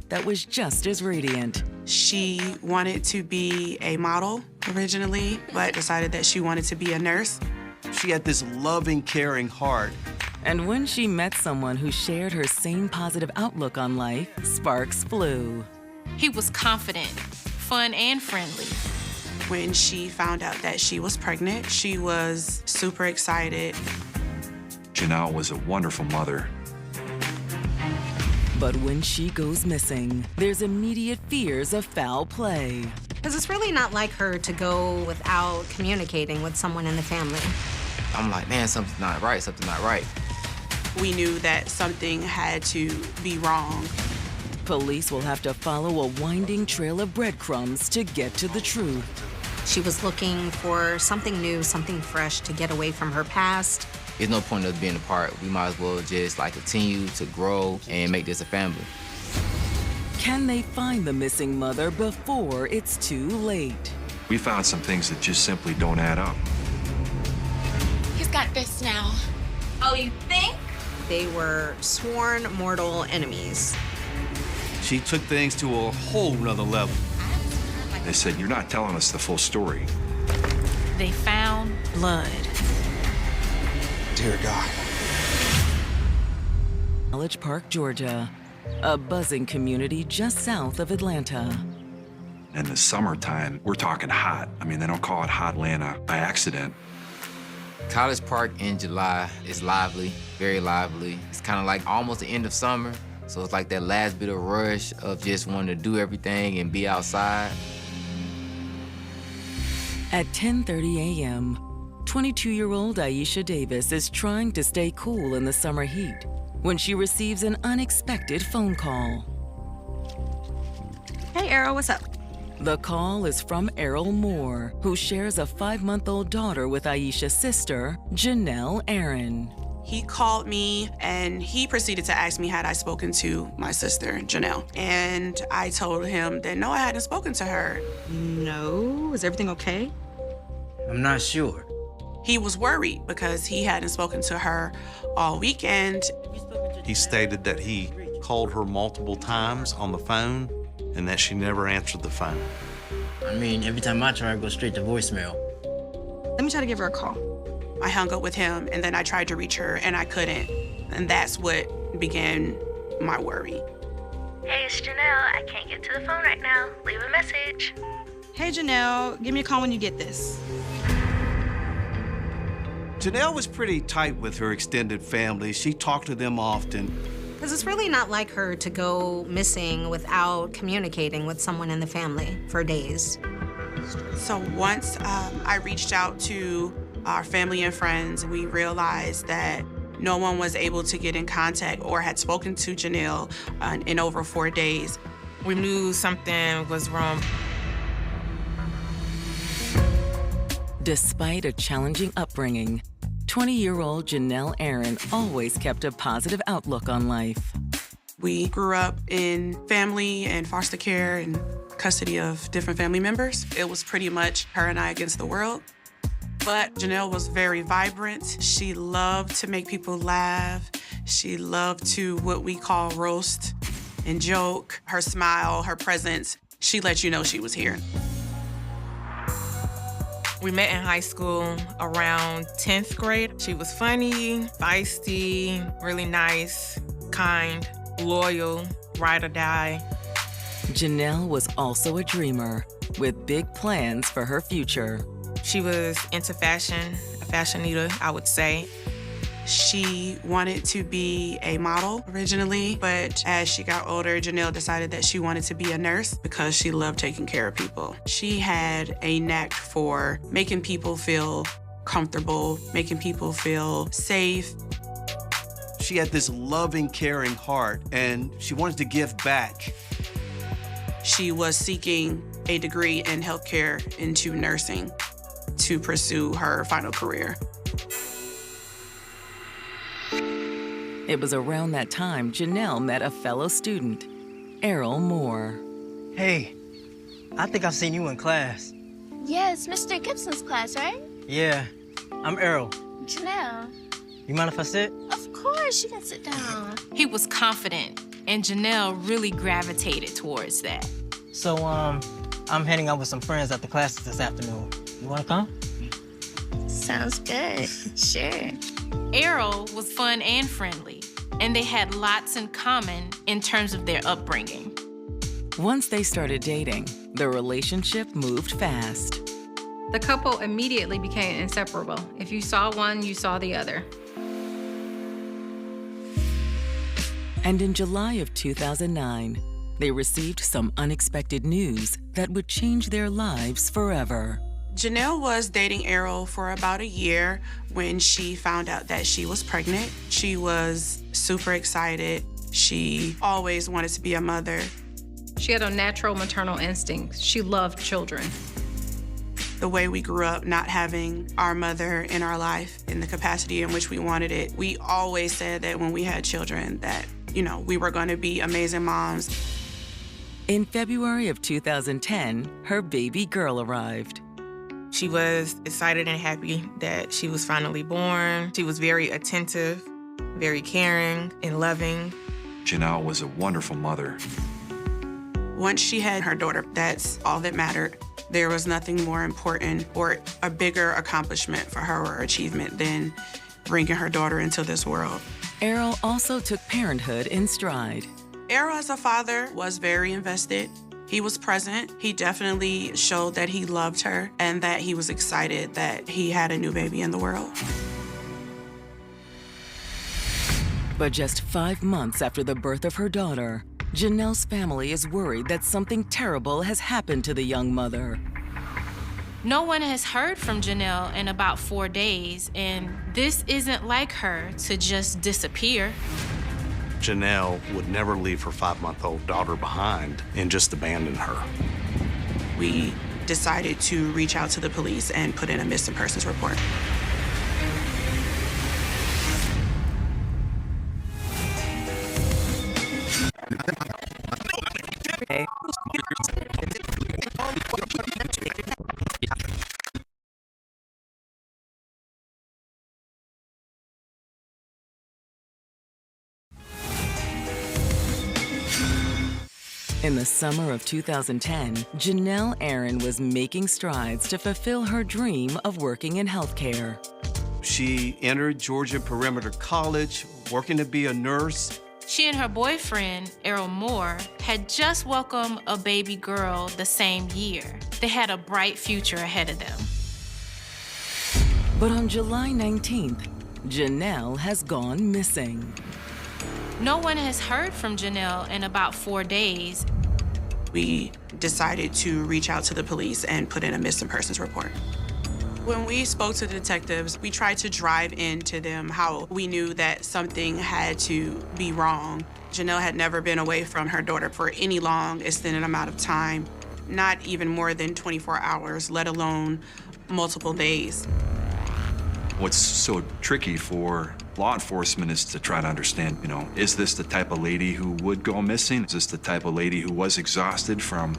that was just as radiant. She wanted to be a model originally, but decided that she wanted to be a nurse. She had this loving, caring heart. And when she met someone who shared her same positive outlook on life, sparks flew. He was confident, fun, and friendly. When she found out that she was pregnant, she was super excited. Janelle was a wonderful mother. But when she goes missing, there's immediate fears of foul play. Because it's really not like her to go without communicating with someone in the family. I'm like, man, something's not right, something's not right. We knew that something had to be wrong. Police will have to follow a winding trail of breadcrumbs to get to the truth. She was looking for something new, something fresh to get away from her past. There's no point of being apart. We might as well just continue to grow and make this a family. Can they find the missing mother before it's too late? We found some things that just simply don't add up. He's got this now. Oh, you think? They were sworn mortal enemies. She took things to a whole nother level. They said, "You're not telling us the full story." They found blood. Dear God. College Park, Georgia, a buzzing community just south of Atlanta. In the summertime, we're talking hot. I mean, they don't call it hot Atlanta by accident. College Park in July is lively, very lively. It's kind of like almost the end of summer, so it's like that last bit of rush of just wanting to do everything and be outside. At 10:30 a.m., 22-year-old Aisha Davis is trying to stay cool in the summer heat when she receives an unexpected phone call. Hey, Errol, what's up? The call is from Errol Moore, who shares a 5-month-old daughter with Aisha's sister, Janelle Aaron. He called me and he proceeded to ask me had I spoken to my sister, Janelle. And I told him that no, I hadn't spoken to her. No, is everything okay? I'm not sure. He was worried because he hadn't spoken to her all weekend. He stated that he called her multiple times on the phone and that she never answered the phone. I mean, every time I try, I go straight to voicemail. Let me try to give her a call. I hung up with him and then I tried to reach her and I couldn't. And that's what began my worry. Hey, it's Janelle. I can't get to the phone right now. Leave a message. Hey, Janelle, give me a call when you get this. Janelle was pretty tight with her extended family. She talked to them often. Because it's really not like her to go missing without communicating with someone in the family for days. So once I reached out to our family and friends, we realized that no one was able to get in contact or had spoken to Janelle in over 4 days. We knew something was wrong. Despite a challenging upbringing, 20-year-old Janelle Aaron always kept a positive outlook on life. We grew up in family and foster care and custody of different family members. It was pretty much her and I against the world. But Janelle was very vibrant. She loved to make people laugh. She loved to what we call roast and joke. Her smile, her presence, she let you know she was here. We met in high school around 10th grade. She was funny, feisty, really nice, kind, loyal, ride or die. Janelle was also a dreamer with big plans for her future. She was into fashion, a fashionista, I would say. She wanted to be a model originally, but as she got older, Janelle decided that she wanted to be a nurse because she loved taking care of people. She had a knack for making people feel comfortable, making people feel safe. She had this loving, caring heart, and she wanted to give back. She was seeking a degree in healthcare into nursing to pursue her final career. It was around that time Janelle met a fellow student, Errol Moore. Hey, I think I've seen you in class. Yes, Mr. Gibson's class, right? Yeah, I'm Errol. Janelle. You mind if I sit? Of course, you can sit down. He was confident, and Janelle really gravitated towards that. So, I'm heading out with some friends after classes this afternoon. You wanna come? Sounds good. Sure. Errol was fun and friendly, and they had lots in common in terms of their upbringing. Once they started dating, the relationship moved fast. The couple immediately became inseparable. If you saw one, you saw the other. And in July of 2009, they received some unexpected news that would change their lives forever. Janelle was dating Errol for about a year when she found out that she was pregnant. She was super excited. She always wanted to be a mother. She had a natural maternal instinct. She loved children. The way we grew up, not having our mother in our life in the capacity in which we wanted it, we always said that when we had children that, we were going to be amazing moms. In February of 2010, her baby girl arrived. She was excited and happy that she was finally born. She was very attentive, very caring and loving. Janelle was a wonderful mother. Once she had her daughter, that's all that mattered. There was nothing more important or a bigger accomplishment for her or achievement than bringing her daughter into this world. Errol also took parenthood in stride. Errol, as a father, was very invested. He was present. He definitely showed that he loved her and that he was excited that he had a new baby in the world. But just 5 months after the birth of her daughter, Janelle's family is worried that something terrible has happened to the young mother. No one has heard from Janelle in about 4 days, and this isn't like her to just disappear. Janelle would never leave her 5-month-old daughter behind and just abandon her. We decided to reach out to the police and put in a missing persons report. In the summer of 2010, Janelle Aaron was making strides to fulfill her dream of working in healthcare. She entered Georgia Perimeter College, working to be a nurse. She and her boyfriend, Errol Moore, had just welcomed a baby girl the same year. They had a bright future ahead of them. But on July 19th, Janelle has gone missing. No one has heard from Janelle in about 4 days. We decided to reach out to the police and put in a missing persons report. When we spoke to the detectives, we tried to drive into them how we knew that something had to be wrong. Janelle had never been away from her daughter for any long extended amount of time, not even more than 24 hours, let alone multiple days. What's so tricky for law enforcement is to try to understand, is this the type of lady who would go missing? Is this the type of lady who was exhausted from,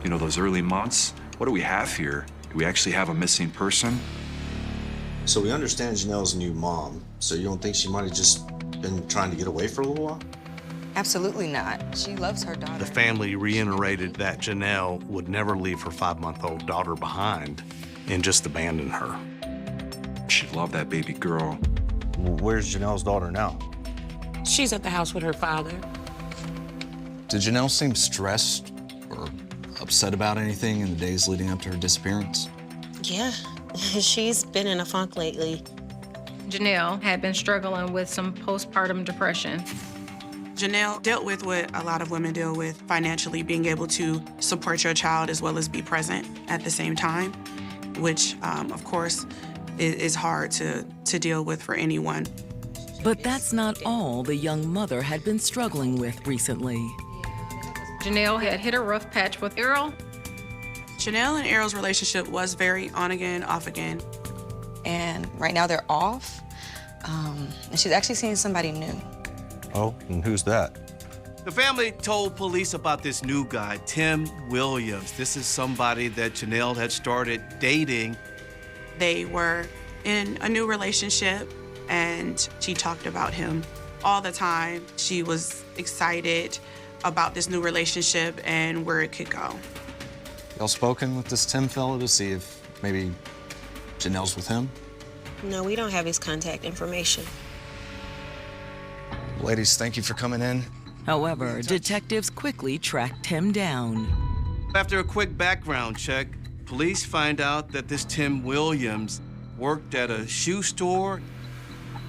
those early months? What do we have here? Do we actually have a missing person? So we understand Janelle's a new mom, so you don't think she might have just been trying to get away for a little while? Absolutely not. She loves her daughter. The family reiterated that Janelle would never leave her 5-month-old daughter behind and just abandon her. She loved that baby girl. Where's Janelle's daughter now? She's at the house with her father. Did Janelle seem stressed or upset about anything in the days leading up to her disappearance? Yeah, she's been in a funk lately. Janelle had been struggling with some postpartum depression. Janelle dealt with what a lot of women deal with, financially being able to support your child as well as be present at the same time, which, of course, is hard to deal with for anyone. But that's not all the young mother had been struggling with recently. Janelle had hit a rough patch with Errol. Janelle and Errol's relationship was very on again, off again. And right now they're off. And she's actually seeing somebody new. Oh, and who's that? The family told police about this new guy, Tim Williams. This is somebody that Janelle had started dating. They were in a new relationship, and she talked about him all the time. She was excited about this new relationship and where it could go. Y'all spoken with this Tim fellow to see if maybe Janelle's with him? No, we don't have his contact information. Ladies, thank you for coming in. However, detectives quickly tracked Tim down. After a quick background check, police find out that this Tim Williams worked at a shoe store.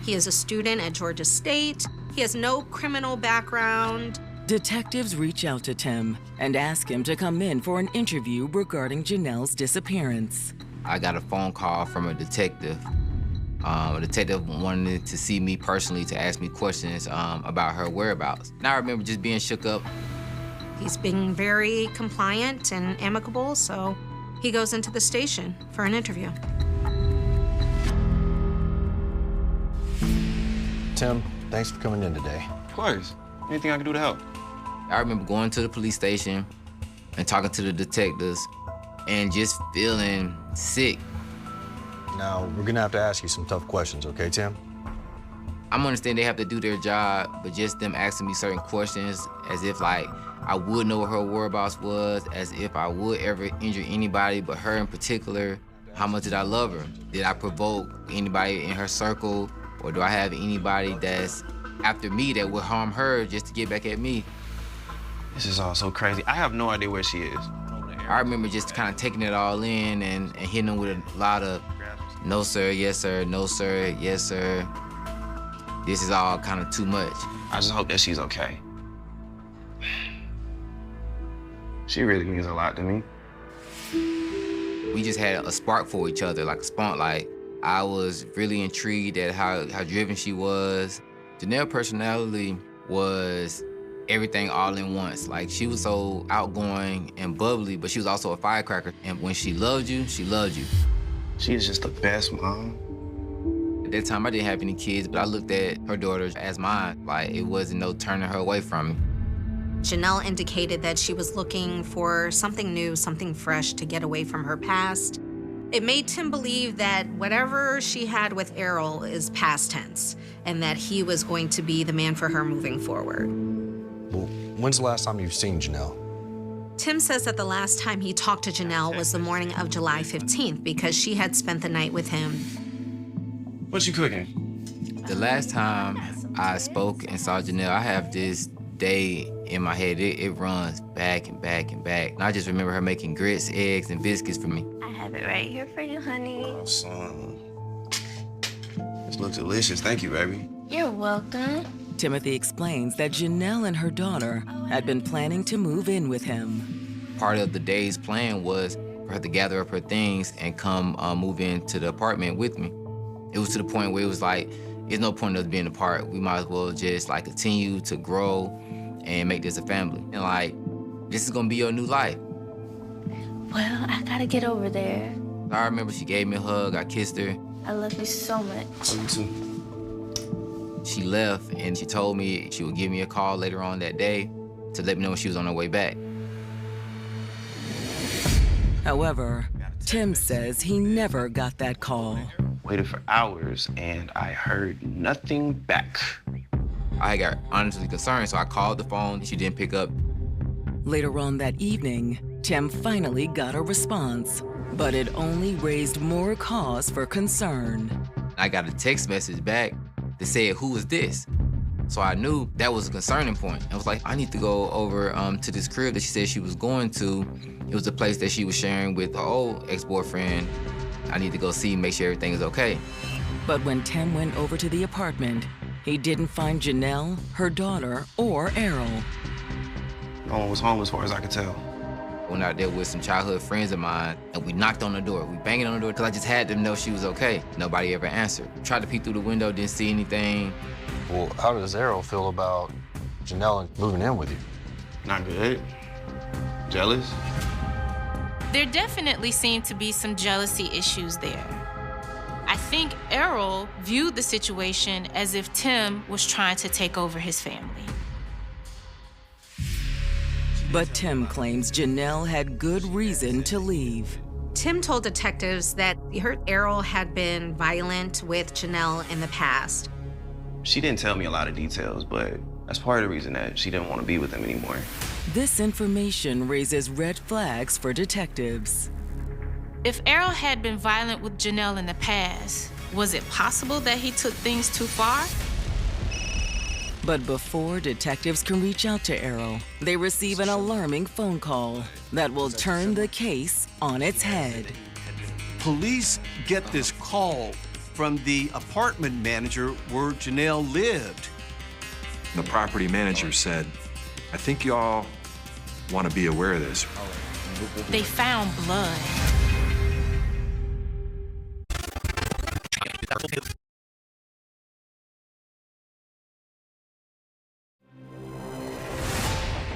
He is a student at Georgia State. He has no criminal background. Detectives reach out to Tim and ask him to come in for an interview regarding Janelle's disappearance. I got a phone call from a detective. A detective wanted to see me personally to ask me questions about her whereabouts. And I remember just being shook up. He's being very compliant and amicable, so he goes into the station for an interview. Tim, thanks for coming in today. Of course. Anything I can do to help? I remember going to the police station and talking to the detectives and just feeling sick. Now, we're gonna have to ask you some tough questions, okay, Tim? I'm understanding they have to do their job, but just them asking me certain questions as if like I would know what her whereabouts was, as if I would ever injure anybody but her in particular. How much did I love her? Did I provoke anybody in her circle? Or do I have anybody that's after me that would harm her just to get back at me? This is all so crazy. I have no idea where she is. I remember just kind of taking it all in and hitting them with a lot of no sir, yes sir, no sir, yes sir. This is all kind of too much. I just hope that she's okay. She really means a lot to me. We just had a spark for each other, like a spark. Like I was really intrigued at how driven she was. Janelle's personality was everything all in once. Like she was so outgoing and bubbly, but she was also a firecracker. And when she loved you, she loved you. She is just the best mom. At that time, I didn't have any kids, but I looked at her daughter as mine. Like it wasn't no turning her away from me. Janelle indicated that she was looking for something new, something fresh to get away from her past. It made Tim believe that whatever she had with Errol is past tense and that he was going to be the man for her moving forward. Well, when's the last time you've seen Janelle? Tim says that the last time he talked to Janelle was the morning of July 15th because she had spent the night with him. What you cooking? The last time I spoke and saw Janelle, I have this day in my head. It runs back and back and back. And I just remember her making grits, eggs, and biscuits for me. I have it right here for you, honey. Oh, son. This looks delicious. Thank you, baby. You're welcome. Timothy explains that Janelle and her daughter had been planning to move in with him. Part of the day's plan was for her to gather up her things and come move into the apartment with me. It was to the point where it was like, there's no point of us being apart. We might as well just like continue to grow and make this a family. And like, this is gonna be your new life. Well, I gotta get over there. I remember she gave me a hug, I kissed her. I love you so much. Love you too. She left and she told me she would give me a call later on that day to let me know when she was on her way back. However, Tim says he never got that call. Waited for hours and I heard nothing back. I got honestly concerned, so I called the phone. She didn't pick up. Later on that evening, Tim finally got a response, but it only raised more cause for concern. I got a text message back that said, "Who is this?" So I knew that was a concerning point. I was like, I need to go over to this crib that she said she was going to. It was a place that she was sharing with her old ex-boyfriend. I need to go see, make sure everything is okay. But when Tim went over to the apartment, he didn't find Janelle, her daughter, or Errol. No one was home as far as I could tell. Went out there with some childhood friends of mine, and we knocked on the door. We banged on the door because I just had to know she was okay. Nobody ever answered. Tried to peek through the window, didn't see anything. Well, how does Errol feel about Janelle moving in with you? Not good. Jealous. There definitely seemed to be some jealousy issues there. I think Errol viewed the situation as if Tim was trying to take over his family. But Tim claims Janelle had good reason to leave. Tim told detectives that he heard Errol had been violent with Janelle in the past. She didn't tell me a lot of details, but that's part of the reason that she didn't want to be with him anymore. This information raises red flags for detectives. If Errol had been violent with Janelle in the past, was it possible that he took things too far? But before detectives can reach out to Errol, they receive an alarming phone call that will turn the case on its head. Police get this call from the apartment manager where Janelle lived. The property manager said, I think y'all want to be aware of this. They found blood.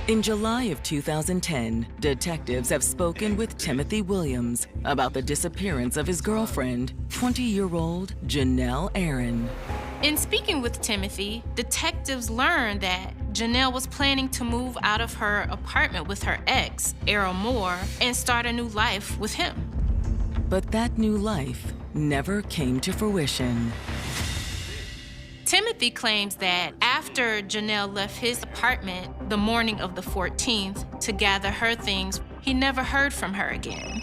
In July of 2010, detectives have spoken with Timothy Williams about the disappearance of his girlfriend, 20-year-old Janelle Aaron. In speaking with Timothy, detectives learned that Janelle was planning to move out of her apartment with her ex, Errol Moore, and start a new life with him. But that new life never came to fruition. Timothy claims that after Janelle left his apartment the morning of the 14th to gather her things, he never heard from her again.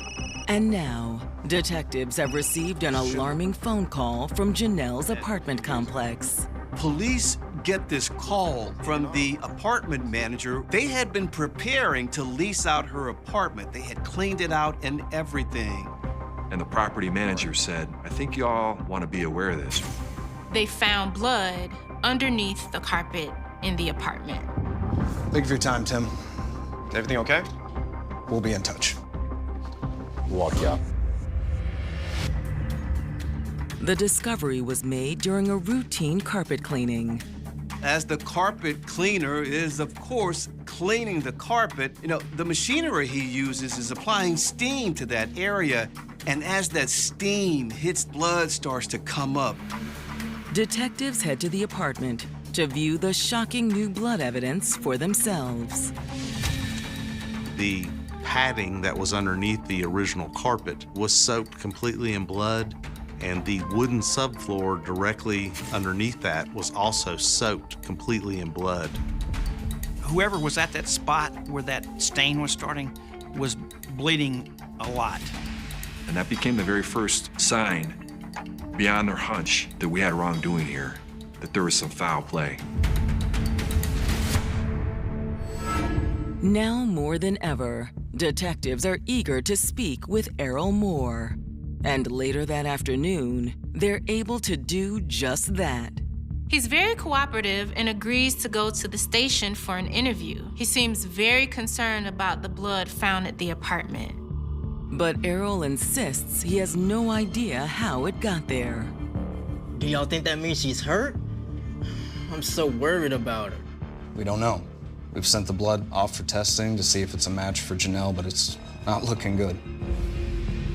And now, detectives have received an alarming phone call from Janelle's apartment complex. Police get this call from the apartment manager. They had been preparing to lease out her apartment. They had cleaned it out and everything. And the property manager said, I think y'all want to be aware of this. They found blood underneath the carpet in the apartment. Thank you for your time, Tim. Is everything okay? We'll be in touch. Walk you up. The discovery was made during a routine carpet cleaning. As the carpet cleaner is, of course, cleaning the carpet, the machinery he uses is applying steam to that area. And as that steam hits, blood starts to come up. Detectives head to the apartment to view the shocking new blood evidence for themselves. The padding that was underneath the original carpet was soaked completely in blood, and the wooden subfloor directly underneath that was also soaked completely in blood. Whoever was at that spot where that stain was starting was bleeding a lot. And that became the very first sign, beyond their hunch, that we had wrongdoing here, that there was some foul play. Now more than ever, detectives are eager to speak with Errol Moore. And later that afternoon, they're able to do just that. He's very cooperative and agrees to go to the station for an interview. He seems very concerned about the blood found at the apartment. But Errol insists he has no idea how it got there. Do y'all think that means she's hurt? I'm so worried about her. We don't know. We've sent the blood off for testing to see if it's a match for Janelle, but it's not looking good.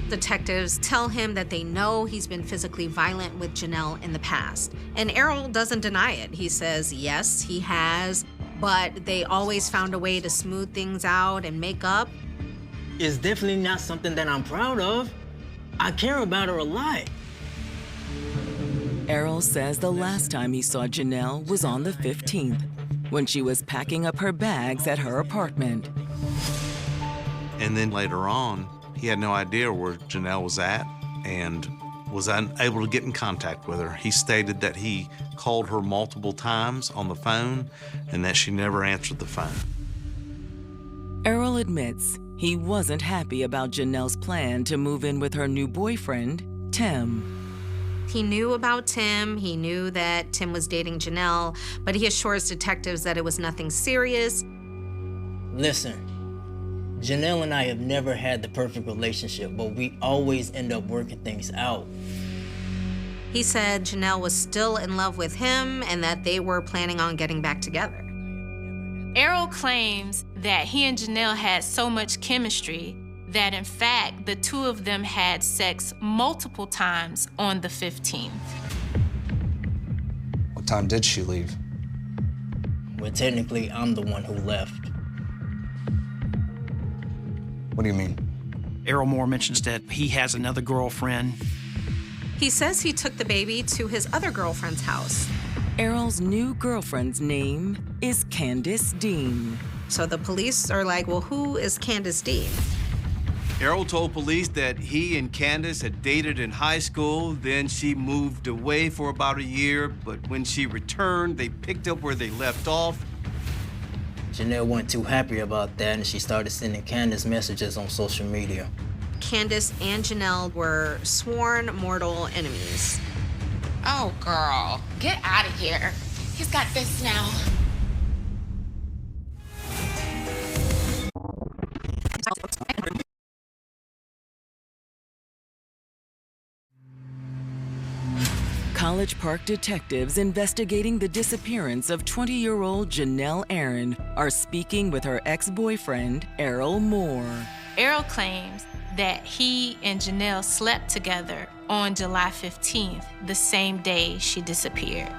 Detectives tell him that they know he's been physically violent with Janelle in the past. And Errol doesn't deny it. He says, yes, he has, but they always found a way to smooth things out and make up. It's definitely not something that I'm proud of. I care about her a lot. Errol says the last time he saw Janelle was on the 15th, when she was packing up her bags at her apartment. And then later on, he had no idea where Janelle was at and was unable to get in contact with her. He stated that he called her multiple times on the phone and that she never answered the phone. Errol admits he wasn't happy about Janelle's plan to move in with her new boyfriend, Tim. He knew about Tim, he knew that Tim was dating Janelle, but he assures detectives that it was nothing serious. Listen, Janelle and I have never had the perfect relationship, but we always end up working things out. He said Janelle was still in love with him and that they were planning on getting back together. Errol claims that he and Janelle had so much chemistry that, in fact, the two of them had sex multiple times on the 15th. What time did she leave? Well, technically, I'm the one who left. What do you mean? Errol Moore mentions that he has another girlfriend. He says he took the baby to his other girlfriend's house. Errol's new girlfriend's name is Candace Dean. So the police are like, well, who is Candace Dean? Errol told police that he and Candace had dated in high school, then she moved away for about a year, but when she returned, they picked up where they left off. Janelle wasn't too happy about that, and she started sending Candace messages on social media. Candace and Janelle were sworn mortal enemies. Oh, girl, get out of here. He's got this now. College Park detectives investigating the disappearance of 20-year-old Janelle Aaron are speaking with her ex-boyfriend, Errol Moore. Errol claims that he and Janelle slept together on July 15th, the same day she disappeared.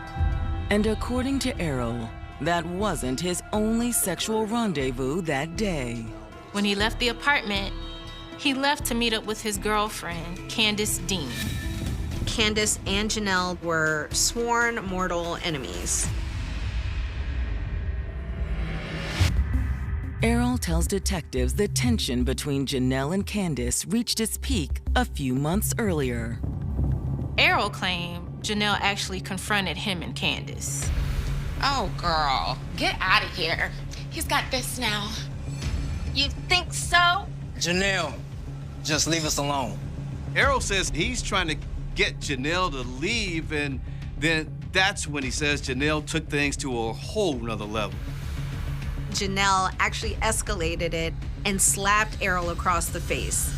And according to Errol, that wasn't his only sexual rendezvous that day. When he left the apartment, he left to meet up with his girlfriend, Candace Dean. Candace and Janelle were sworn mortal enemies. Errol tells detectives the tension between Janelle and Candace reached its peak a few months earlier. Errol claimed Janelle actually confronted him and Candace. Oh, girl, get out of here. He's got this now. You think so? Janelle, just leave us alone. Errol says he's trying to get Janelle to leave, and then that's when he says Janelle took things to a whole nother level. Janelle actually escalated it and slapped Errol across the face.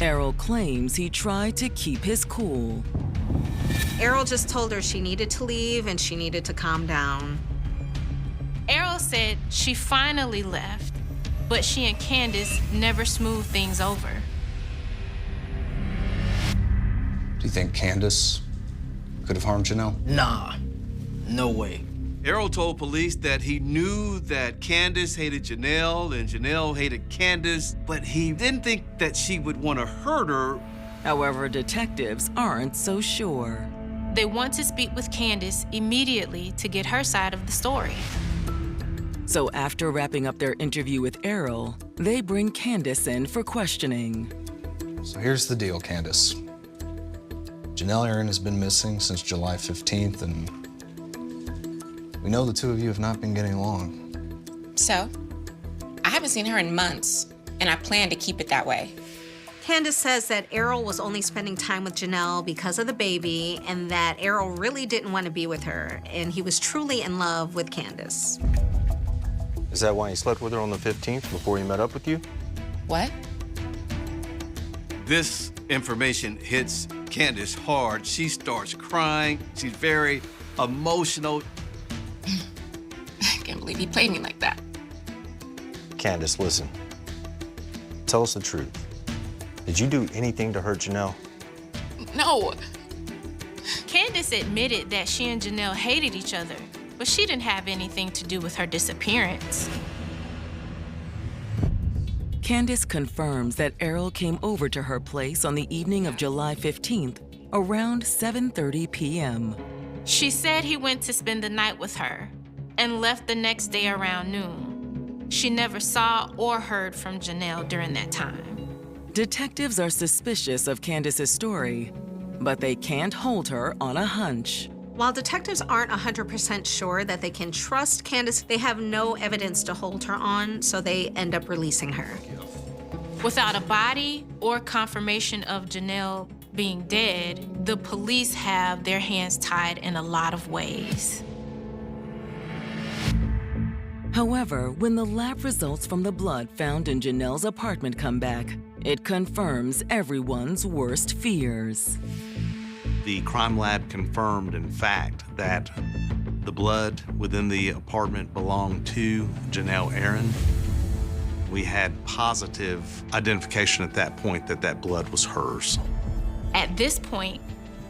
Errol claims he tried to keep his cool. Errol just told her she needed to leave and she needed to calm down. Errol said she finally left, but she and Candace never smoothed things over. Do you think Candace could have harmed Janelle? Nah, no way. Errol told police that he knew that Candace hated Janelle and Janelle hated Candace, but he didn't think that she would want to hurt her. However, detectives aren't so sure. They want to speak with Candace immediately to get her side of the story. So after wrapping up their interview with Errol, they bring Candace in for questioning. So here's the deal, Candace. Janelle Aaron has been missing since July 15th, and we know the two of you have not been getting along. So, I haven't seen her in months, and I plan to keep it that way. Candace says that Errol was only spending time with Janelle because of the baby, and that Errol really didn't want to be with her, and he was truly in love with Candace. Is that why he slept with her on the 15th before he met up with you? What? This information hits Candace hard. She starts crying. She's very emotional. I can't believe he played me like that. Candace, listen. Tell us the truth. Did you do anything to hurt Janelle? No. Candace admitted that she and Janelle hated each other, but she didn't have anything to do with her disappearance. Candace confirms that Errol came over to her place on the evening of July 15th, around 7:30 p.m. She said he went to spend the night with her and left the next day around noon. She never saw or heard from Janelle during that time. Detectives are suspicious of Candace's story, but they can't hold her on a hunch. While detectives aren't 100% sure that they can trust Candace, they have no evidence to hold her on, so they end up releasing her. Without a body or confirmation of Janelle being dead, the police have their hands tied in a lot of ways. However, when the lab results from the blood found in Janelle's apartment come back, it confirms everyone's worst fears. The crime lab confirmed, in fact, that the blood within the apartment belonged to Janelle Aaron. We had positive identification at that point that that blood was hers. At this point,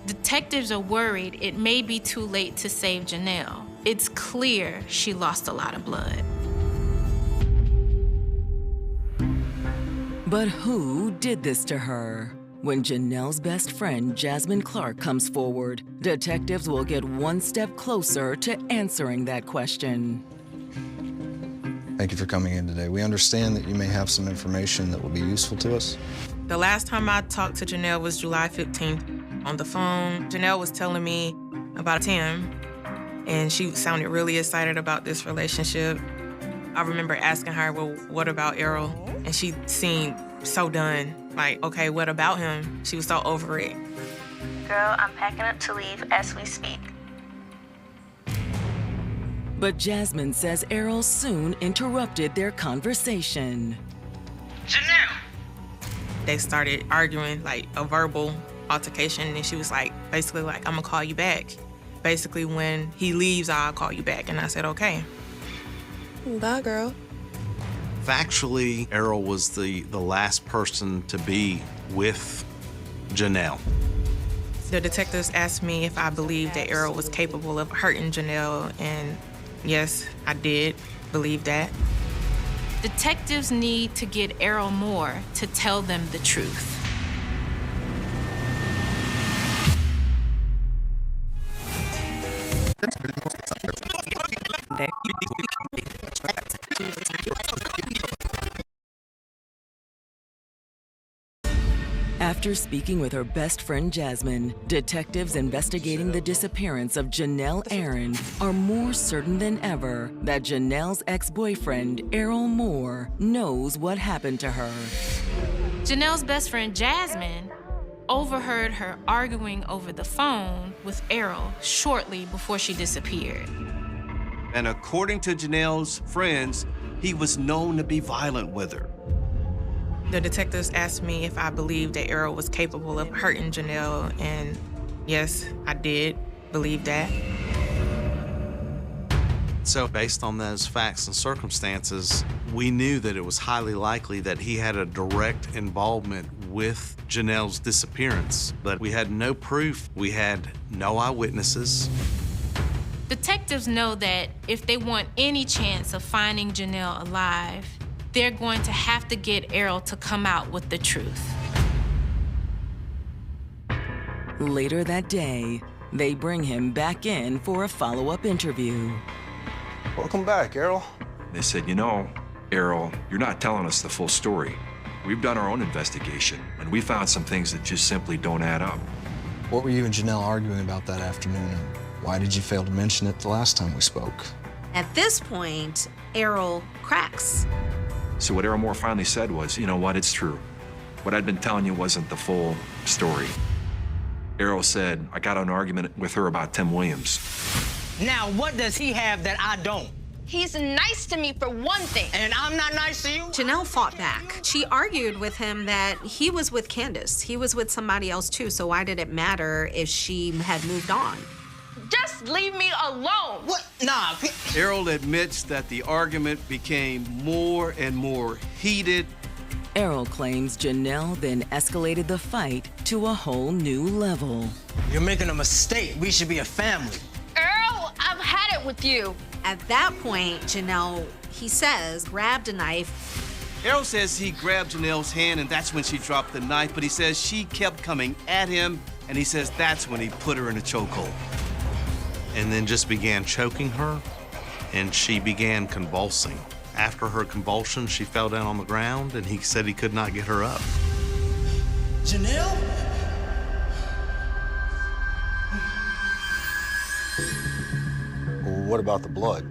detectives are worried it may be too late to save Janelle. It's clear she lost a lot of blood. But who did this to her? When Janelle's best friend, Jasmine Clark, comes forward, detectives will get one step closer to answering that question. Thank you for coming in today. We understand that you may have some information that will be useful to us. The last time I talked to Janelle was July 15th. On the phone, Janelle was telling me about Tim, and she sounded really excited about this relationship. I remember asking her, well, what about Errol? And she seemed so done. Like, okay, what about him? She was so over it. Girl, I'm packing up to leave as we speak. But Jasmine says Errol soon interrupted their conversation. Janelle! They started arguing, like a verbal altercation, and she was like, basically like, I'm gonna call you back. Basically, when he leaves, I'll call you back. And I said, okay. Bye, girl. Factually, Errol was the last person to be with Janelle. The detectives asked me if I believed that Errol was capable of hurting Janelle, and yes, I did believe that. Detectives need to get Errol Moore to tell them the truth. After speaking with her best friend Jasmine, detectives investigating the disappearance of Janelle Aaron are more certain than ever that Janelle's ex-boyfriend, Errol Moore, knows what happened to her. Janelle's best friend Jasmine overheard her arguing over the phone with Errol shortly before she disappeared. And according to Janelle's friends, he was known to be violent with her. The detectives asked me if I believed that Errol was capable of hurting Janelle, and yes, I did believe that. So based on those facts and circumstances, we knew that it was highly likely that he had a direct involvement with Janelle's disappearance, but we had no proof. We had no eyewitnesses. Detectives know that if they want any chance of finding Janelle alive, they're going to have to get Errol to come out with the truth. Later that day, they bring him back in for a follow-up interview. Welcome back, Errol. They said, you know, Errol, you're not telling us the full story. We've done our own investigation, and we found some things that just simply don't add up. What were you and Janelle arguing about that afternoon, and why did you fail to mention it the last time we spoke? At this point, Errol cracks. So what Errol Moore finally said was, you know what, it's true. What I'd been telling you wasn't the full story. Errol said, I got in an argument with her about Tim Williams. Now, what does he have that I don't? He's nice to me for one thing. And I'm not nice to you? Janelle fought back. She argued with him that he was with Candace. He was with somebody else too, so why did it matter if she had moved on? Just leave me alone. What? Nah. Errol admits that the argument became more and more heated. Errol claims Janelle then escalated the fight to a whole new level. You're making a mistake. We should be a family. Earl, I've had it with you. At that point, Janelle, he says, grabbed a knife. Errol says he grabbed Janelle's hand and that's when she dropped the knife, but he says she kept coming at him and he says that's when he put her in a chokehold. And then just began choking her, and she began convulsing. After her convulsion, she fell down on the ground, and he said he could not get her up. Janelle? Well, what about the blood?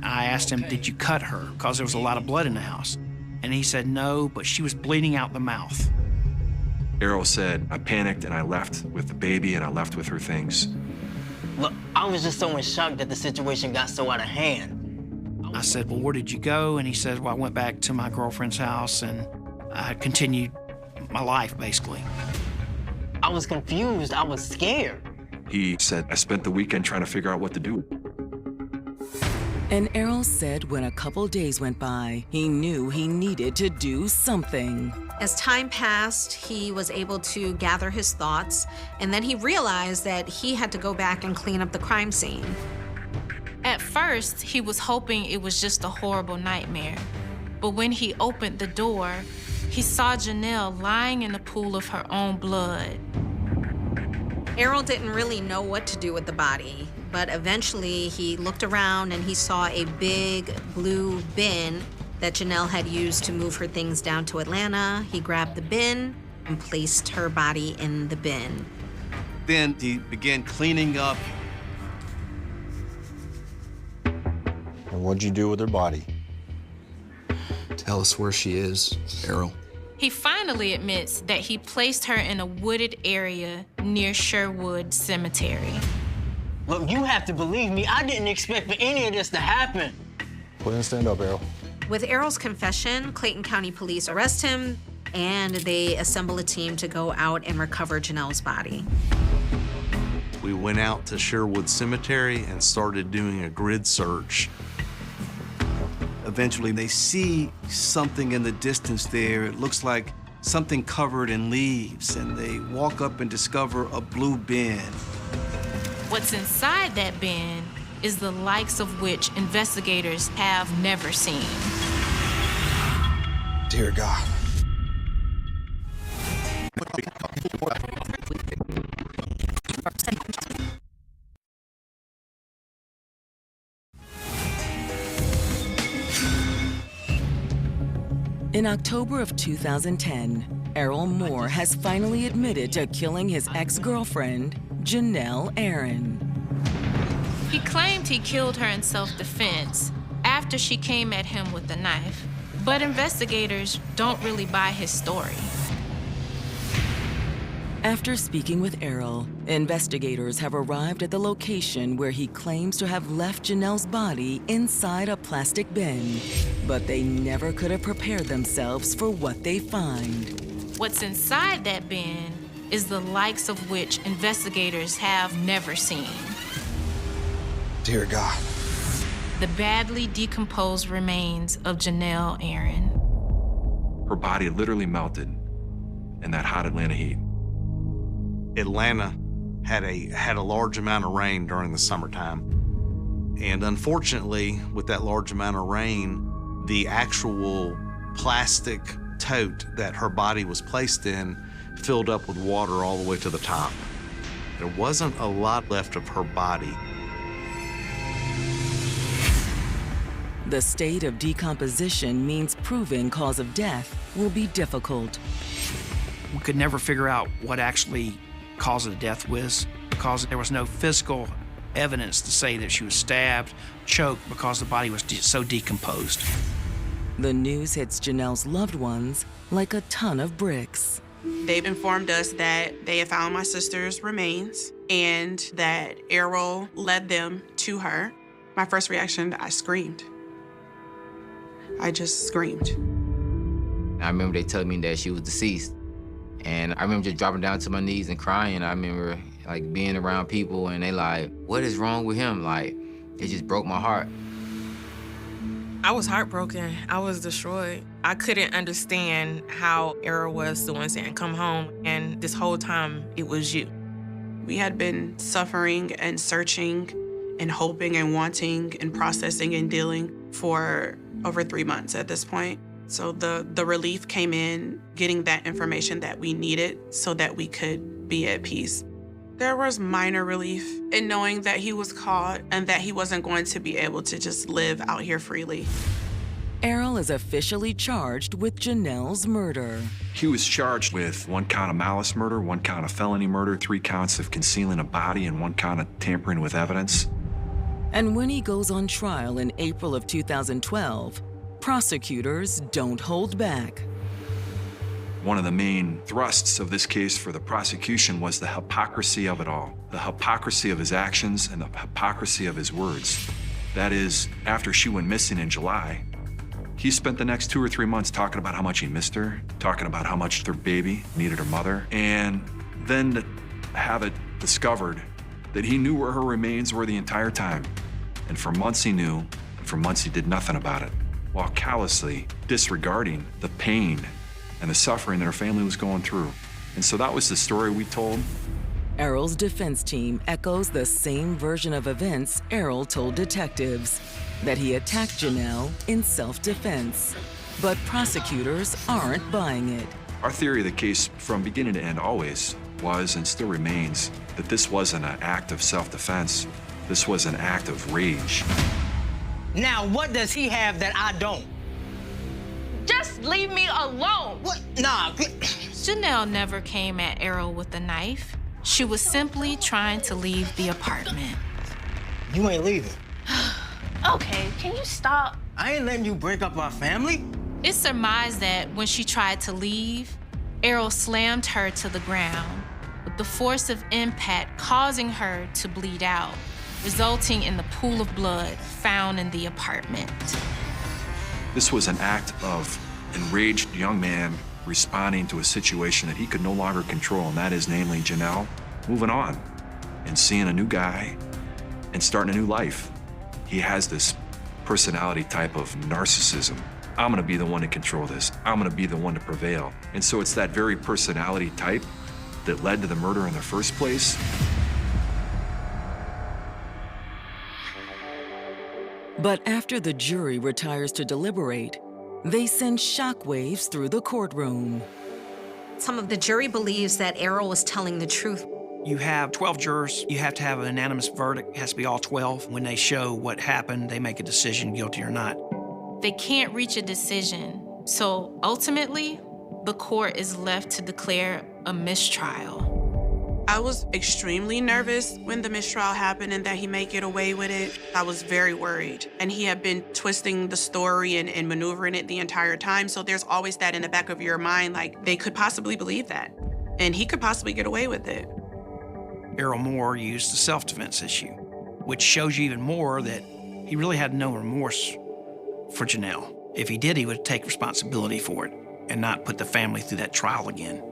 I asked him, did you cut her? Because there was a lot of blood in the house. And he said no, but she was bleeding out the mouth. Errol said, I panicked and I left with the baby and I left with her things. Look, I was just so in shock that the situation got so out of hand. I said, well, where did you go? And he said, well, I went back to my girlfriend's house and I continued my life, basically. I was confused. I was scared. He said, I spent the weekend trying to figure out what to do. And Errol said when a couple days went by, he knew he needed to do something. As time passed, he was able to gather his thoughts, and then he realized that he had to go back and clean up the crime scene. At first, he was hoping it was just a horrible nightmare. But when he opened the door, he saw Janelle lying in a pool of her own blood. Errol didn't really know what to do with the body, but eventually he looked around and he saw a big blue bin that Janelle had used to move her things down to Atlanta. He grabbed the bin and placed her body in the bin. Then he began cleaning up. And what'd you do with her body? Tell us where she is, Errol. He finally admits that he placed her in a wooded area near Sherwood Cemetery. Look, you have to believe me. I didn't expect for any of this to happen. Go ahead and stand up, Errol. With Errol's confession, Clayton County Police arrest him, and they assemble a team to go out and recover Janelle's body. We went out to Sherwood Cemetery and started doing a grid search. Eventually, they see something in the distance there. It looks like something covered in leaves, and they walk up and discover a blue bin. What's inside that bin is the likes of which investigators have never seen. Dear God. In October of 2010, Errol Moore has finally admitted to killing his ex-girlfriend, Janelle Aaron. He claimed he killed her in self-defense after she came at him with a knife, but investigators don't really buy his story. After speaking with Errol, investigators have arrived at the location where he claims to have left Janelle's body inside a plastic bin, but they never could have prepared themselves for what they find. What's inside that bin is the likes of which investigators have never seen. Dear God. The badly decomposed remains of Janelle Aaron. Her body literally melted in that hot Atlanta heat. Atlanta had a large amount of rain during the summertime. And unfortunately, with that large amount of rain, the actual plastic tote that her body was placed in filled up with water all the way to the top. There wasn't a lot left of her body. The state of decomposition means proving cause of death will be difficult. We could never figure out what actually cause of death was because there was no physical evidence to say that she was stabbed, choked, because the body was so decomposed. The news hits Janelle's loved ones like a ton of bricks. They've informed us that they had found my sister's remains and that Errol led them to her. My first reaction, I screamed. I just screamed. I remember they telling me that she was deceased. And I remember just dropping down to my knees and crying. I remember like being around people and they like, what is wrong with him? Like, it just broke my heart. I was heartbroken. I was destroyed. I couldn't understand how Errol was the one saying, come home, and this whole time it was you. We had been suffering and searching and hoping and wanting and processing and dealing for over 3 months at this point. So the relief came in getting that information that we needed so that we could be at peace. There was minor relief in knowing that he was caught and that he wasn't going to be able to just live out here freely. Errol is officially charged with Janelle's murder. He was charged with 1 count of malice murder, 1 count of felony murder, 3 counts of concealing a body, and 1 count of tampering with evidence. And when he goes on trial in April of 2012, prosecutors don't hold back. One of the main thrusts of this case for the prosecution was the hypocrisy of it all, the hypocrisy of his actions and the hypocrisy of his words. That is, after she went missing in July, he spent the next 2 or 3 months talking about how much he missed her, talking about how much their baby needed her mother, and then to have it discovered that he knew where her remains were the entire time. And for months he knew, and for months he did nothing about it, while callously disregarding the pain and the suffering that her family was going through. And so that was the story we told. Errol's defense team echoes the same version of events Errol told detectives, that he attacked Janelle in self-defense. But prosecutors aren't buying it. Our theory of the case from beginning to end always was and still remains that this wasn't an act of self-defense. This was an act of rage. Now, what does he have that I don't? Just leave me alone. What? Nah. Janelle never came at Errol with a knife. She was simply trying to leave the apartment. You ain't leaving. Okay, can you stop? I ain't letting you break up our family. It's surmised that when she tried to leave, Errol slammed her to the ground, with the force of impact causing her to bleed out, resulting in the pool of blood found in the apartment. This was an act of enraged young man responding to a situation that he could no longer control, and that is namely Janelle moving on and seeing a new guy and starting a new life. He has this personality type of narcissism. I'm gonna be the one to control this. I'm gonna be the one to prevail. And so it's that very personality type that led to the murder in the first place. But after the jury retires to deliberate, they send shockwaves through the courtroom. Some of the jury believes that Errol was telling the truth. You have 12 jurors. You have to have an unanimous verdict. It has to be all 12. When they show what happened, they make a decision, guilty or not. They can't reach a decision. So ultimately, the court is left to declare a mistrial. I was extremely nervous when the mistrial happened and that he may get away with it. I was very worried. And he had been twisting the story and maneuvering it the entire time. So there's always that in the back of your mind, like they could possibly believe that. And he could possibly get away with it. Errol Moore used the self-defense issue, which shows you even more that he really had no remorse for Janelle. If he did, he would take responsibility for it and not put the family through that trial again.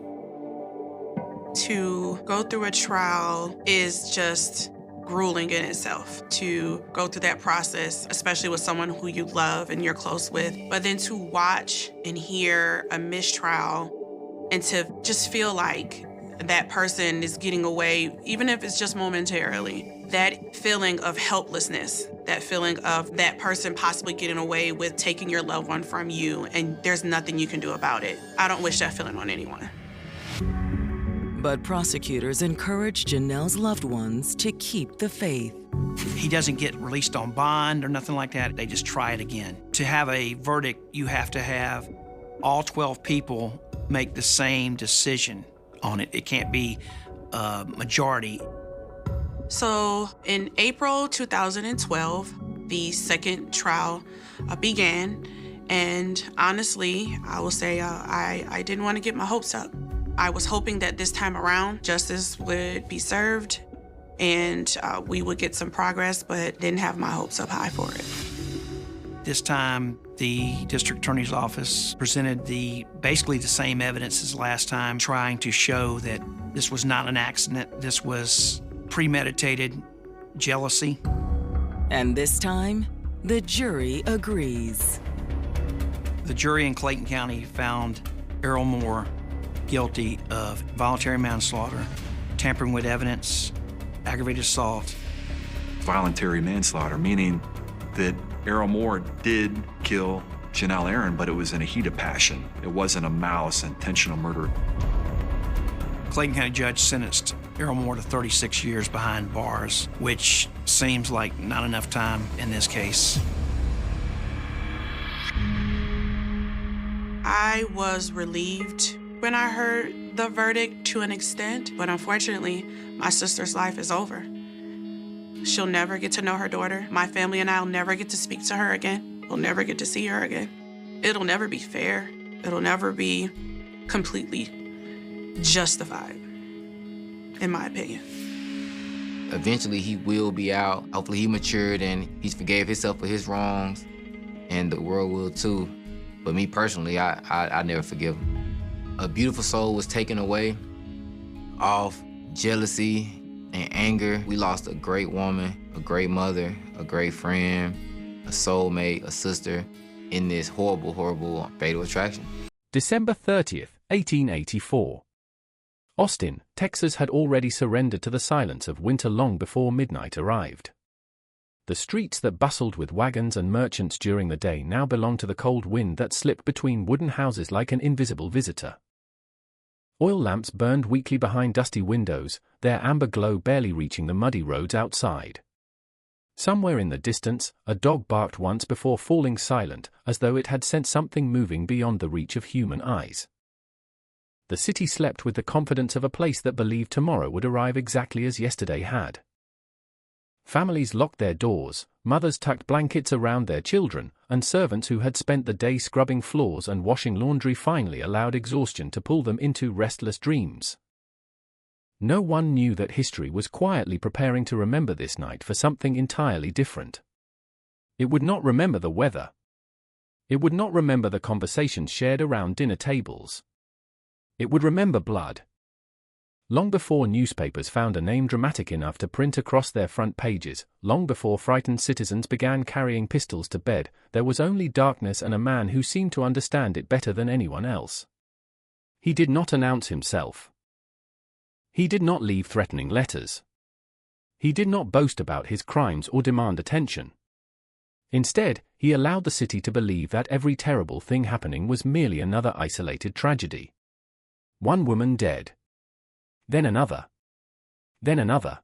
To go through a trial is just grueling in itself. To go through that process, especially with someone who you love and you're close with, but then to watch and hear a mistrial and to just feel like that person is getting away, even if it's just momentarily, that feeling of helplessness, that feeling of that person possibly getting away with taking your loved one from you and there's nothing you can do about it. I don't wish that feeling on anyone. But prosecutors encourage Janelle's loved ones to keep the faith. He doesn't get released on bond or nothing like that. They just try it again. To have a verdict, you have to have all 12 people make the same decision on it. It can't be a majority. So in April 2012, the second trial began. And honestly, I will say I didn't want to get my hopes up. I was hoping that this time around, justice would be served and we would get some progress, but didn't have my hopes up high for it. This time, the district attorney's office presented basically the same evidence as last time, trying to show that this was not an accident, this was premeditated jealousy. And this time, the jury agrees. The jury in Clayton County found Errol Moore guilty of voluntary manslaughter, tampering with evidence, aggravated assault. Voluntary manslaughter, meaning that Errol Moore did kill Janelle Aaron, but it was in a heat of passion. It wasn't a malice, intentional murder. Clayton County judge sentenced Errol Moore to 36 years behind bars, which seems like not enough time in this case. I was relieved when I heard the verdict to an extent, but unfortunately, my sister's life is over. She'll never get to know her daughter. My family and I will never get to speak to her again. We'll never get to see her again. It'll never be fair. It'll never be completely justified, in my opinion. Eventually, he will be out. Hopefully, he matured and he's forgave himself for his wrongs, and the world will too. But me personally, I never forgive him. A beautiful soul was taken away off jealousy and anger. We lost a great woman, a great mother, a great friend, a soulmate, a sister in this horrible, horrible fatal attraction. December 30th, 1884. Austin, Texas had already surrendered to the silence of winter long before midnight arrived. The streets that bustled with wagons and merchants during the day now belonged to the cold wind that slipped between wooden houses like an invisible visitor. Oil lamps burned weakly behind dusty windows, their amber glow barely reaching the muddy roads outside. Somewhere in the distance, a dog barked once before falling silent, as though it had sensed something moving beyond the reach of human eyes. The city slept with the confidence of a place that believed tomorrow would arrive exactly as yesterday had. Families locked their doors, mothers tucked blankets around their children, and servants who had spent the day scrubbing floors and washing laundry finally allowed exhaustion to pull them into restless dreams. No one knew that history was quietly preparing to remember this night for something entirely different. It would not remember the weather. It would not remember the conversations shared around dinner tables. It would remember blood. Long before newspapers found a name dramatic enough to print across their front pages, long before frightened citizens began carrying pistols to bed, there was only darkness and a man who seemed to understand it better than anyone else. He did not announce himself. He did not leave threatening letters. He did not boast about his crimes or demand attention. Instead, he allowed the city to believe that every terrible thing happening was merely another isolated tragedy. One woman dead. Then another. Then another.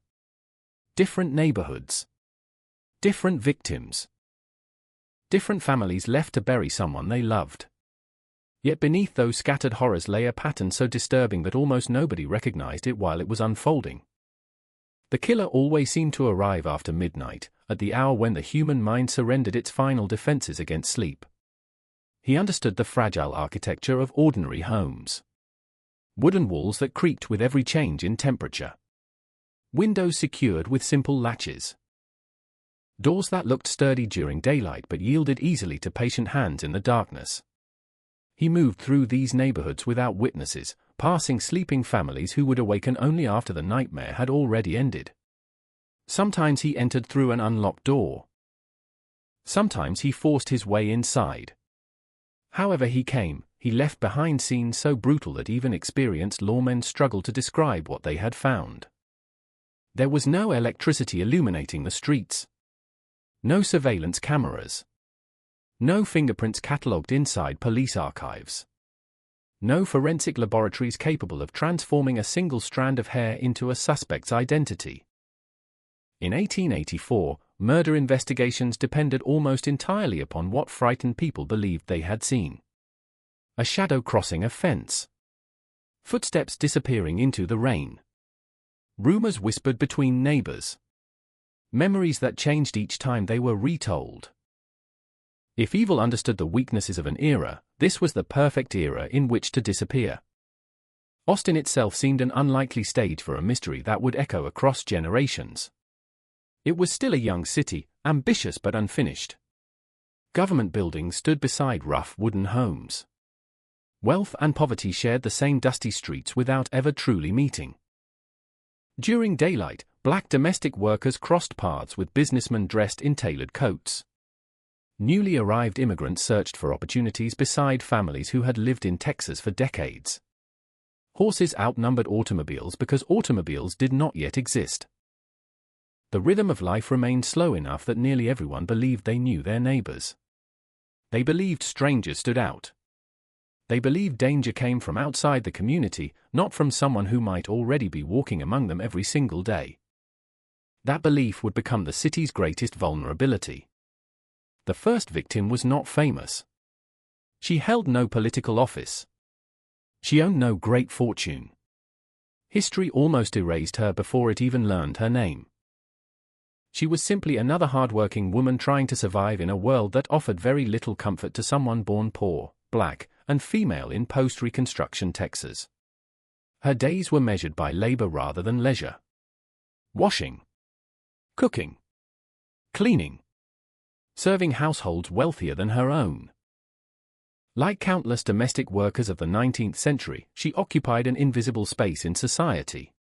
Different neighborhoods. Different victims. Different families left to bury someone they loved. Yet beneath those scattered horrors lay a pattern so disturbing that almost nobody recognized it while it was unfolding. The killer always seemed to arrive after midnight, at the hour when the human mind surrendered its final defenses against sleep. He understood the fragile architecture of ordinary homes. Wooden walls that creaked with every change in temperature. Windows secured with simple latches. Doors that looked sturdy during daylight but yielded easily to patient hands in the darkness. He moved through these neighborhoods without witnesses, passing sleeping families who would awaken only after the nightmare had already ended. Sometimes he entered through an unlocked door. Sometimes he forced his way inside. However he came, he left behind scenes so brutal that even experienced lawmen struggled to describe what they had found. There was no electricity illuminating the streets. No surveillance cameras. No fingerprints catalogued inside police archives. No forensic laboratories capable of transforming a single strand of hair into a suspect's identity. In 1884, murder investigations depended almost entirely upon what frightened people believed they had seen. A shadow crossing a fence. Footsteps disappearing into the rain. Rumors whispered between neighbors. Memories that changed each time they were retold. If evil understood the weaknesses of an era, this was the perfect era in which to disappear. Austin itself seemed an unlikely stage for a mystery that would echo across generations. It was still a young city, ambitious but unfinished. Government buildings stood beside rough wooden homes. Wealth and poverty shared the same dusty streets without ever truly meeting. During daylight, black domestic workers crossed paths with businessmen dressed in tailored coats. Newly arrived immigrants searched for opportunities beside families who had lived in Texas for decades. Horses outnumbered automobiles because automobiles did not yet exist. The rhythm of life remained slow enough that nearly everyone believed they knew their neighbors. They believed strangers stood out. They believed danger came from outside the community, not from someone who might already be walking among them every single day. That belief would become the city's greatest vulnerability. The first victim was not famous. She held no political office. She owned no great fortune. History almost erased her before it even learned her name. She was simply another hard-working woman trying to survive in a world that offered very little comfort to someone born poor, black, and female in post-Reconstruction Texas. Her days were measured by labor rather than leisure. Washing. Cooking. Cleaning. Serving households wealthier than her own. Like countless domestic workers of the 19th century, she occupied an invisible space in society.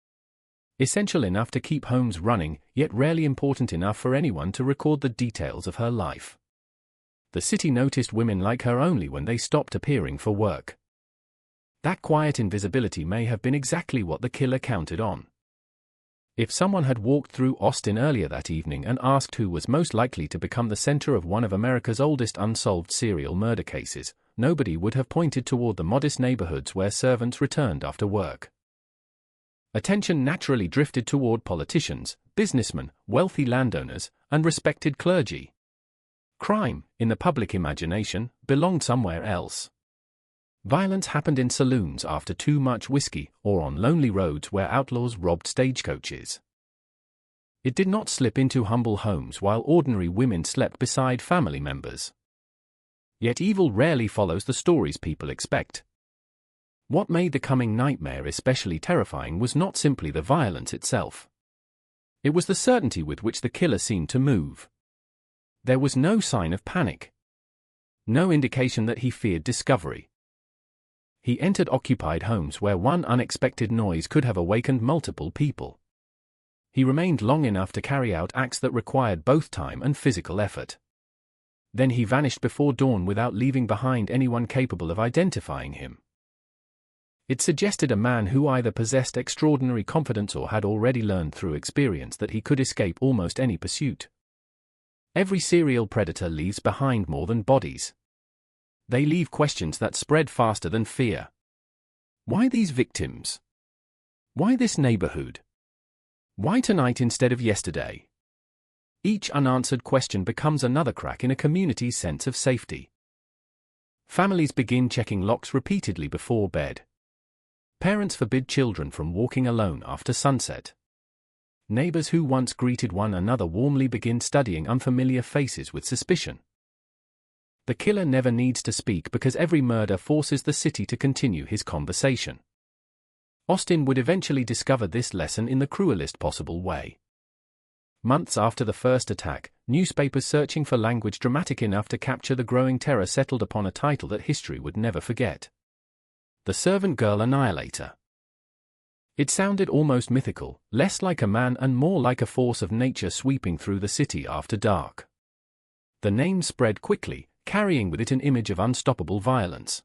Essential enough to keep homes running, yet rarely important enough for anyone to record the details of her life. The city noticed women like her only when they stopped appearing for work. That quiet invisibility may have been exactly what the killer counted on. If someone had walked through Austin earlier that evening and asked who was most likely to become the center of one of America's oldest unsolved serial murder cases, nobody would have pointed toward the modest neighborhoods where servants returned after work. Attention naturally drifted toward politicians, businessmen, wealthy landowners, and respected clergy. Crime, in the public imagination, belonged somewhere else. Violence happened in saloons after too much whiskey or on lonely roads where outlaws robbed stagecoaches. It did not slip into humble homes while ordinary women slept beside family members. Yet evil rarely follows the stories people expect. What made the coming nightmare especially terrifying was not simply the violence itself. It was the certainty with which the killer seemed to move. There was no sign of panic. No indication that he feared discovery. He entered occupied homes where one unexpected noise could have awakened multiple people. He remained long enough to carry out acts that required both time and physical effort. Then he vanished before dawn without leaving behind anyone capable of identifying him. It suggested a man who either possessed extraordinary confidence or had already learned through experience that he could escape almost any pursuit. Every serial predator leaves behind more than bodies. They leave questions that spread faster than fear. Why these victims? Why this neighborhood? Why tonight instead of yesterday? Each unanswered question becomes another crack in a community's sense of safety. Families begin checking locks repeatedly before bed. Parents forbid children from walking alone after sunset. Neighbors who once greeted one another warmly begin studying unfamiliar faces with suspicion. The killer never needs to speak because every murder forces the city to continue his conversation. Austin would eventually discover this lesson in the cruelest possible way. Months after the first attack, newspapers searching for language dramatic enough to capture the growing terror settled upon a title that history would never forget: The Servant Girl Annihilator. It sounded almost mythical, less like a man and more like a force of nature sweeping through the city after dark. The name spread quickly, carrying with it an image of unstoppable violence.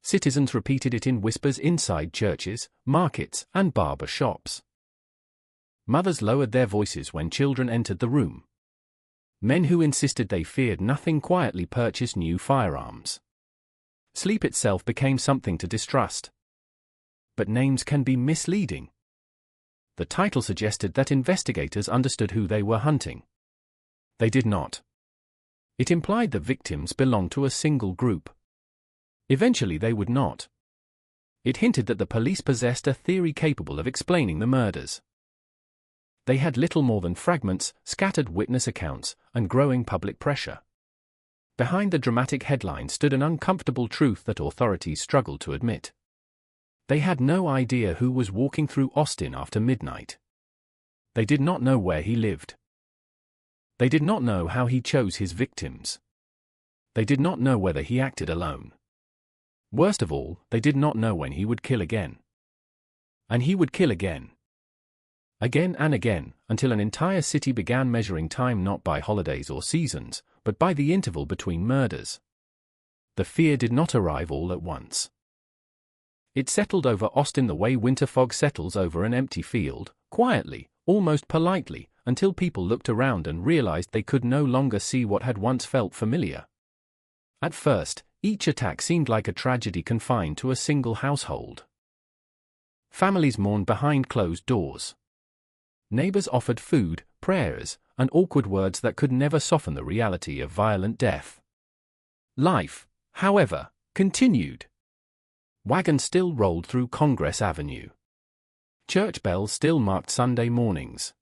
Citizens repeated it in whispers inside churches, markets, and barber shops. Mothers lowered their voices when children entered the room. Men who insisted they feared nothing quietly purchased new firearms. Sleep itself became something to distrust. But names can be misleading. The title suggested that investigators understood who they were hunting. They did not. It implied the victims belonged to a single group. Eventually they would not. It hinted that the police possessed a theory capable of explaining the murders. They had little more than fragments, scattered witness accounts, and growing public pressure. Behind the dramatic headline stood an uncomfortable truth that authorities struggled to admit. They had no idea who was walking through Austin after midnight. They did not know where he lived. They did not know how he chose his victims. They did not know whether he acted alone. Worst of all, they did not know when he would kill again. And he would kill again. Again and again, until an entire city began measuring time not by holidays or seasons, but by the interval between murders. The fear did not arrive all at once. It settled over Austin the way winter fog settles over an empty field, quietly, almost politely, until people looked around and realized they could no longer see what had once felt familiar. At first, each attack seemed like a tragedy confined to a single household. Families mourned behind closed doors. Neighbors offered food, prayers, and awkward words that could never soften the reality of violent death. Life, however, continued. Wagons still rolled through Congress Avenue. Church bells still marked Sunday mornings.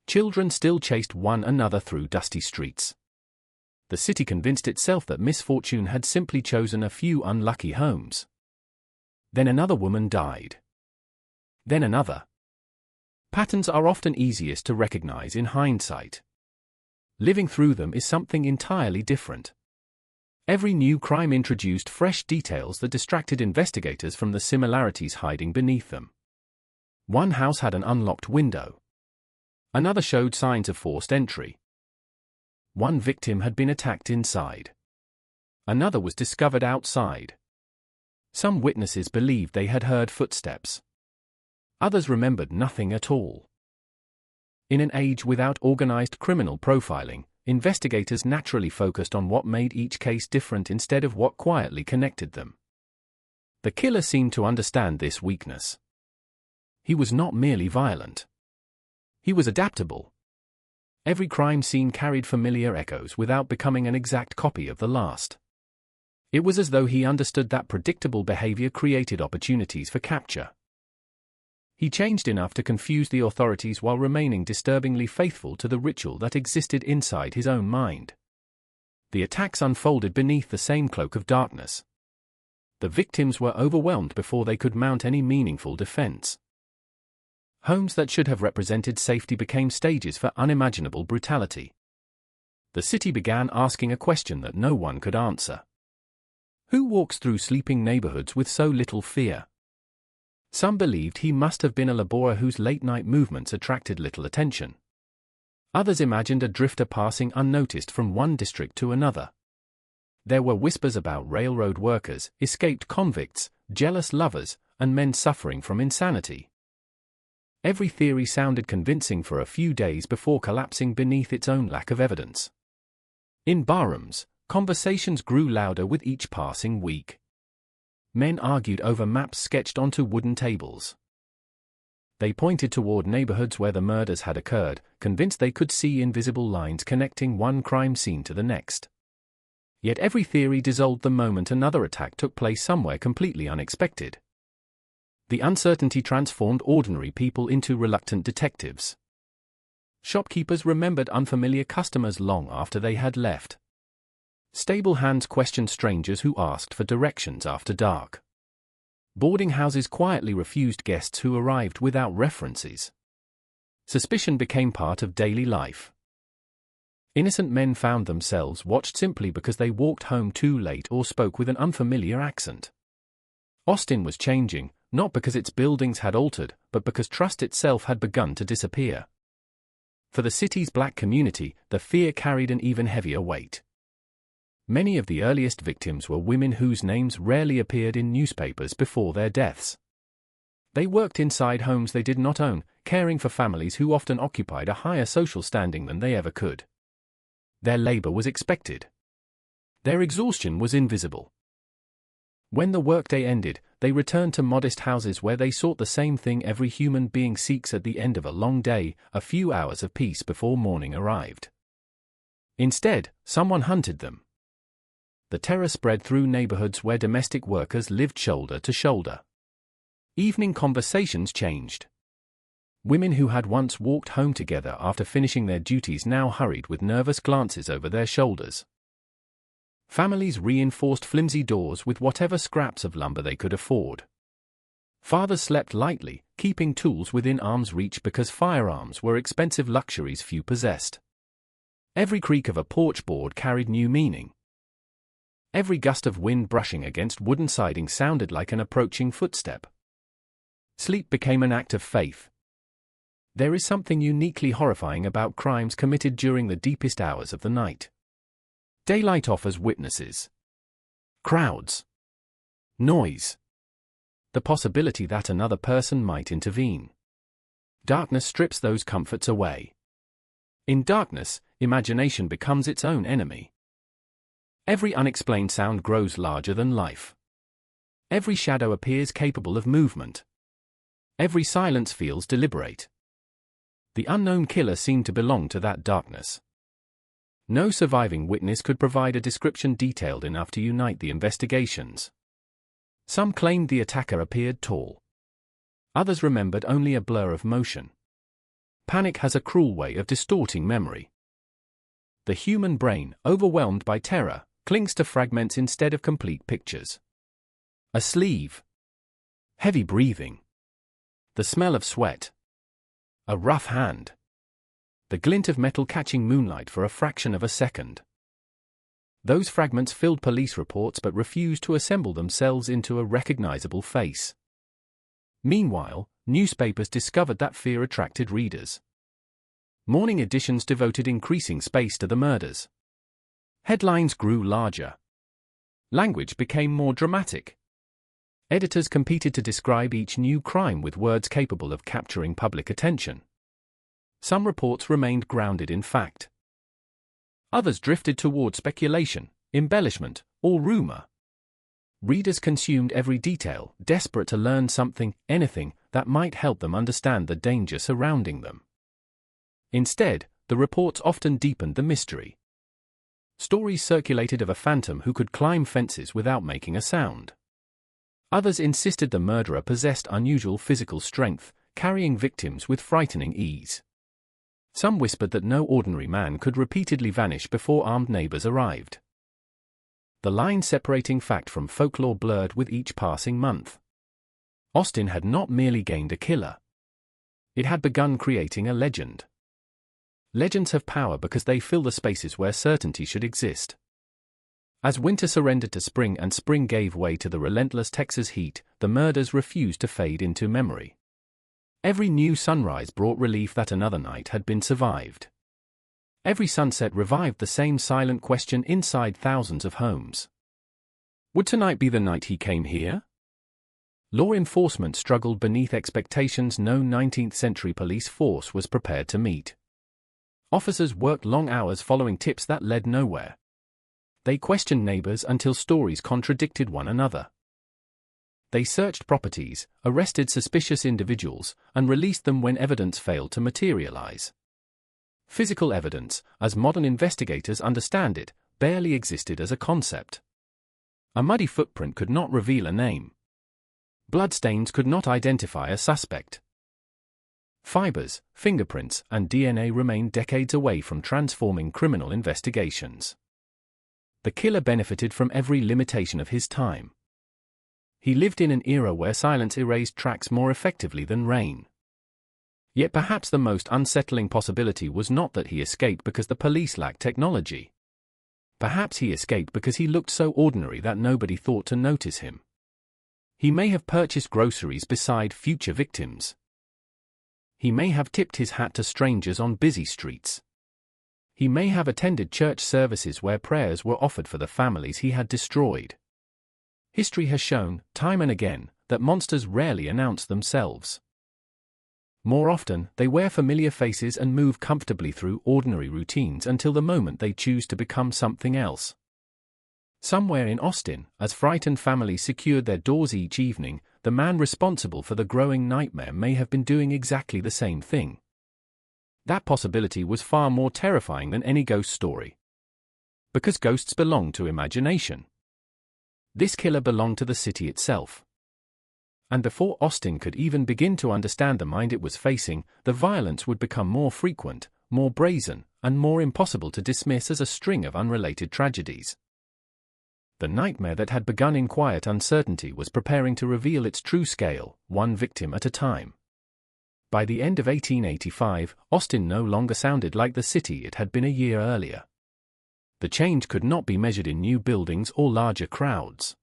Children still chased one another through dusty streets. The city convinced itself that misfortune had simply chosen a few unlucky homes. Then another woman died. Then another. Patterns are often easiest to recognize in hindsight. Living through them is something entirely different. Every new crime introduced fresh details that distracted investigators from the similarities hiding beneath them. One house had an unlocked window. Another showed signs of forced entry. One victim had been attacked inside. Another was discovered outside. Some witnesses believed they had heard footsteps. Others remembered nothing at all. In an age without organized criminal profiling, investigators naturally focused on what made each case different instead of what quietly connected them. The killer seemed to understand this weakness. He was not merely violent. He was adaptable. Every crime scene carried familiar echoes without becoming an exact copy of the last. It was as though he understood that predictable behavior created opportunities for capture. He changed enough to confuse the authorities while remaining disturbingly faithful to the ritual that existed inside his own mind. The attacks unfolded beneath the same cloak of darkness. The victims were overwhelmed before they could mount any meaningful defense. Homes that should have represented safety became stages for unimaginable brutality. The city began asking a question that no one could answer. Who walks through sleeping neighborhoods with so little fear? Some believed he must have been a laborer whose late-night movements attracted little attention. Others imagined a drifter passing unnoticed from one district to another. There were whispers about railroad workers, escaped convicts, jealous lovers, and men suffering from insanity. Every theory sounded convincing for a few days before collapsing beneath its own lack of evidence. In barrooms, conversations grew louder with each passing week. Men argued over maps sketched onto wooden tables. They pointed toward neighborhoods where the murders had occurred, convinced they could see invisible lines connecting one crime scene to the next. Yet every theory dissolved the moment another attack took place somewhere completely unexpected. The uncertainty transformed ordinary people into reluctant detectives. Shopkeepers remembered unfamiliar customers long after they had left. Stable hands questioned strangers who asked for directions after dark. Boarding houses quietly refused guests who arrived without references. Suspicion became part of daily life. Innocent men found themselves watched simply because they walked home too late or spoke with an unfamiliar accent. Austin was changing, not because its buildings had altered, but because trust itself had begun to disappear. For the city's black community, the fear carried an even heavier weight. Many of the earliest victims were women whose names rarely appeared in newspapers before their deaths. They worked inside homes they did not own, caring for families who often occupied a higher social standing than they ever could. Their labor was expected. Their exhaustion was invisible. When the workday ended, they returned to modest houses where they sought the same thing every human being seeks at the end of a long day, a few hours of peace before morning arrived. Instead, someone hunted them. The terror spread through neighborhoods where domestic workers lived shoulder to shoulder. Evening conversations changed. Women who had once walked home together after finishing their duties now hurried with nervous glances over their shoulders. Families reinforced flimsy doors with whatever scraps of lumber they could afford. Fathers slept lightly, keeping tools within arm's reach because firearms were expensive luxuries few possessed. Every creak of a porch board carried new meaning. Every gust of wind brushing against wooden siding sounded like an approaching footstep. Sleep became an act of faith. There is something uniquely horrifying about crimes committed during the deepest hours of the night. Daylight offers witnesses, crowds, noise, the possibility that another person might intervene. Darkness strips those comforts away. In darkness, imagination becomes its own enemy. Every unexplained sound grows larger than life. Every shadow appears capable of movement. Every silence feels deliberate. The unknown killer seemed to belong to that darkness. No surviving witness could provide a description detailed enough to unite the investigations. Some claimed the attacker appeared tall. Others remembered only a blur of motion. Panic has a cruel way of distorting memory. The human brain, overwhelmed by terror, clings to fragments instead of complete pictures. A sleeve. Heavy breathing. The smell of sweat. A rough hand. The glint of metal catching moonlight for a fraction of a second. Those fragments filled police reports but refused to assemble themselves into a recognizable face. Meanwhile, newspapers discovered that fear attracted readers. Morning editions devoted increasing space to the murders. Headlines grew larger. Language became more dramatic. Editors competed to describe each new crime with words capable of capturing public attention. Some reports remained grounded in fact. Others drifted toward speculation, embellishment, or rumor. Readers consumed every detail, desperate to learn something, anything, that might help them understand the danger surrounding them. Instead, the reports often deepened the mystery. Stories circulated of a phantom who could climb fences without making a sound. Others insisted the murderer possessed unusual physical strength, carrying victims with frightening ease. Some whispered that no ordinary man could repeatedly vanish before armed neighbors arrived. The line separating fact from folklore blurred with each passing month. Austin had not merely gained a killer. It had begun creating a legend. Legends have power because they fill the spaces where certainty should exist. As winter surrendered to spring and spring gave way to the relentless Texas heat, the murders refused to fade into memory. Every new sunrise brought relief that another night had been survived. Every sunset revived the same silent question inside thousands of homes. Would tonight be the night he came here? Law enforcement struggled beneath expectations no 19th-century police force was prepared to meet. Officers worked long hours following tips that led nowhere. They questioned neighbors until stories contradicted one another. They searched properties, arrested suspicious individuals, and released them when evidence failed to materialize. Physical evidence, as modern investigators understand it, barely existed as a concept. A muddy footprint could not reveal a name. Bloodstains could not identify a suspect. Fibers, fingerprints, and DNA remained decades away from transforming criminal investigations. The killer benefited from every limitation of his time. He lived in an era where silence erased tracks more effectively than rain. Yet perhaps the most unsettling possibility was not that he escaped because the police lacked technology. Perhaps he escaped because he looked so ordinary that nobody thought to notice him. He may have purchased groceries beside future victims. He may have tipped his hat to strangers on busy streets. He may have attended church services where prayers were offered for the families he had destroyed. History has shown, time and again, that monsters rarely announce themselves. More often, they wear familiar faces and move comfortably through ordinary routines until the moment they choose to become something else. Somewhere in Austin, as frightened families secured their doors each evening, the man responsible for the growing nightmare may have been doing exactly the same thing. That possibility was far more terrifying than any ghost story. Because ghosts belong to imagination. This killer belonged to the city itself. And before Austin could even begin to understand the mind it was facing, the violence would become more frequent, more brazen, and more impossible to dismiss as a string of unrelated tragedies. The nightmare that had begun in quiet uncertainty was preparing to reveal its true scale, one victim at a time. By the end of 1885, Austin no longer sounded like the city it had been a year earlier. The change could not be measured in new buildings or larger crowds.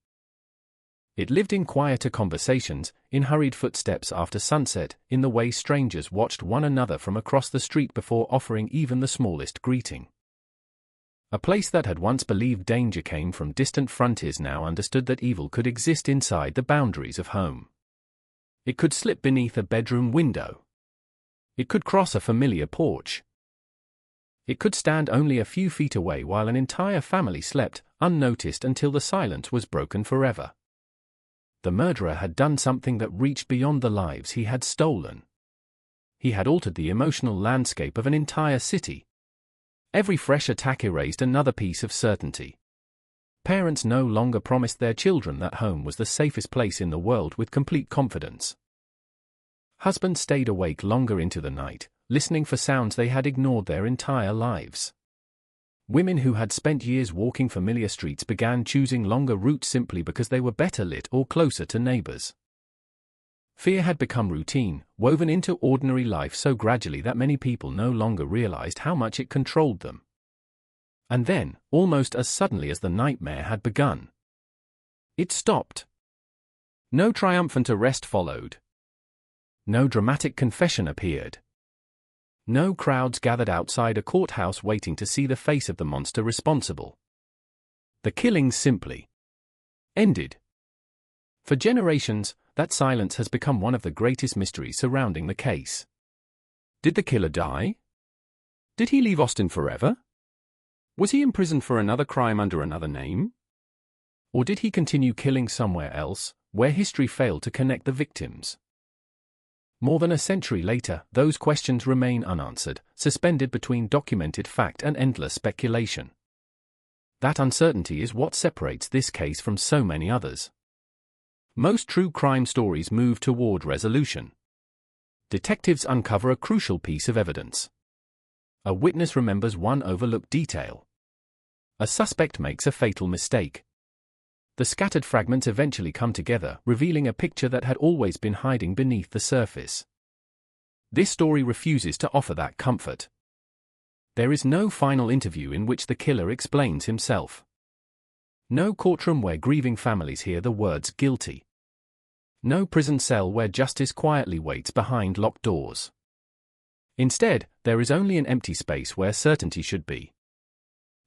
It lived in quieter conversations, in hurried footsteps after sunset, in the way strangers watched one another from across the street before offering even the smallest greeting. A place that had once believed danger came from distant frontiers now understood that evil could exist inside the boundaries of home. It could slip beneath a bedroom window. It could cross a familiar porch. It could stand only a few feet away while an entire family slept, unnoticed until the silence was broken forever. The murderer had done something that reached beyond the lives he had stolen. He had altered the emotional landscape of an entire city. Every fresh attack erased another piece of certainty. Parents no longer promised their children that home was the safest place in the world with complete confidence. Husbands stayed awake longer into the night, listening for sounds they had ignored their entire lives. Women who had spent years walking familiar streets began choosing longer routes simply because they were better lit or closer to neighbors. Fear had become routine, woven into ordinary life so gradually that many people no longer realized how much it controlled them. And then, almost as suddenly as the nightmare had begun, it stopped. No triumphant arrest followed. No dramatic confession appeared. No crowds gathered outside a courthouse waiting to see the face of the monster responsible. The killings simply ended. For generations, that silence has become one of the greatest mysteries surrounding the case. Did the killer die? Did he leave Austin forever? Was he imprisoned for another crime under another name? Or did he continue killing somewhere else, where history failed to connect the victims? More than a century later, those questions remain unanswered, suspended between documented fact and endless speculation. That uncertainty is what separates this case from so many others. Most true crime stories move toward resolution. Detectives uncover a crucial piece of evidence. A witness remembers one overlooked detail. A suspect makes a fatal mistake. The scattered fragments eventually come together, revealing a picture that had always been hiding beneath the surface. This story refuses to offer that comfort. There is no final interview in which the killer explains himself. No courtroom where grieving families hear the words guilty. No prison cell where justice quietly waits behind locked doors. Instead, there is only an empty space where certainty should be.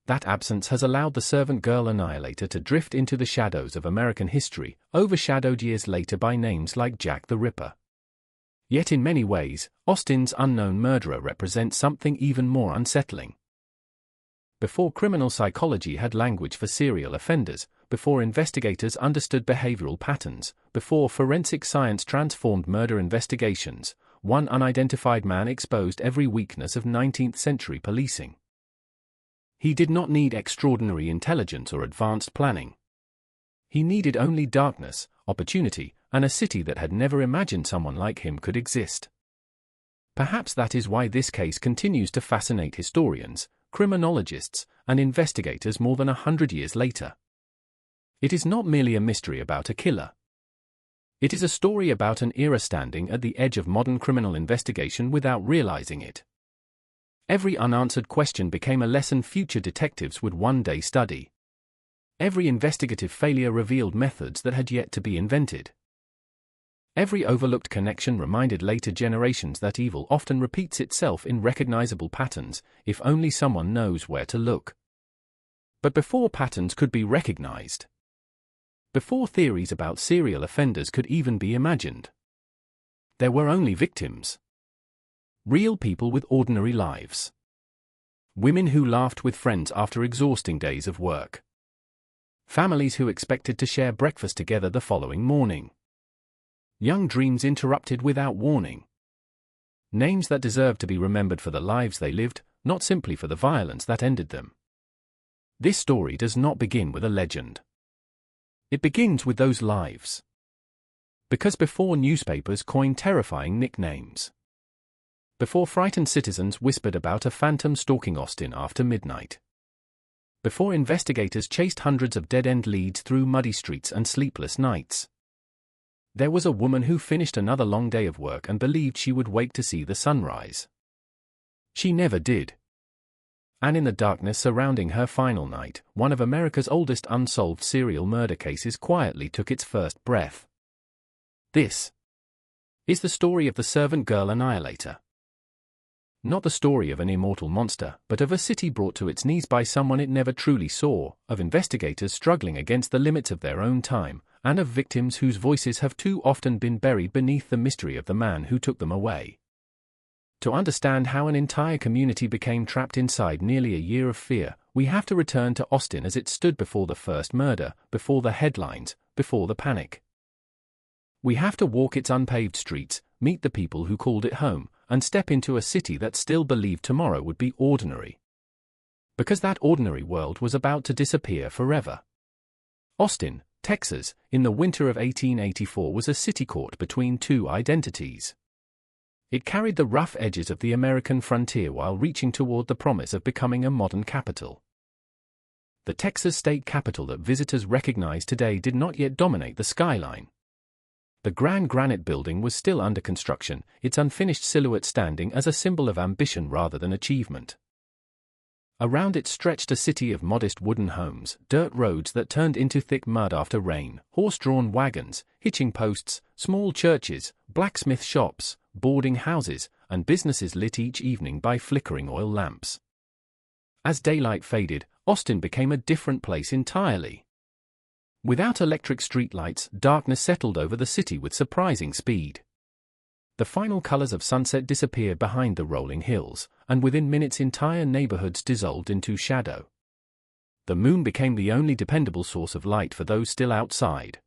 That absence has allowed the servant girl annihilator to drift into the shadows of American history, overshadowed years later by names like Jack the Ripper. Yet in many ways, Austin's unknown murderer represents something even more unsettling. Before criminal psychology had language for serial offenders, before investigators understood behavioral patterns, before forensic science transformed murder investigations, one unidentified man exposed every weakness of 19th-century policing. He did not need extraordinary intelligence or advanced planning. He needed only darkness, opportunity, and a city that had never imagined someone like him could exist. Perhaps that is why this case continues to fascinate historians, criminologists, and investigators more than 100 years later. It is not merely a mystery about a killer. It is a story about an era standing at the edge of modern criminal investigation without realizing it. Every unanswered question became a lesson future detectives would one day study. Every investigative failure revealed methods that had yet to be invented. Every overlooked connection reminded later generations that evil often repeats itself in recognizable patterns, if only someone knows where to look. But before patterns could be recognized, before theories about serial offenders could even be imagined, there were only victims. Real people with ordinary lives. Women who laughed with friends after exhausting days of work. Families who expected to share breakfast together the following morning. Young dreams interrupted without warning. Names that deserved to be remembered for the lives they lived, not simply for the violence that ended them. This story does not begin with a legend. It begins with those lives. Because before newspapers coined terrifying nicknames, before frightened citizens whispered about a phantom stalking Austin after midnight, before investigators chased hundreds of dead-end leads through muddy streets and sleepless nights, there was a woman who finished another long day of work and believed she would wake to see the sunrise. She never did. And in the darkness surrounding her final night, one of America's oldest unsolved serial murder cases quietly took its first breath. This is the story of the servant girl annihilator. Not the story of an immortal monster, but of a city brought to its knees by someone it never truly saw, of investigators struggling against the limits of their own time, and of victims whose voices have too often been buried beneath the mystery of the man who took them away. To understand how an entire community became trapped inside nearly a year of fear, we have to return to Austin as it stood before the first murder, before the headlines, before the panic. We have to walk its unpaved streets, meet the people who called it home, and step into a city that still believed tomorrow would be ordinary. Because that ordinary world was about to disappear forever. Austin, Texas, in the winter of 1884 was a city caught between two identities. It carried the rough edges of the American frontier while reaching toward the promise of becoming a modern capital. The Texas state capitol that visitors recognize today did not yet dominate the skyline. The grand granite building was still under construction, its unfinished silhouette standing as a symbol of ambition rather than achievement. Around it stretched a city of modest wooden homes, dirt roads that turned into thick mud after rain, horse-drawn wagons, hitching posts, small churches, blacksmith shops, boarding houses, and businesses lit each evening by flickering oil lamps. As daylight faded, Austin became a different place entirely. Without electric streetlights, darkness settled over the city with surprising speed. The final colors of sunset disappeared behind the rolling hills, and within minutes entire neighborhoods dissolved into shadow. The moon became the only dependable source of light for those still outside.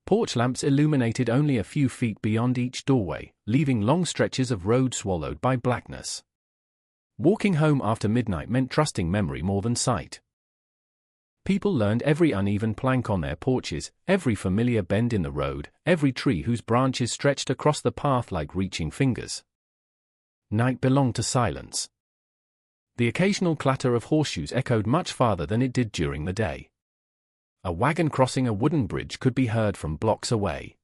Porch lamps illuminated only a few feet beyond each doorway, leaving long stretches of road swallowed by blackness. Walking home after midnight meant trusting memory more than sight. People learned every uneven plank on their porches, every familiar bend in the road, every tree whose branches stretched across the path like reaching fingers. Night belonged to silence. The occasional clatter of horseshoes echoed much farther than it did during the day. A wagon crossing a wooden bridge could be heard from blocks away.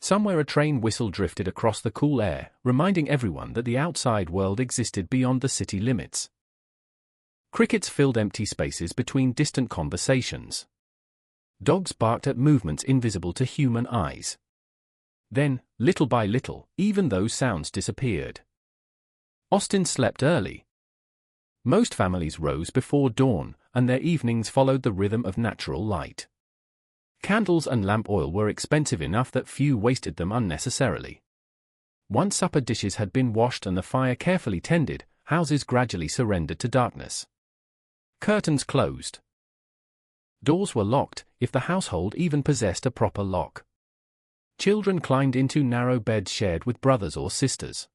Somewhere a train whistle drifted across the cool air, reminding everyone that the outside world existed beyond the city limits. Crickets filled empty spaces between distant conversations. Dogs barked at movements invisible to human eyes. Then, little by little, even those sounds disappeared. Austin slept early. Most families rose before dawn, and their evenings followed the rhythm of natural light. Candles and lamp oil were expensive enough that few wasted them unnecessarily. Once supper dishes had been washed and the fire carefully tended, houses gradually surrendered to darkness. Curtains closed. Doors were locked, if the household even possessed a proper lock. Children climbed into narrow beds shared with brothers or sisters.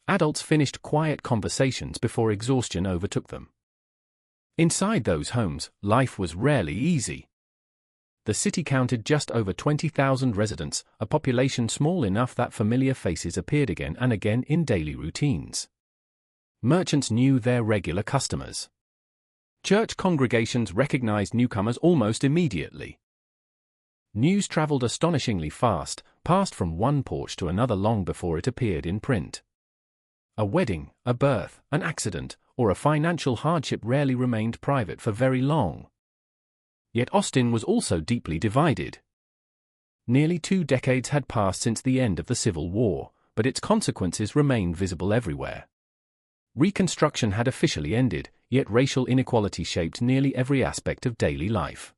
Adults finished quiet conversations before exhaustion overtook them. Inside those homes, life was rarely easy. The city counted just over 20,000 residents, a population small enough that familiar faces appeared again and again in daily routines. Merchants knew their regular customers. Church congregations recognized newcomers almost immediately. News traveled astonishingly fast, passed from one porch to another long before it appeared in print. A wedding, a birth, an accident, or a financial hardship rarely remained private for very long. Yet Austin was also deeply divided. Nearly 2 decades had passed since the end of the Civil War, but its consequences remained visible everywhere. Reconstruction had officially ended, yet racial inequality shaped nearly every aspect of daily life.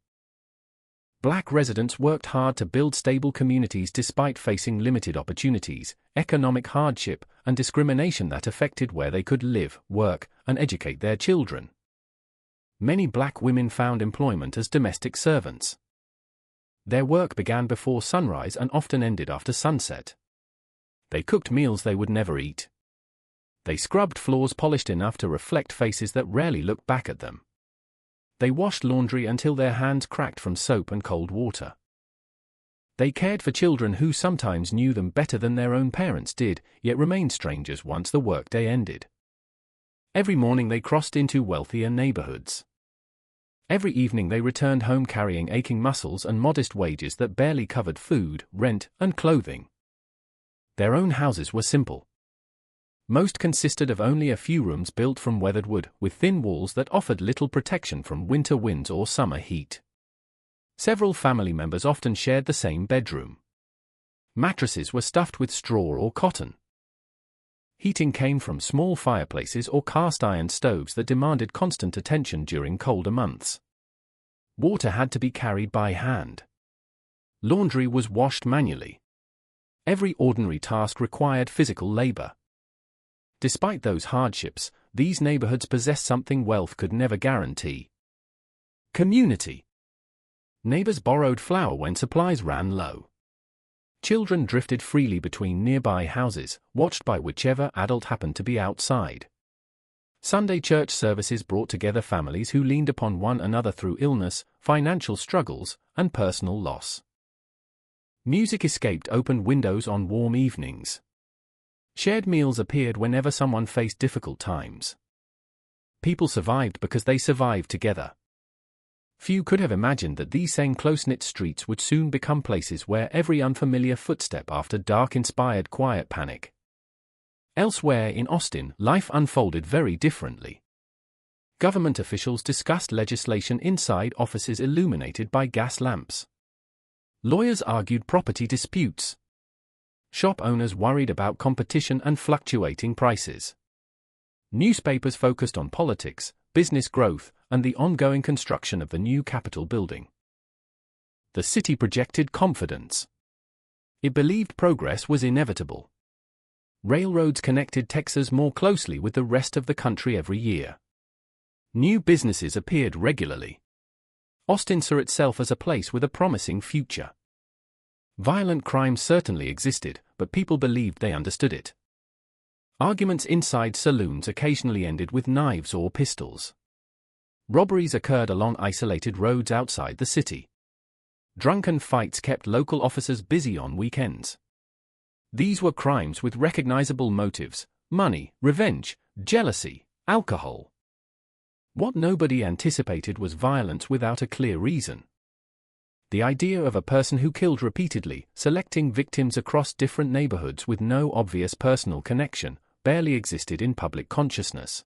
Black residents worked hard to build stable communities despite facing limited opportunities, economic hardship, and discrimination that affected where they could live, work, and educate their children. Many black women found employment as domestic servants. Their work began before sunrise and often ended after sunset. They cooked meals they would never eat. They scrubbed floors polished enough to reflect faces that rarely looked back at them. They washed laundry until their hands cracked from soap and cold water. They cared for children who sometimes knew them better than their own parents did, yet remained strangers once the workday ended. Every morning they crossed into wealthier neighborhoods. Every evening they returned home carrying aching muscles and modest wages that barely covered food, rent, and clothing. Their own houses were simple. Most consisted of only a few rooms built from weathered wood, with thin walls that offered little protection from winter winds or summer heat. Several family members often shared the same bedroom. Mattresses were stuffed with straw or cotton. Heating came from small fireplaces or cast-iron stoves that demanded constant attention during colder months. Water had to be carried by hand. Laundry was washed manually. Every ordinary task required physical labor. Despite those hardships, these neighborhoods possessed something wealth could never guarantee: community. Neighbors borrowed flour when supplies ran low. Children drifted freely between nearby houses, watched by whichever adult happened to be outside. Sunday church services brought together families who leaned upon one another through illness, financial struggles, and personal loss. Music escaped open windows on warm evenings. Shared meals appeared whenever someone faced difficult times. People survived because they survived together. Few could have imagined that these same close-knit streets would soon become places where every unfamiliar footstep after dark inspired quiet panic. Elsewhere in Austin, life unfolded very differently. Government officials discussed legislation inside offices illuminated by gas lamps. Lawyers argued property disputes. Shop owners worried about competition and fluctuating prices. Newspapers focused on politics, business growth, and the ongoing construction of the new Capitol building. The city projected confidence. It believed progress was inevitable. Railroads connected Texas more closely with the rest of the country every year. New businesses appeared regularly. Austin saw itself as a place with a promising future. Violent crime certainly existed, but people believed they understood it. Arguments inside saloons occasionally ended with knives or pistols. Robberies occurred along isolated roads outside the city. Drunken fights kept local officers busy on weekends. These were crimes with recognizable motives: money, revenge, jealousy, alcohol. What nobody anticipated was violence without a clear reason. The idea of a person who killed repeatedly, selecting victims across different neighborhoods with no obvious personal connection, barely existed in public consciousness.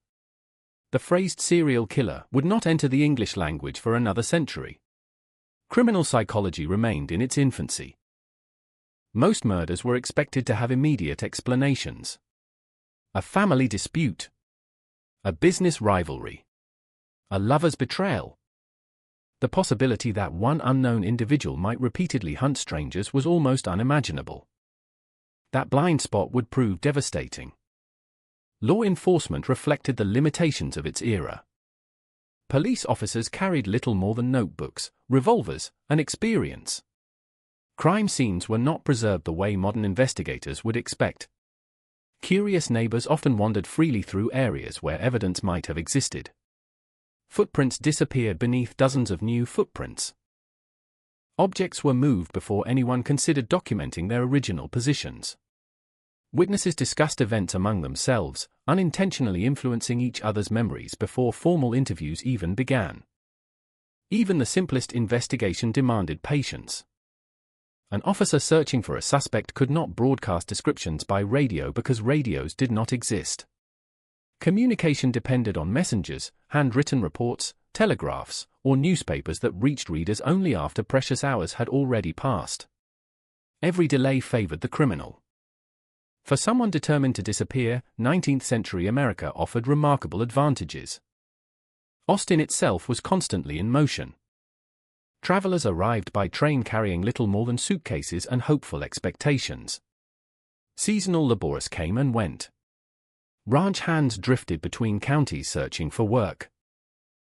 The phrase serial killer would not enter the English language for another century. Criminal psychology remained in its infancy. Most murders were expected to have immediate explanations. A family dispute. A business rivalry. A lover's betrayal. The possibility that one unknown individual might repeatedly hunt strangers was almost unimaginable. That blind spot would prove devastating. Law enforcement reflected the limitations of its era. Police officers carried little more than notebooks, revolvers, and experience. Crime scenes were not preserved the way modern investigators would expect. Curious neighbors often wandered freely through areas where evidence might have existed. Footprints disappeared beneath dozens of new footprints. Objects were moved before anyone considered documenting their original positions. Witnesses discussed events among themselves, unintentionally influencing each other's memories before formal interviews even began. Even the simplest investigation demanded patience. An officer searching for a suspect could not broadcast descriptions by radio because radios did not exist. Communication depended on messengers, handwritten reports, telegraphs, or newspapers that reached readers only after precious hours had already passed. Every delay favored the criminal. For someone determined to disappear, 19th-century America offered remarkable advantages. Austin itself was constantly in motion. Travelers arrived by train carrying little more than suitcases and hopeful expectations. Seasonal laborers came and went. Ranch hands drifted between counties searching for work.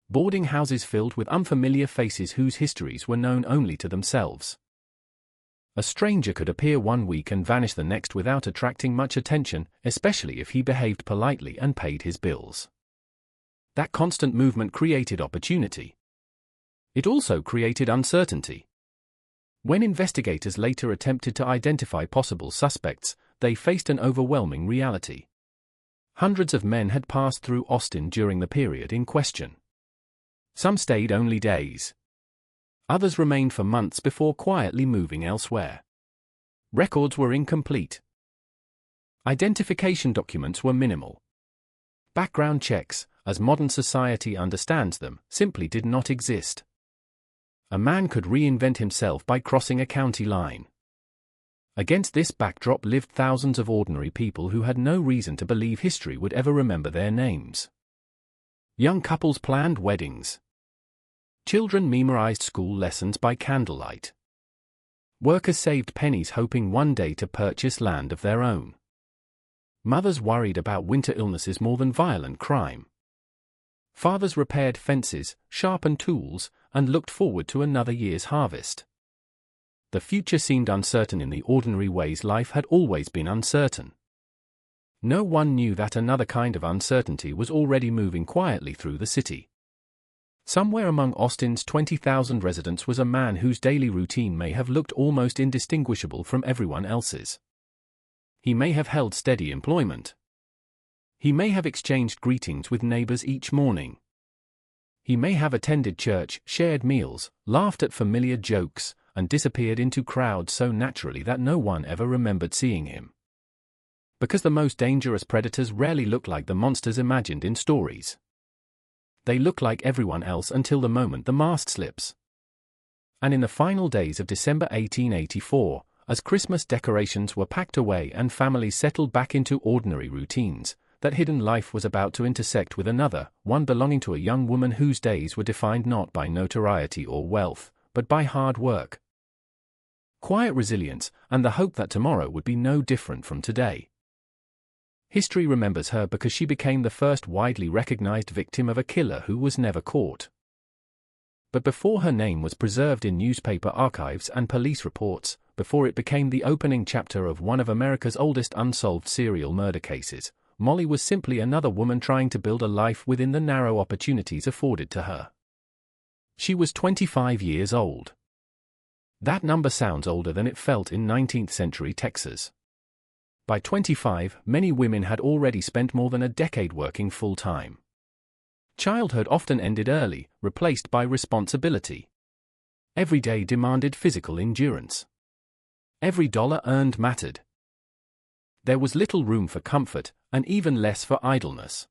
Boarding houses filled with unfamiliar faces whose histories were known only to themselves. A stranger could appear one week and vanish the next without attracting much attention, especially if he behaved politely and paid his bills. That constant movement created opportunity. It also created uncertainty. When investigators later attempted to identify possible suspects, they faced an overwhelming reality. Hundreds of men had passed through Austin during the period in question. Some stayed only days. Others remained for months before quietly moving elsewhere. Records were incomplete. Identification documents were minimal. Background checks, as modern society understands them, simply did not exist. A man could reinvent himself by crossing a county line. Against this backdrop lived thousands of ordinary people who had no reason to believe history would ever remember their names. Young couples planned weddings. Children memorized school lessons by candlelight. Workers saved pennies hoping one day to purchase land of their own. Mothers worried about winter illnesses more than violent crime. Fathers repaired fences, sharpened tools, and looked forward to another year's harvest. The future seemed uncertain in the ordinary ways life had always been uncertain. No one knew that another kind of uncertainty was already moving quietly through the city. Somewhere among Austin's 20,000 residents was a man whose daily routine may have looked almost indistinguishable from everyone else's. He may have held steady employment. He may have exchanged greetings with neighbors each morning. He may have attended church, shared meals, laughed at familiar jokes, and disappeared into crowds so naturally that no one ever remembered seeing him. Because the most dangerous predators rarely look like the monsters imagined in stories. They look like everyone else until the moment the mask slips. And in the final days of December 1884, as Christmas decorations were packed away and families settled back into ordinary routines, that hidden life was about to intersect with another, one belonging to a young woman whose days were defined not by notoriety or wealth, but by hard work, quiet resilience, and the hope that tomorrow would be no different from today. History remembers her because she became the first widely recognized victim of a killer who was never caught. But before her name was preserved in newspaper archives and police reports, before it became the opening chapter of one of America's oldest unsolved serial murder cases, Molly was simply another woman trying to build a life within the narrow opportunities afforded to her. She was 25 years old. That number sounds older than it felt in 19th century Texas. By 25, many women had already spent more than a decade working full-time. Childhood often ended early, replaced by responsibility. Every day demanded physical endurance. Every dollar earned mattered. There was little room for comfort, and even less for idleness.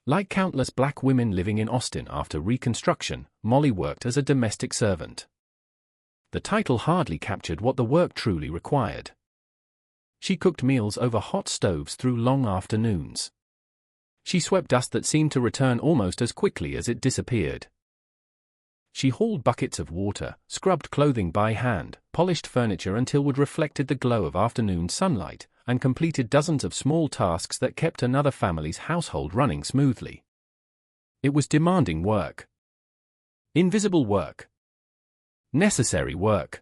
Like countless black women living in Austin after Reconstruction, Molly worked as a domestic servant. The title hardly captured what the work truly required. She cooked meals over hot stoves through long afternoons. She swept dust that seemed to return almost as quickly as it disappeared. She hauled buckets of water, scrubbed clothing by hand, polished furniture until it reflected the glow of afternoon sunlight, and completed dozens of small tasks that kept another family's household running smoothly. It was demanding work. Invisible work. Necessary work.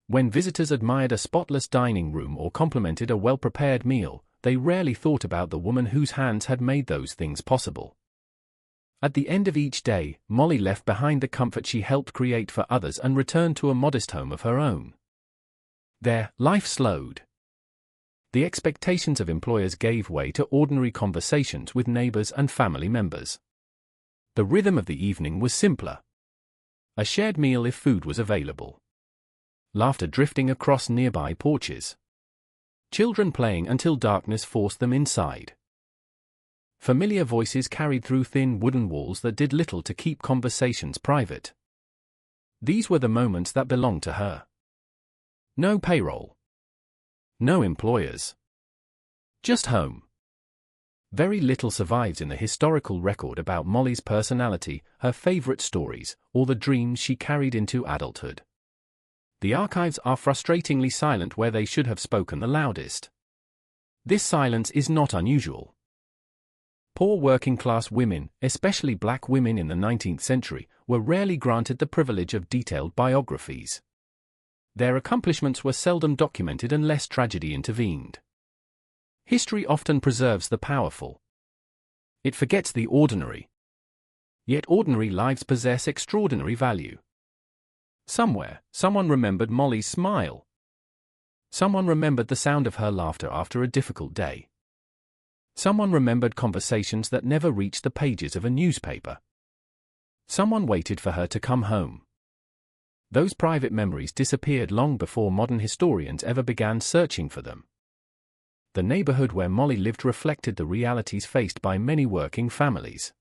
When visitors admired a spotless dining room or complimented a well-prepared meal, they rarely thought about the woman whose hands had made those things possible. At the end of each day, Molly left behind the comfort she helped create for others and returned to a modest home of her own. There, life slowed. The expectations of employers gave way to ordinary conversations with neighbors and family members. The rhythm of the evening was simpler. A shared meal if food was available. Laughter drifting across nearby porches. Children playing until darkness forced them inside. Familiar voices carried through thin wooden walls that did little to keep conversations private. These were the moments that belonged to her. No payroll. No employers. Just home. Very little survives in the historical record about Molly's personality, her favorite stories, or the dreams she carried into adulthood. The archives are frustratingly silent where they should have spoken the loudest. This silence is not unusual. Poor working-class women, especially black women in the 19th century, were rarely granted the privilege of detailed biographies. Their accomplishments were seldom documented unless tragedy intervened. History often preserves the powerful. It forgets the ordinary. Yet ordinary lives possess extraordinary value. Somewhere, someone remembered Molly's smile. Someone remembered the sound of her laughter after a difficult day. Someone remembered conversations that never reached the pages of a newspaper. Someone waited for her to come home. Those private memories disappeared long before modern historians ever began searching for them. The neighborhood where Molly lived reflected the realities faced by many working families.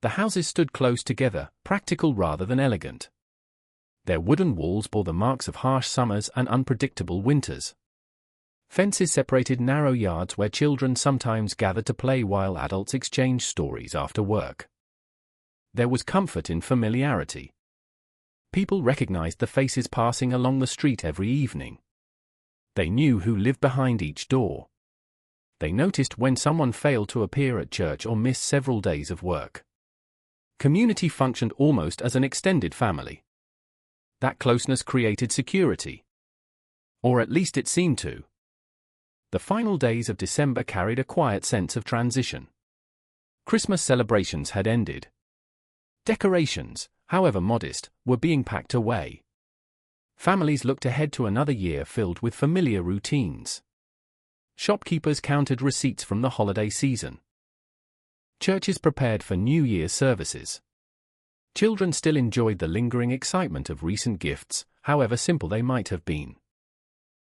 The houses stood close together, practical rather than elegant. Their wooden walls bore the marks of harsh summers and unpredictable winters. Fences separated narrow yards where children sometimes gathered to play while adults exchanged stories after work. There was comfort in familiarity. People recognized the faces passing along the street every evening. They knew who lived behind each door. They noticed when someone failed to appear at church or missed several days of work. Community functioned almost as an extended family. That closeness created security. Or at least it seemed to. The final days of December carried a quiet sense of transition. Christmas celebrations had ended. Decorations, however modest, were being packed away. Families looked ahead to another year filled with familiar routines. Shopkeepers counted receipts from the holiday season. Churches prepared for New Year's services. Children still enjoyed the lingering excitement of recent gifts, however simple they might have been.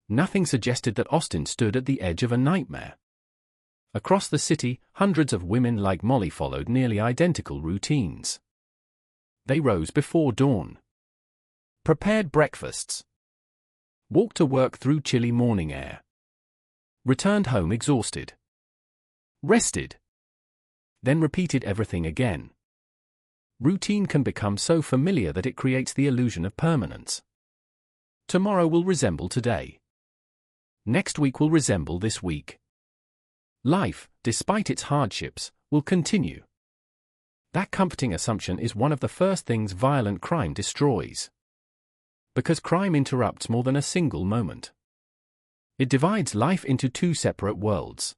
Nothing suggested that Austin stood at the edge of a nightmare. Across the city, hundreds of women like Molly followed nearly identical routines. They rose before dawn. Prepared breakfasts. Walked to work through chilly morning air. Returned home exhausted. Rested. Then repeated everything again. Routine can become so familiar that it creates the illusion of permanence. Tomorrow will resemble today. Next week will resemble this week. Life, despite its hardships, will continue. That comforting assumption is one of the first things violent crime destroys. Because crime interrupts more than a single moment. It divides life into two separate worlds.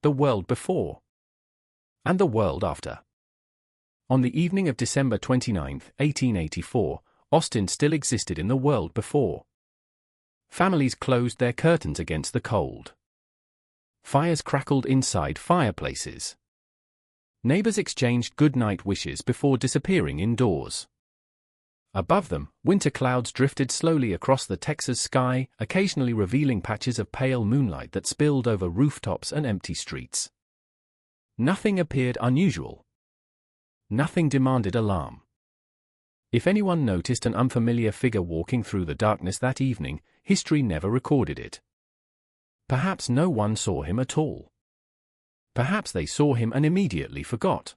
The world before and the world after. On the evening of December 29, 1884, Austin still existed in the world before. Families closed their curtains against the cold. Fires crackled inside fireplaces. Neighbors exchanged good-night wishes before disappearing indoors. Above them, winter clouds drifted slowly across the Texas sky, occasionally revealing patches of pale moonlight that spilled over rooftops and empty streets. Nothing appeared unusual. Nothing demanded alarm. If anyone noticed an unfamiliar figure walking through the darkness that evening, history never recorded it. Perhaps no one saw him at all. Perhaps they saw him and immediately forgot.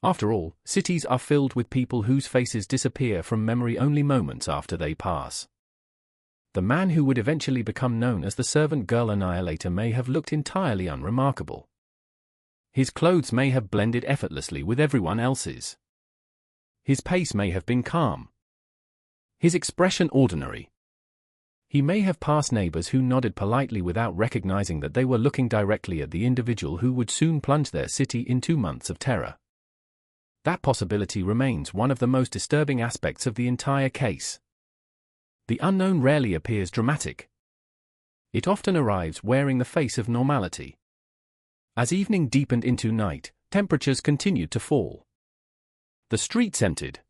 After all, cities are filled with people whose faces disappear from memory only moments after they pass. The man who would eventually become known as the servant girl annihilator may have looked entirely unremarkable. His clothes may have blended effortlessly with everyone else's. His pace may have been calm. His expression ordinary. He may have passed neighbors who nodded politely without recognizing that they were looking directly at the individual who would soon plunge their city into months of terror. That possibility remains one of the most disturbing aspects of the entire case. The unknown rarely appears dramatic. It often arrives wearing the face of normality. As evening deepened into night, temperatures continued to fall. The streets emptied.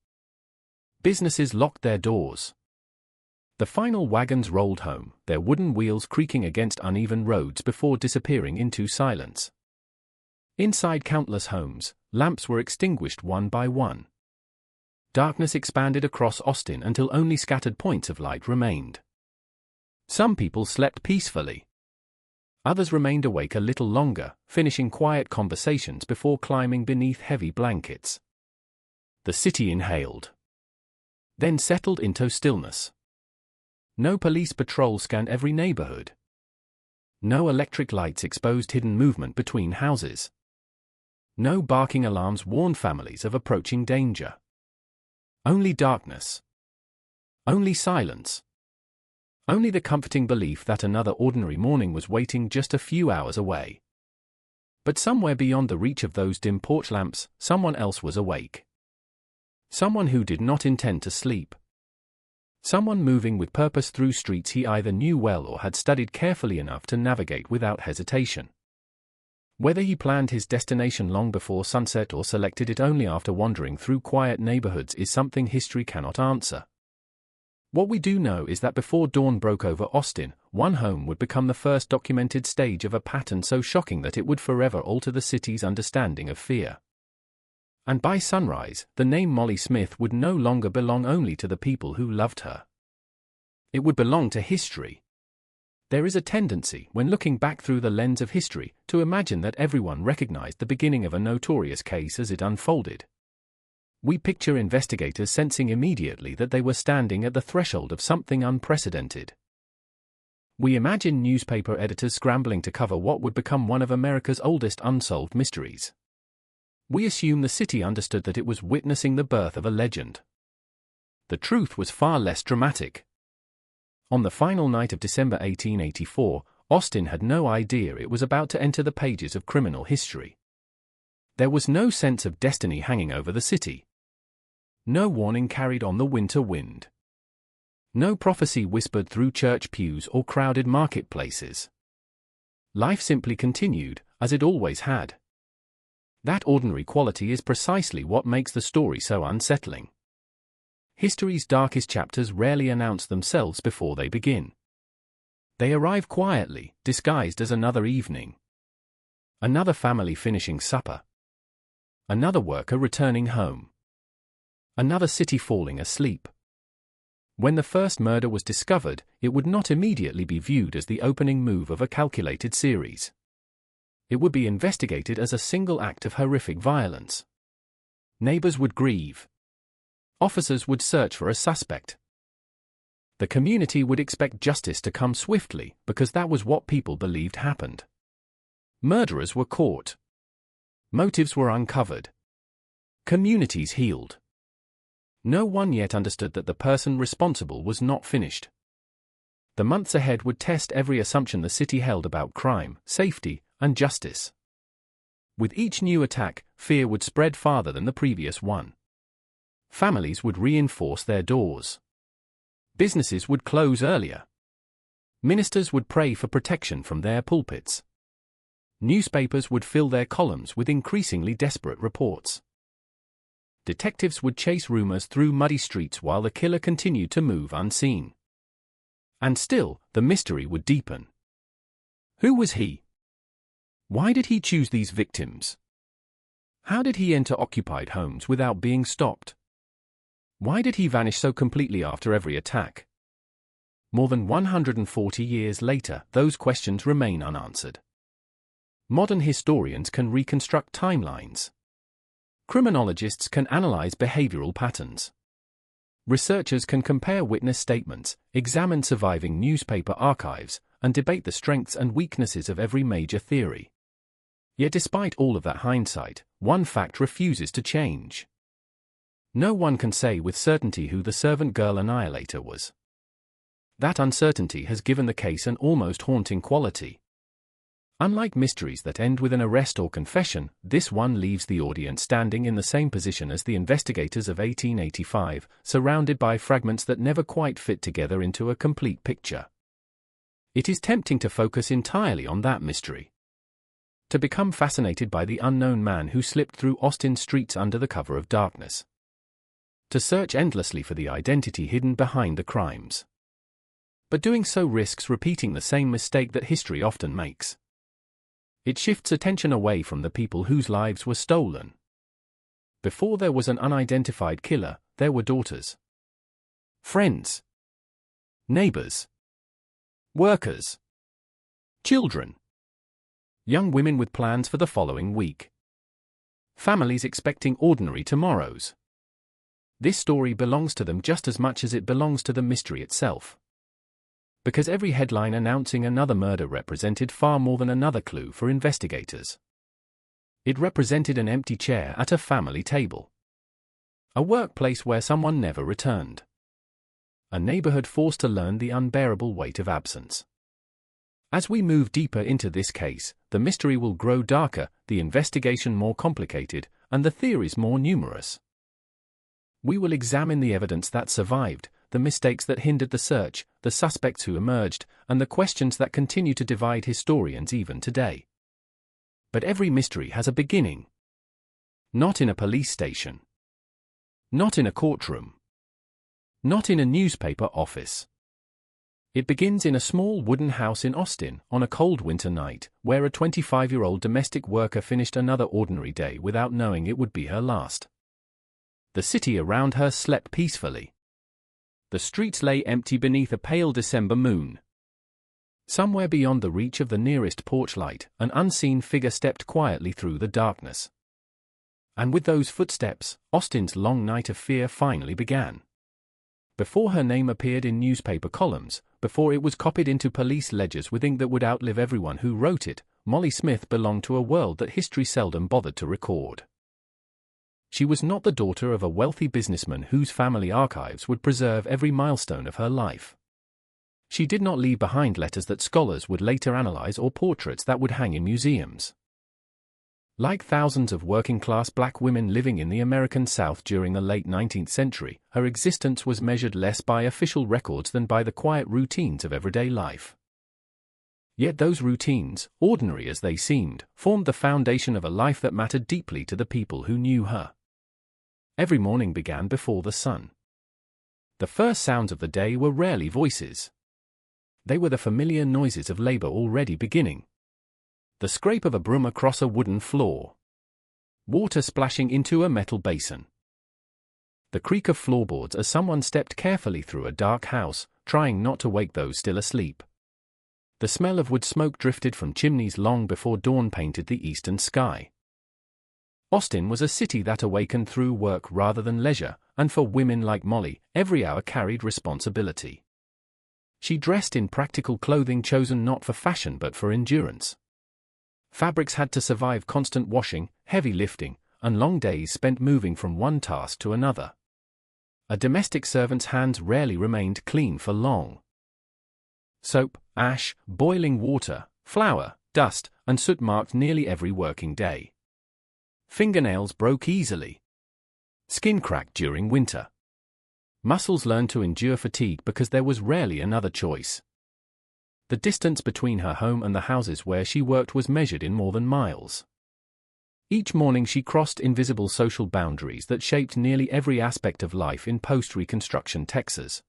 Businesses locked their doors. The final wagons rolled home, their wooden wheels creaking against uneven roads before disappearing into silence. Inside countless homes, lamps were extinguished one by one. Darkness expanded across Austin until only scattered points of light remained. Some people slept peacefully. Others remained awake a little longer, finishing quiet conversations before climbing beneath heavy blankets. The city inhaled. Then settled into stillness. No police patrol scanned every neighborhood. No electric lights exposed hidden movement between houses. No barking alarms warned families of approaching danger. Only darkness. Only silence. Only the comforting belief that another ordinary morning was waiting just a few hours away. But somewhere beyond the reach of those dim porch lamps, someone else was awake. Someone who did not intend to sleep. Someone moving with purpose through streets he either knew well or had studied carefully enough to navigate without hesitation. Whether he planned his destination long before sunset or selected it only after wandering through quiet neighborhoods is something history cannot answer. What we do know is that before dawn broke over Austin, one home would become the first documented stage of a pattern so shocking that it would forever alter the city's understanding of fear. And by sunrise, the name Molly Smith would no longer belong only to the people who loved her. It would belong to history. There is a tendency, when looking back through the lens of history, to imagine that everyone recognized the beginning of a notorious case as it unfolded. We picture investigators sensing immediately that they were standing at the threshold of something unprecedented. We imagine newspaper editors scrambling to cover what would become one of America's oldest unsolved mysteries. We assume the city understood that it was witnessing the birth of a legend. The truth was far less dramatic. On the final night of December 1884, Austin had no idea it was about to enter the pages of criminal history. There was no sense of destiny hanging over the city. No warning carried on the winter wind. No prophecy whispered through church pews or crowded marketplaces. Life simply continued, as it always had. That ordinary quality is precisely what makes the story so unsettling. History's darkest chapters rarely announce themselves before they begin. They arrive quietly, disguised as another evening. Another family finishing supper. Another worker returning home. Another city falling asleep. When the first murder was discovered, it would not immediately be viewed as the opening move of a calculated series. It would be investigated as a single act of horrific violence. Neighbors would grieve. Officers would search for a suspect. The community would expect justice to come swiftly because that was what people believed happened. Murderers were caught. Motives were uncovered. Communities healed. No one yet understood that the person responsible was not finished. The months ahead would test every assumption the city held about crime, safety, and justice. With each new attack, fear would spread farther than the previous one. Families would reinforce their doors. Businesses would close earlier. Ministers would pray for protection from their pulpits. Newspapers would fill their columns with increasingly desperate reports. Detectives would chase rumors through muddy streets while the killer continued to move unseen. And still, the mystery would deepen. Who was he? Why did he choose these victims? How did he enter occupied homes without being stopped? Why did he vanish so completely after every attack? More than 140 years later, those questions remain unanswered. Modern historians can reconstruct timelines. Criminologists can analyze behavioral patterns. Researchers can compare witness statements, examine surviving newspaper archives, and debate the strengths and weaknesses of every major theory. Yet despite all of that hindsight, one fact refuses to change. No one can say with certainty who the servant girl annihilator was. That uncertainty has given the case an almost haunting quality. Unlike mysteries that end with an arrest or confession, this one leaves the audience standing in the same position as the investigators of 1885, surrounded by fragments that never quite fit together into a complete picture. It is tempting to focus entirely on that mystery. To become fascinated by the unknown man who slipped through Austin's streets under the cover of darkness. To search endlessly for the identity hidden behind the crimes. But doing so risks repeating the same mistake that history often makes. It shifts attention away from the people whose lives were stolen. Before there was an unidentified killer, there were daughters, friends, neighbors, workers, children, young women with plans for the following week, families expecting ordinary tomorrows. This story belongs to them just as much as it belongs to the mystery itself. Because every headline announcing another murder represented far more than another clue for investigators. It represented an empty chair at a family table. A workplace where someone never returned. A neighborhood forced to learn the unbearable weight of absence. As we move deeper into this case, the mystery will grow darker, the investigation more complicated, and the theories more numerous. We will examine the evidence that survived, the mistakes that hindered the search, the suspects who emerged, and the questions that continue to divide historians even today. But every mystery has a beginning. Not in a police station. Not in a courtroom. Not in a newspaper office. It begins in a small wooden house in Austin on a cold winter night, where a 25-year-old domestic worker finished another ordinary day without knowing it would be her last. The city around her slept peacefully. The streets lay empty beneath a pale December moon. Somewhere beyond the reach of the nearest porch light, an unseen figure stepped quietly through the darkness. And with those footsteps, Austin's long night of fear finally began. Before her name appeared in newspaper columns, before it was copied into police ledgers with ink that would outlive everyone who wrote it, Molly Smith belonged to a world that history seldom bothered to record. She was not the daughter of a wealthy businessman whose family archives would preserve every milestone of her life. She did not leave behind letters that scholars would later analyze or portraits that would hang in museums. Like thousands of working-class black women living in the American South during the late 19th century, her existence was measured less by official records than by the quiet routines of everyday life. Yet those routines, ordinary as they seemed, formed the foundation of a life that mattered deeply to the people who knew her. Every morning began before the sun. The first sounds of the day were rarely voices. They were the familiar noises of labor already beginning. The scrape of a broom across a wooden floor. Water splashing into a metal basin. The creak of floorboards as someone stepped carefully through a dark house, trying not to wake those still asleep. The smell of wood smoke drifted from chimneys long before dawn painted the eastern sky. Austin was a city that awakened through work rather than leisure, and for women like Molly, every hour carried responsibility. She dressed in practical clothing chosen not for fashion but for endurance. Fabrics had to survive constant washing, heavy lifting, and long days spent moving from one task to another. A domestic servant's hands rarely remained clean for long. Soap, ash, boiling water, flour, dust, and soot marked nearly every working day. Fingernails broke easily. Skin cracked during winter. Muscles learned to endure fatigue because there was rarely another choice. The distance between her home and the houses where she worked was measured in more than miles. Each morning she crossed invisible social boundaries that shaped nearly every aspect of life in post-Reconstruction Texas.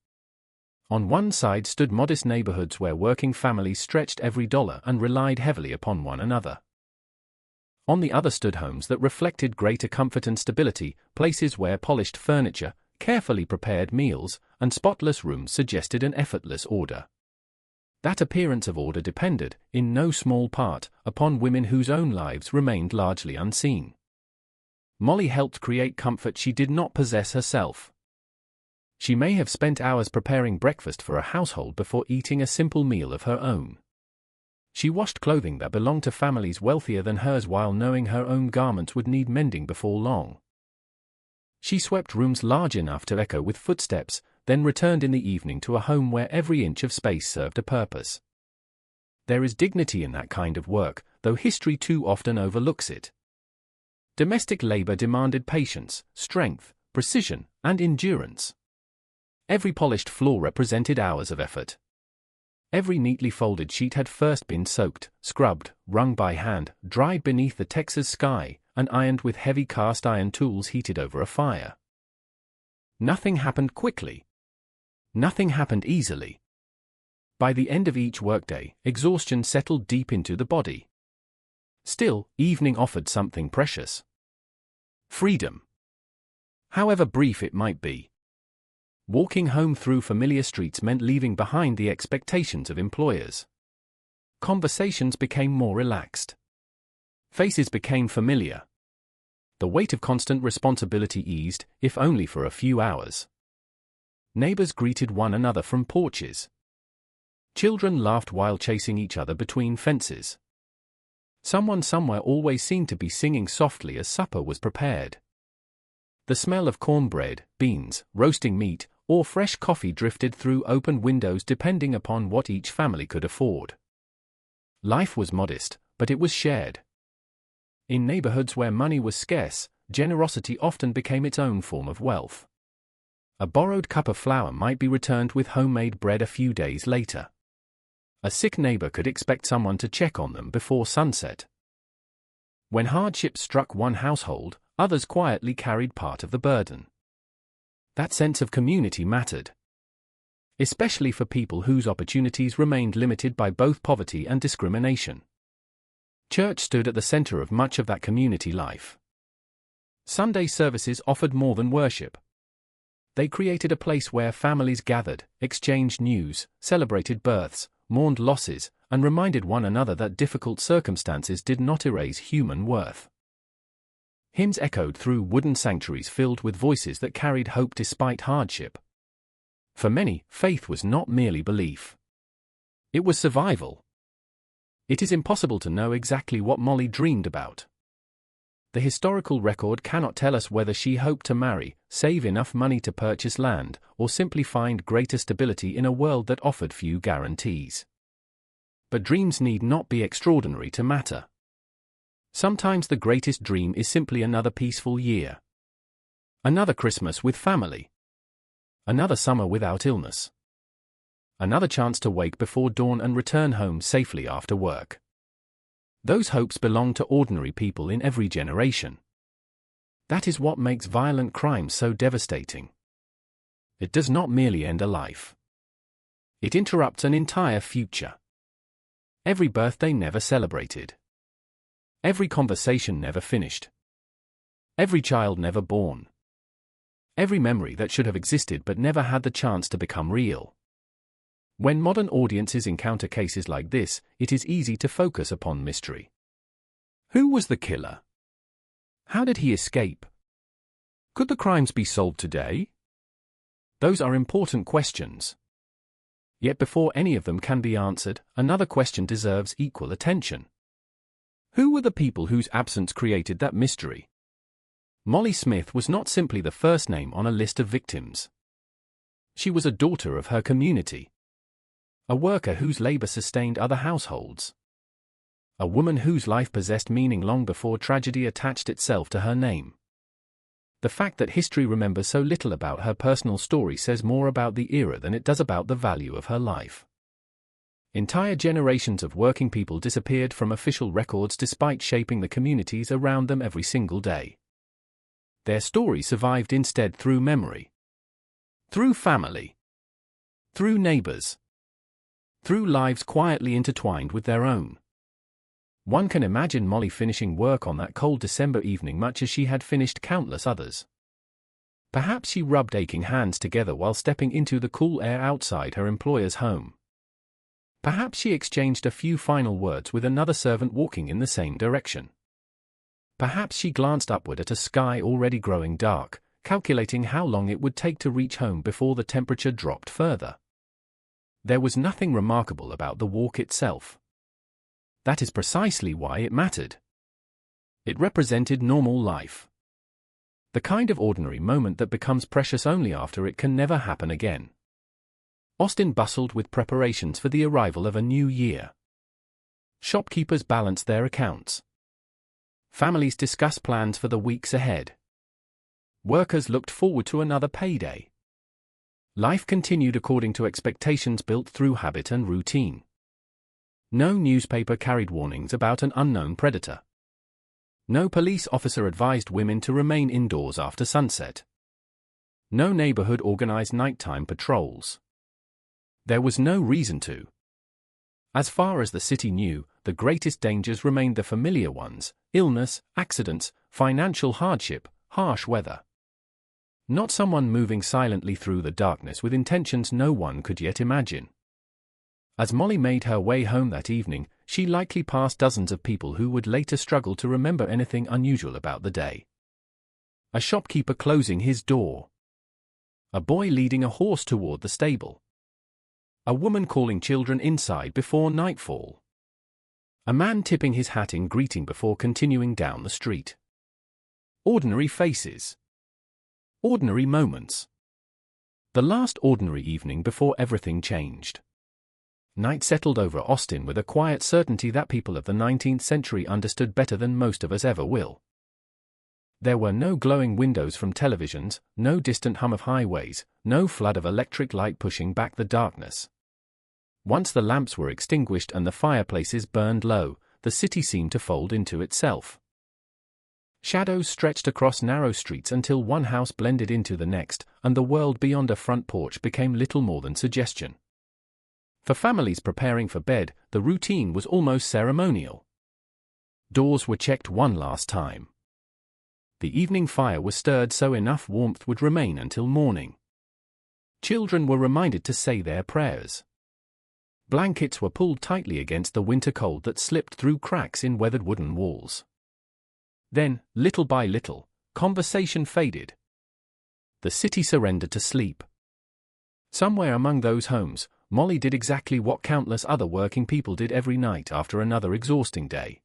On one side stood modest neighborhoods where working families stretched every dollar and relied heavily upon one another. On the other stood homes that reflected greater comfort and stability, places where polished furniture, carefully prepared meals, and spotless rooms suggested an effortless order. That appearance of order depended, in no small part, upon women whose own lives remained largely unseen. Molly helped create comfort she did not possess herself. She may have spent hours preparing breakfast for a household before eating a simple meal of her own. She washed clothing that belonged to families wealthier than hers while knowing her own garments would need mending before long. She swept rooms large enough to echo with footsteps, then returned in the evening to a home where every inch of space served a purpose. There is dignity in that kind of work, though history too often overlooks it. Domestic labor demanded patience, strength, precision, and endurance. Every polished floor represented hours of effort. Every neatly folded sheet had first been soaked, scrubbed, wrung by hand, dried beneath the Texas sky, and ironed with heavy cast-iron tools heated over a fire. Nothing happened quickly. Nothing happened easily. By the end of each workday, exhaustion settled deep into the body. Still, evening offered something precious. Freedom. However brief it might be. Walking home through familiar streets meant leaving behind the expectations of employers. Conversations became more relaxed. Faces became familiar. The weight of constant responsibility eased, if only for a few hours. Neighbors greeted one another from porches. Children laughed while chasing each other between fences. Someone somewhere always seemed to be singing softly as supper was prepared. The smell of cornbread, beans, roasting meat, or fresh coffee drifted through open windows depending upon what each family could afford. Life was modest, but it was shared. In neighborhoods where money was scarce, generosity often became its own form of wealth. A borrowed cup of flour might be returned with homemade bread a few days later. A sick neighbor could expect someone to check on them before sunset. When hardship struck one household, others quietly carried part of the burden. That sense of community mattered, especially for people whose opportunities remained limited by both poverty and discrimination. Church stood at the center of much of that community life. Sunday services offered more than worship. They created a place where families gathered, exchanged news, celebrated births, mourned losses, and reminded one another that difficult circumstances did not erase human worth. Hymns echoed through wooden sanctuaries filled with voices that carried hope despite hardship. For many, faith was not merely belief. It was survival. It is impossible to know exactly what Molly dreamed about. The historical record cannot tell us whether she hoped to marry, save enough money to purchase land, or simply find greater stability in a world that offered few guarantees. But dreams need not be extraordinary to matter. Sometimes the greatest dream is simply another peaceful year. Another Christmas with family. Another summer without illness. Another chance to wake before dawn and return home safely after work. Those hopes belong to ordinary people in every generation. That is what makes violent crime so devastating. It does not merely end a life. It interrupts an entire future. Every birthday never celebrated. Every conversation never finished. Every child never born. Every memory that should have existed but never had the chance to become real. When modern audiences encounter cases like this, it is easy to focus upon mystery. Who was the killer? How did he escape? Could the crimes be solved today? Those are important questions. Yet before any of them can be answered, another question deserves equal attention. Who were the people whose absence created that mystery? Molly Smith was not simply the first name on a list of victims. She was a daughter of her community, a worker whose labor sustained other households, a woman whose life possessed meaning long before tragedy attached itself to her name. The fact that history remembers so little about her personal story says more about the era than it does about the value of her life. Entire generations of working people disappeared from official records despite shaping the communities around them every single day. Their story survived instead through memory, through family, through neighbors, through lives quietly intertwined with their own. One can imagine Molly finishing work on that cold December evening much as she had finished countless others. Perhaps she rubbed aching hands together while stepping into the cool air outside her employer's home. Perhaps she exchanged a few final words with another servant walking in the same direction. Perhaps she glanced upward at a sky already growing dark, calculating how long it would take to reach home before the temperature dropped further. There was nothing remarkable about the walk itself. That is precisely why it mattered. It represented normal life. The kind of ordinary moment that becomes precious only after it can never happen again. Austin bustled with preparations for the arrival of a new year. Shopkeepers balanced their accounts. Families discussed plans for the weeks ahead. Workers looked forward to another payday. Life continued according to expectations built through habit and routine. No newspaper carried warnings about an unknown predator. No police officer advised women to remain indoors after sunset. No neighborhood organized nighttime patrols. There was no reason to. As far as the city knew, the greatest dangers remained the familiar ones: illness, accidents, financial hardship, harsh weather. Not someone moving silently through the darkness with intentions no one could yet imagine. As Molly made her way home that evening, she likely passed dozens of people who would later struggle to remember anything unusual about the day. A shopkeeper closing his door. A boy leading a horse toward the stable. A woman calling children inside before nightfall. A man tipping his hat in greeting before continuing down the street. Ordinary faces. Ordinary moments. The last ordinary evening before everything changed. Night settled over Austin with a quiet certainty that people of the 19th century understood better than most of us ever will. There were no glowing windows from televisions, no distant hum of highways, no flood of electric light pushing back the darkness. Once the lamps were extinguished and the fireplaces burned low, the city seemed to fold into itself. Shadows stretched across narrow streets until one house blended into the next, and the world beyond a front porch became little more than suggestion. For families preparing for bed, the routine was almost ceremonial. Doors were checked one last time. The evening fire was stirred so enough warmth would remain until morning. Children were reminded to say their prayers. Blankets were pulled tightly against the winter cold that slipped through cracks in weathered wooden walls. Then, little by little, conversation faded. The city surrendered to sleep. Somewhere among those homes, Molly did exactly what countless other working people did every night after another exhausting day.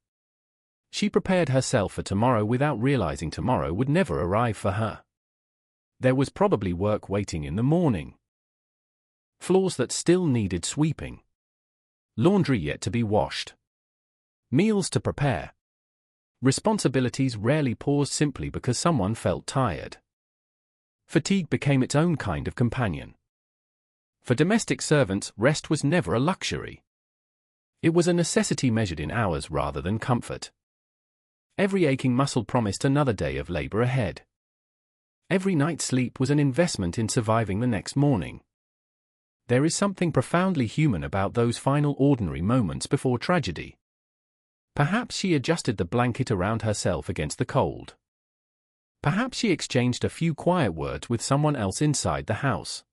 She prepared herself for tomorrow without realizing tomorrow would never arrive for her. There was probably work waiting in the morning. Floors that still needed sweeping. Laundry yet to be washed. Meals to prepare. Responsibilities rarely paused simply because someone felt tired. Fatigue became its own kind of companion. For domestic servants, rest was never a luxury. It was a necessity measured in hours rather than comfort. Every aching muscle promised another day of labor ahead. Every night's sleep was an investment in surviving the next morning. There is something profoundly human about those final ordinary moments before tragedy. Perhaps she adjusted the blanket around herself against the cold. Perhaps she exchanged a few quiet words with someone else inside the house.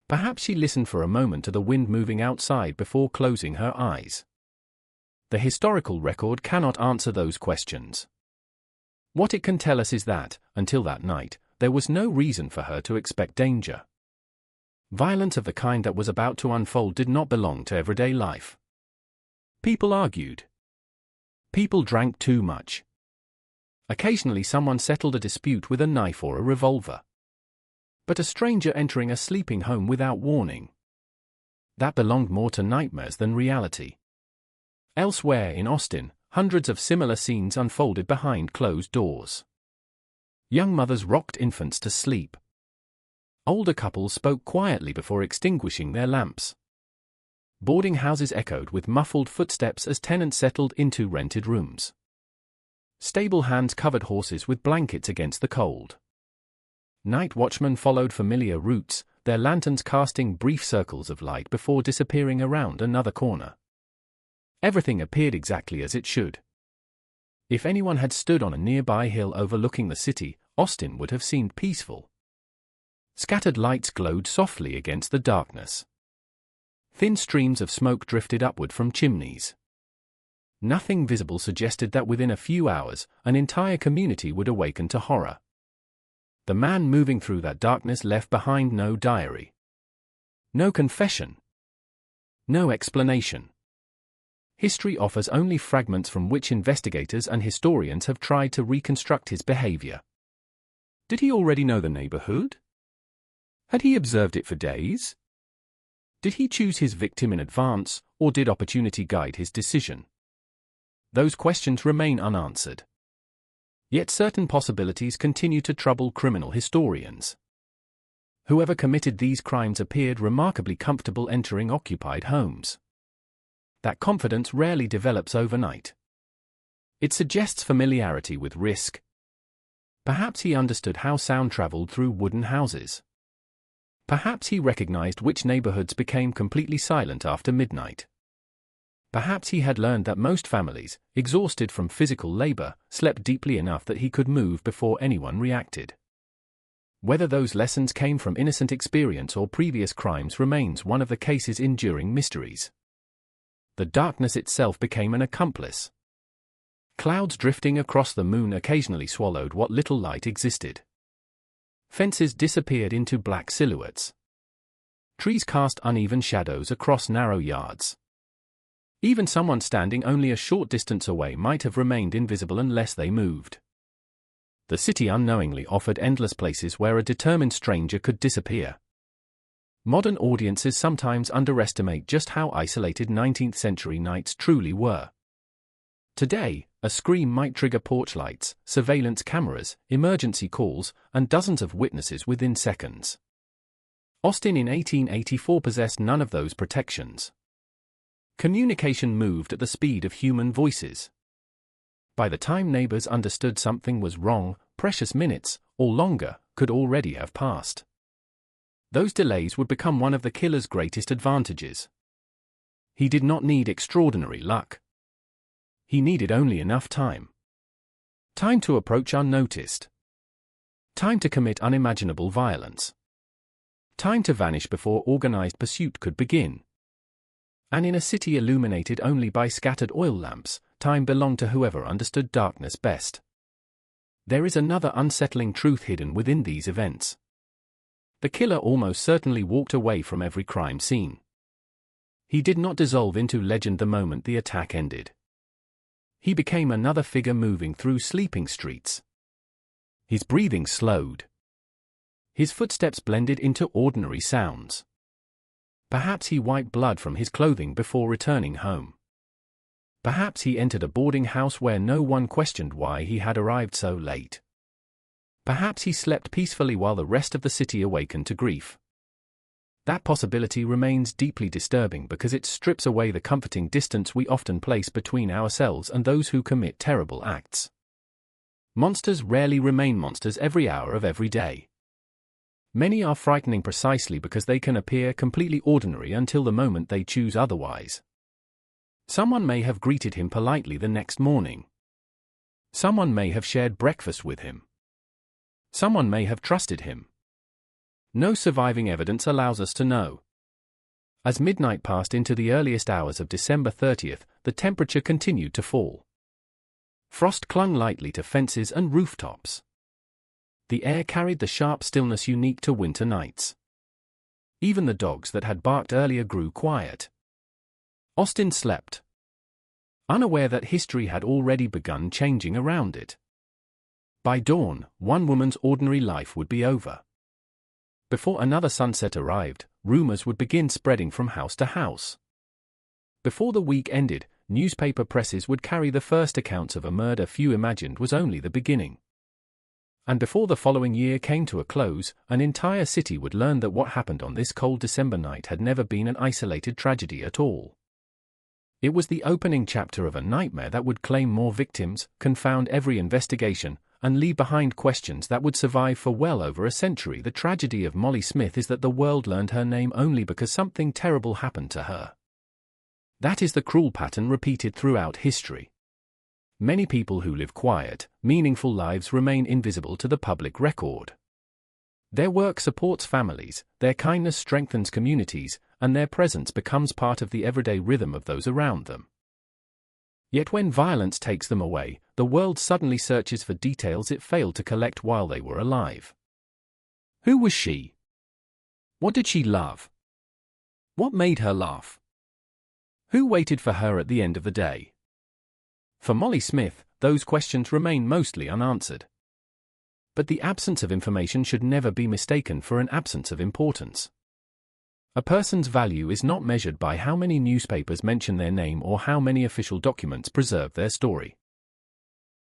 Perhaps she listened for a moment to the wind moving outside before closing her eyes. The historical record cannot answer those questions. What it can tell us is that, until that night, there was no reason for her to expect danger. Violence of the kind that was about to unfold did not belong to everyday life. People argued. People drank too much. Occasionally someone settled a dispute with a knife or a revolver. But a stranger entering a sleeping home without warning. That belonged more to nightmares than reality. Elsewhere in Austin, hundreds of similar scenes unfolded behind closed doors. Young mothers rocked infants to sleep. Older couples spoke quietly before extinguishing their lamps. Boarding houses echoed with muffled footsteps as tenants settled into rented rooms. Stable hands covered horses with blankets against the cold. Night watchmen followed familiar routes, their lanterns casting brief circles of light before disappearing around another corner. Everything appeared exactly as it should. If anyone had stood on a nearby hill overlooking the city, Austin would have seemed peaceful. Scattered lights glowed softly against the darkness. Thin streams of smoke drifted upward from chimneys. Nothing visible suggested that within a few hours, an entire community would awaken to horror. The man moving through that darkness left behind no diary. No confession. No explanation. History offers only fragments from which investigators and historians have tried to reconstruct his behavior. Did he already know the neighborhood? Had he observed it for days? Did he choose his victim in advance, or did opportunity guide his decision? Those questions remain unanswered. Yet certain possibilities continue to trouble criminal historians. Whoever committed these crimes appeared remarkably comfortable entering occupied homes. That confidence rarely develops overnight. It suggests familiarity with risk. Perhaps he understood how sound traveled through wooden houses. Perhaps he recognized which neighborhoods became completely silent after midnight. Perhaps he had learned that most families, exhausted from physical labor, slept deeply enough that he could move before anyone reacted. Whether those lessons came from innocent experience or previous crimes remains one of the case's enduring mysteries. The darkness itself became an accomplice. Clouds drifting across the moon occasionally swallowed what little light existed. Fences disappeared into black silhouettes. Trees cast uneven shadows across narrow yards. Even someone standing only a short distance away might have remained invisible unless they moved. The city unknowingly offered endless places where a determined stranger could disappear. Modern audiences sometimes underestimate just how isolated 19th-century nights truly were. Today, a scream might trigger porch lights, surveillance cameras, emergency calls, and dozens of witnesses within seconds. Austin in 1884 possessed none of those protections. Communication moved at the speed of human voices. By the time neighbors understood something was wrong, precious minutes, or longer, could already have passed. Those delays would become one of the killer's greatest advantages. He did not need extraordinary luck. He needed only enough time. Time to approach unnoticed. Time to commit unimaginable violence. Time to vanish before organized pursuit could begin. And in a city illuminated only by scattered oil lamps, time belonged to whoever understood darkness best. There is another unsettling truth hidden within these events. The killer almost certainly walked away from every crime scene. He did not dissolve into legend the moment the attack ended. He became another figure moving through sleeping streets. His breathing slowed. His footsteps blended into ordinary sounds. Perhaps he wiped blood from his clothing before returning home. Perhaps he entered a boarding house where no one questioned why he had arrived so late. Perhaps he slept peacefully while the rest of the city awakened to grief. That possibility remains deeply disturbing because it strips away the comforting distance we often place between ourselves and those who commit terrible acts. Monsters rarely remain monsters every hour of every day. Many are frightening precisely because they can appear completely ordinary until the moment they choose otherwise. Someone may have greeted him politely the next morning. Someone may have shared breakfast with him. Someone may have trusted him. No surviving evidence allows us to know. As midnight passed into the earliest hours of December 30th, the temperature continued to fall. Frost clung lightly to fences and rooftops. The air carried the sharp stillness unique to winter nights. Even the dogs that had barked earlier grew quiet. Austin slept, unaware that history had already begun changing around it. By dawn, one woman's ordinary life would be over. Before another sunset arrived, rumors would begin spreading from house to house. Before the week ended, newspaper presses would carry the first accounts of a murder few imagined was only the beginning. And before the following year came to a close, an entire city would learn that what happened on this cold December night had never been an isolated tragedy at all. It was the opening chapter of a nightmare that would claim more victims, confound every investigation, and leave behind questions that would survive for well over a century. The tragedy of Molly Smith is that the world learned her name only because something terrible happened to her. That is the cruel pattern repeated throughout history. Many people who live quiet, meaningful lives remain invisible to the public record. Their work supports families, their kindness strengthens communities, and their presence becomes part of the everyday rhythm of those around them. Yet when violence takes them away, the world suddenly searches for details it failed to collect while they were alive. Who was she? What did she love? What made her laugh? Who waited for her at the end of the day? For Molly Smith, those questions remain mostly unanswered. But the absence of information should never be mistaken for an absence of importance. A person's value is not measured by how many newspapers mention their name or how many official documents preserve their story.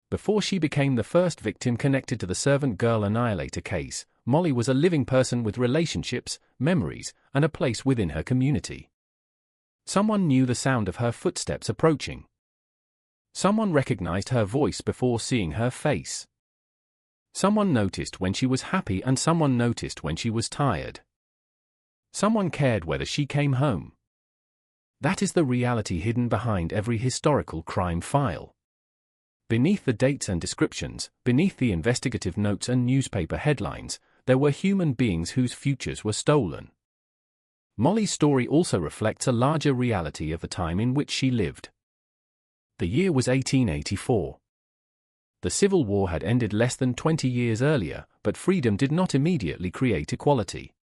Before she became the first victim connected to the servant girl annihilator case, Molly was a living person with relationships, memories, and a place within her community. Someone knew the sound of her footsteps approaching. Someone recognized her voice before seeing her face. Someone noticed when she was happy and someone noticed when she was tired. Someone cared whether she came home. That is the reality hidden behind every historical crime file. Beneath the dates and descriptions, beneath the investigative notes and newspaper headlines, there were human beings whose futures were stolen. Molly's story also reflects a larger reality of the time in which she lived. The year was 1884. The Civil War had ended less than 20 years earlier, but freedom did not immediately create equality.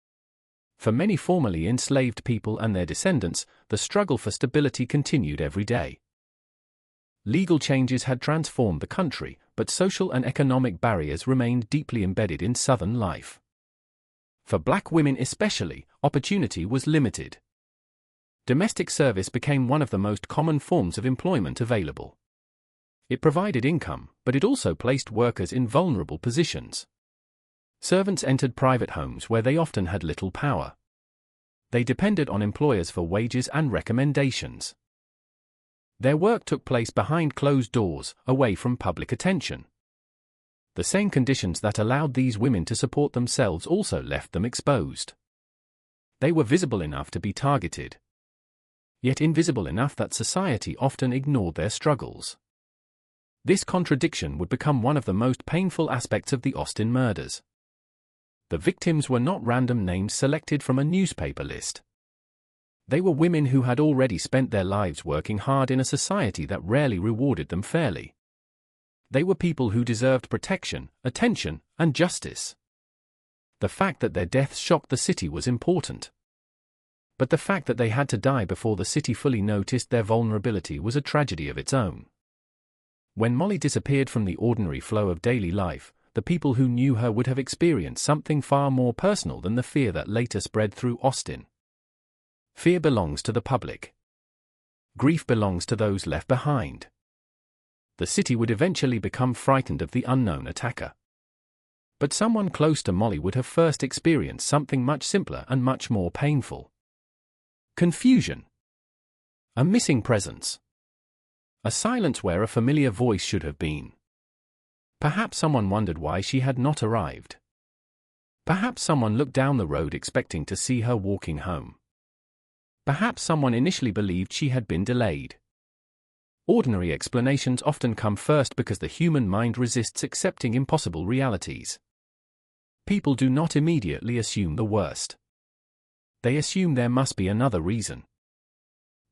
For many formerly enslaved people and their descendants, the struggle for stability continued every day. Legal changes had transformed the country, but social and economic barriers remained deeply embedded in Southern life. For black women especially, opportunity was limited. Domestic service became one of the most common forms of employment available. It provided income, but it also placed workers in vulnerable positions. Servants entered private homes where they often had little power. They depended on employers for wages and recommendations. Their work took place behind closed doors, away from public attention. The same conditions that allowed these women to support themselves also left them exposed. They were visible enough to be targeted, yet invisible enough that society often ignored their struggles. This contradiction would become one of the most painful aspects of the Austin murders. The victims were not random names selected from a newspaper list. They were women who had already spent their lives working hard in a society that rarely rewarded them fairly. They were people who deserved protection, attention, and justice. The fact that their deaths shocked the city was important. But the fact that they had to die before the city fully noticed their vulnerability was a tragedy of its own. When Molly disappeared from the ordinary flow of daily life, the people who knew her would have experienced something far more personal than the fear that later spread through Austin. Fear belongs to the public. Grief belongs to those left behind. The city would eventually become frightened of the unknown attacker. But someone close to Molly would have first experienced something much simpler and much more painful. Confusion. A missing presence. A silence where a familiar voice should have been. Perhaps someone wondered why she had not arrived. Perhaps someone looked down the road expecting to see her walking home. Perhaps someone initially believed she had been delayed. Ordinary explanations often come first because the human mind resists accepting impossible realities. People do not immediately assume the worst. They assume there must be another reason.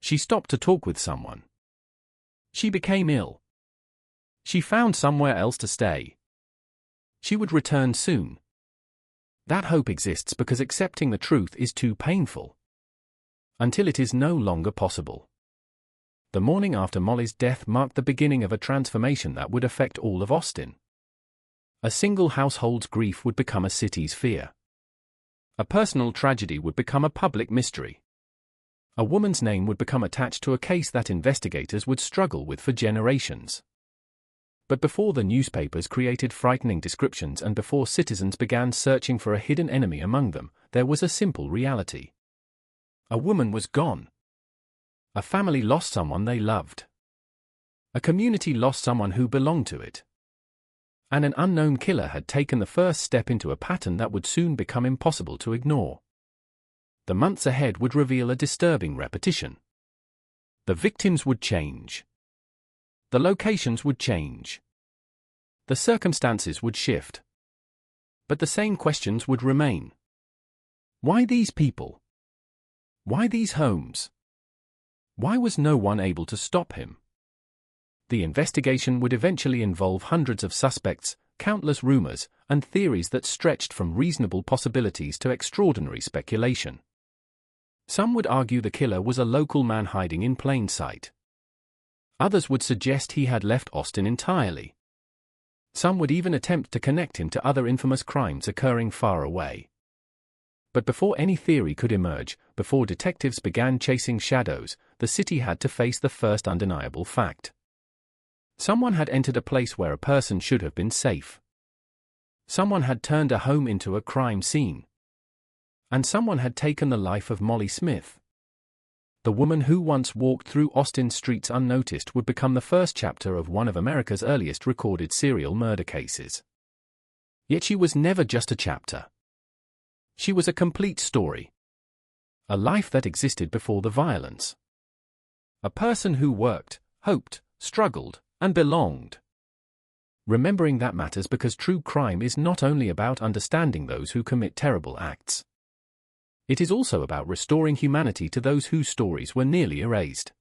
She stopped to talk with someone. She became ill. She found somewhere else to stay. She would return soon. That hope exists because accepting the truth is too painful. Until it is no longer possible. The morning after Molly's death marked the beginning of a transformation that would affect all of Austin. A single household's grief would become a city's fear. A personal tragedy would become a public mystery. A woman's name would become attached to a case that investigators would struggle with for generations. But before the newspapers created frightening descriptions and before citizens began searching for a hidden enemy among them, there was a simple reality. A woman was gone. A family lost someone they loved. A community lost someone who belonged to it. And an unknown killer had taken the first step into a pattern that would soon become impossible to ignore. The months ahead would reveal a disturbing repetition. The victims would change. The locations would change. The circumstances would shift. But the same questions would remain. Why these people? Why these homes? Why was no one able to stop him? The investigation would eventually involve hundreds of suspects, countless rumors, and theories that stretched from reasonable possibilities to extraordinary speculation. Some would argue the killer was a local man hiding in plain sight. Others would suggest he had left Austin entirely. Some would even attempt to connect him to other infamous crimes occurring far away. But before any theory could emerge, before detectives began chasing shadows, the city had to face the first undeniable fact. Someone had entered a place where a person should have been safe. Someone had turned a home into a crime scene. And someone had taken the life of Molly Smith. The woman who once walked through Austin streets unnoticed would become the first chapter of one of America's earliest recorded serial murder cases. Yet she was never just a chapter. She was a complete story. A life that existed before the violence. A person who worked, hoped, struggled, and belonged. Remembering that matters because true crime is not only about understanding those who commit terrible acts. It is also about restoring humanity to those whose stories were nearly erased.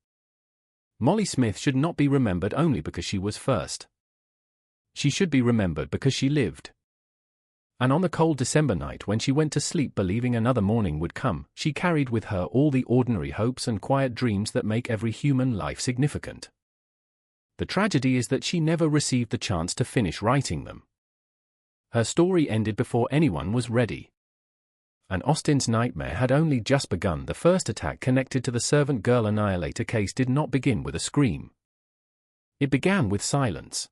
Molly Smith should not be remembered only because she was first. She should be remembered because she lived. And on the cold December night when she went to sleep believing another morning would come, she carried with her all the ordinary hopes and quiet dreams that make every human life significant. The tragedy is that she never received the chance to finish writing them. Her story ended before anyone was ready. And Austin's nightmare had only just begun. The first attack connected to the servant girl annihilator case did not begin with a scream. It began with silence.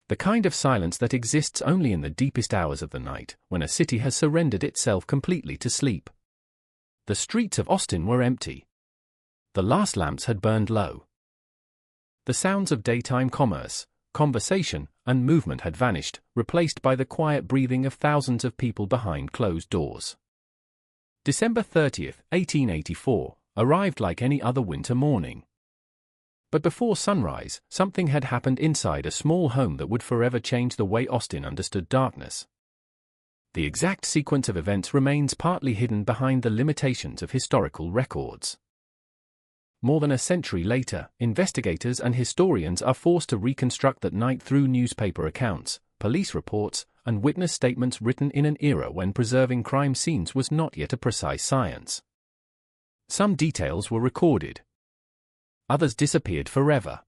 The kind of silence that exists only in the deepest hours of the night, when a city has surrendered itself completely to sleep. The streets of Austin were empty. The last lamps had burned low. The sounds of daytime commerce, conversation, and movement had vanished, replaced by the quiet breathing of thousands of people behind closed doors. December 30th, 1884, arrived like any other winter morning. But before sunrise, something had happened inside a small home that would forever change the way Austin understood darkness. The exact sequence of events remains partly hidden behind the limitations of historical records. More than a century later, investigators and historians are forced to reconstruct that night through newspaper accounts, police reports, and witness statements written in an era when preserving crime scenes was not yet a precise science. Some details were recorded. Others disappeared forever.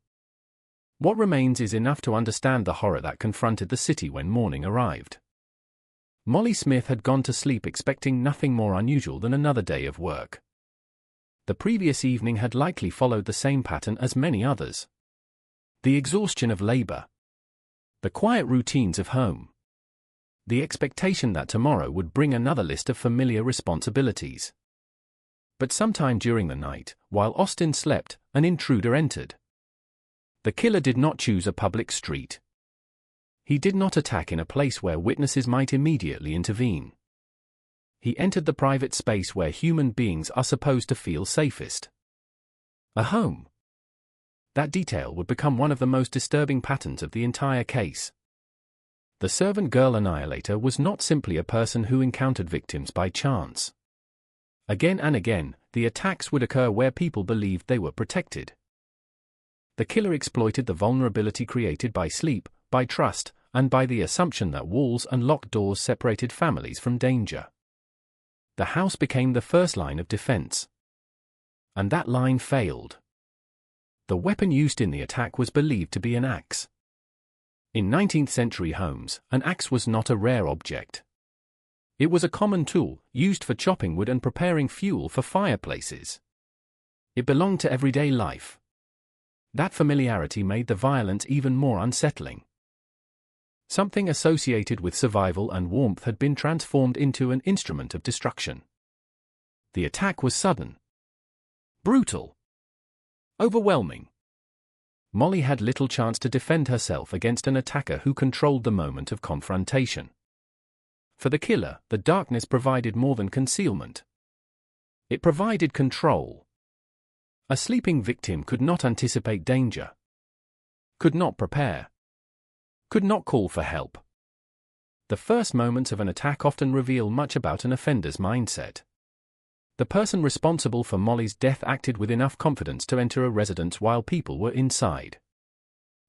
What remains is enough to understand the horror that confronted the city when morning arrived. Molly Smith had gone to sleep expecting nothing more unusual than another day of work. The previous evening had likely followed the same pattern as many others. The exhaustion of labor. The quiet routines of home. The expectation that tomorrow would bring another list of familiar responsibilities. But sometime during the night, while Austin slept, an intruder entered. The killer did not choose a public street. He did not attack in a place where witnesses might immediately intervene. He entered the private space where human beings are supposed to feel safest. A home. That detail would become one of the most disturbing patterns of the entire case. The servant girl annihilator was not simply a person who encountered victims by chance. Again and again, the attacks would occur where people believed they were protected. The killer exploited the vulnerability created by sleep, by trust, and by the assumption that walls and locked doors separated families from danger. The house became the first line of defense. And that line failed. The weapon used in the attack was believed to be an axe. In 19th century homes, an axe was not a rare object. It was a common tool, used for chopping wood and preparing fuel for fireplaces. It belonged to everyday life. That familiarity made the violence even more unsettling. Something associated with survival and warmth had been transformed into an instrument of destruction. The attack was sudden, brutal, overwhelming. Molly had little chance to defend herself against an attacker who controlled the moment of confrontation. For the killer, the darkness provided more than concealment. It provided control. A sleeping victim could not anticipate danger, could not prepare, could not call for help. The first moments of an attack often reveal much about an offender's mindset. The person responsible for Molly's death acted with enough confidence to enter a residence while people were inside.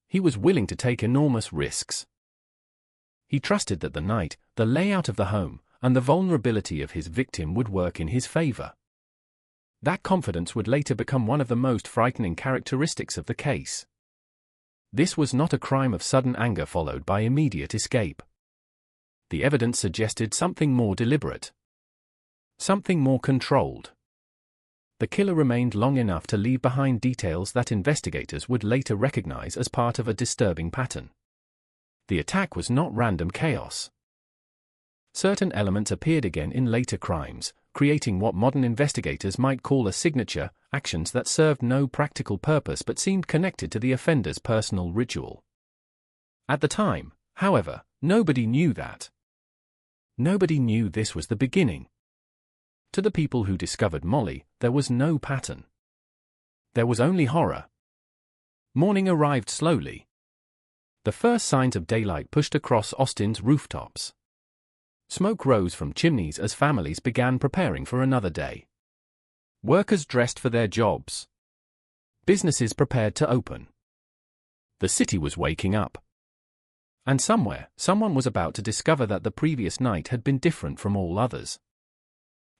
He was willing to take enormous risks. He trusted that the night, the layout of the home, and the vulnerability of his victim would work in his favor. That confidence would later become one of the most frightening characteristics of the case. This was not a crime of sudden anger followed by immediate escape. The evidence suggested something more deliberate, something more controlled. The killer remained long enough to leave behind details that investigators would later recognize as part of a disturbing pattern. The attack was not random chaos. Certain elements appeared again in later crimes, creating what modern investigators might call a signature, actions that served no practical purpose but seemed connected to the offender's personal ritual. At the time, however, nobody knew that. Nobody knew this was the beginning. To the people who discovered Molly, there was no pattern. There was only horror. Morning arrived slowly. The first signs of daylight pushed across Austin's rooftops. Smoke rose from chimneys as families began preparing for another day. Workers dressed for their jobs. Businesses prepared to open. The city was waking up. And somewhere, someone was about to discover that the previous night had been different from all others.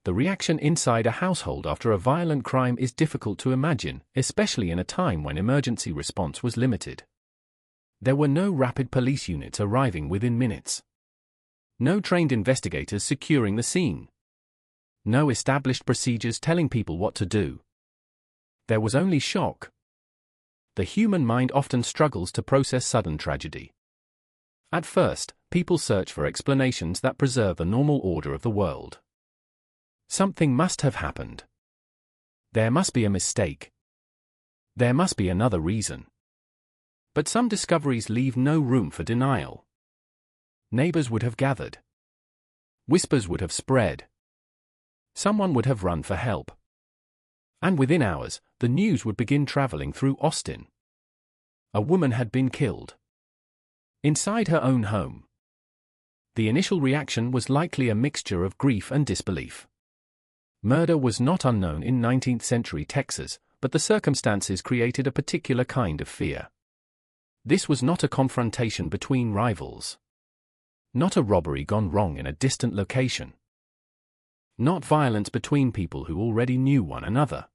The reaction inside a household after a violent crime is difficult to imagine, especially in a time when emergency response was limited. There were no rapid police units arriving within minutes. No trained investigators securing the scene. No established procedures telling people what to do. There was only shock. The human mind often struggles to process sudden tragedy. At first, people search for explanations that preserve the normal order of the world. Something must have happened. There must be a mistake. There must be another reason. But some discoveries leave no room for denial. Neighbors would have gathered. Whispers would have spread. Someone would have run for help. And within hours, the news would begin traveling through Austin. A woman had been killed. Inside her own home. The initial reaction was likely a mixture of grief and disbelief. Murder was not unknown in 19th century Texas, but the circumstances created a particular kind of fear. This was not a confrontation between rivals. Not a robbery gone wrong in a distant location. Not violence between people who already knew one another.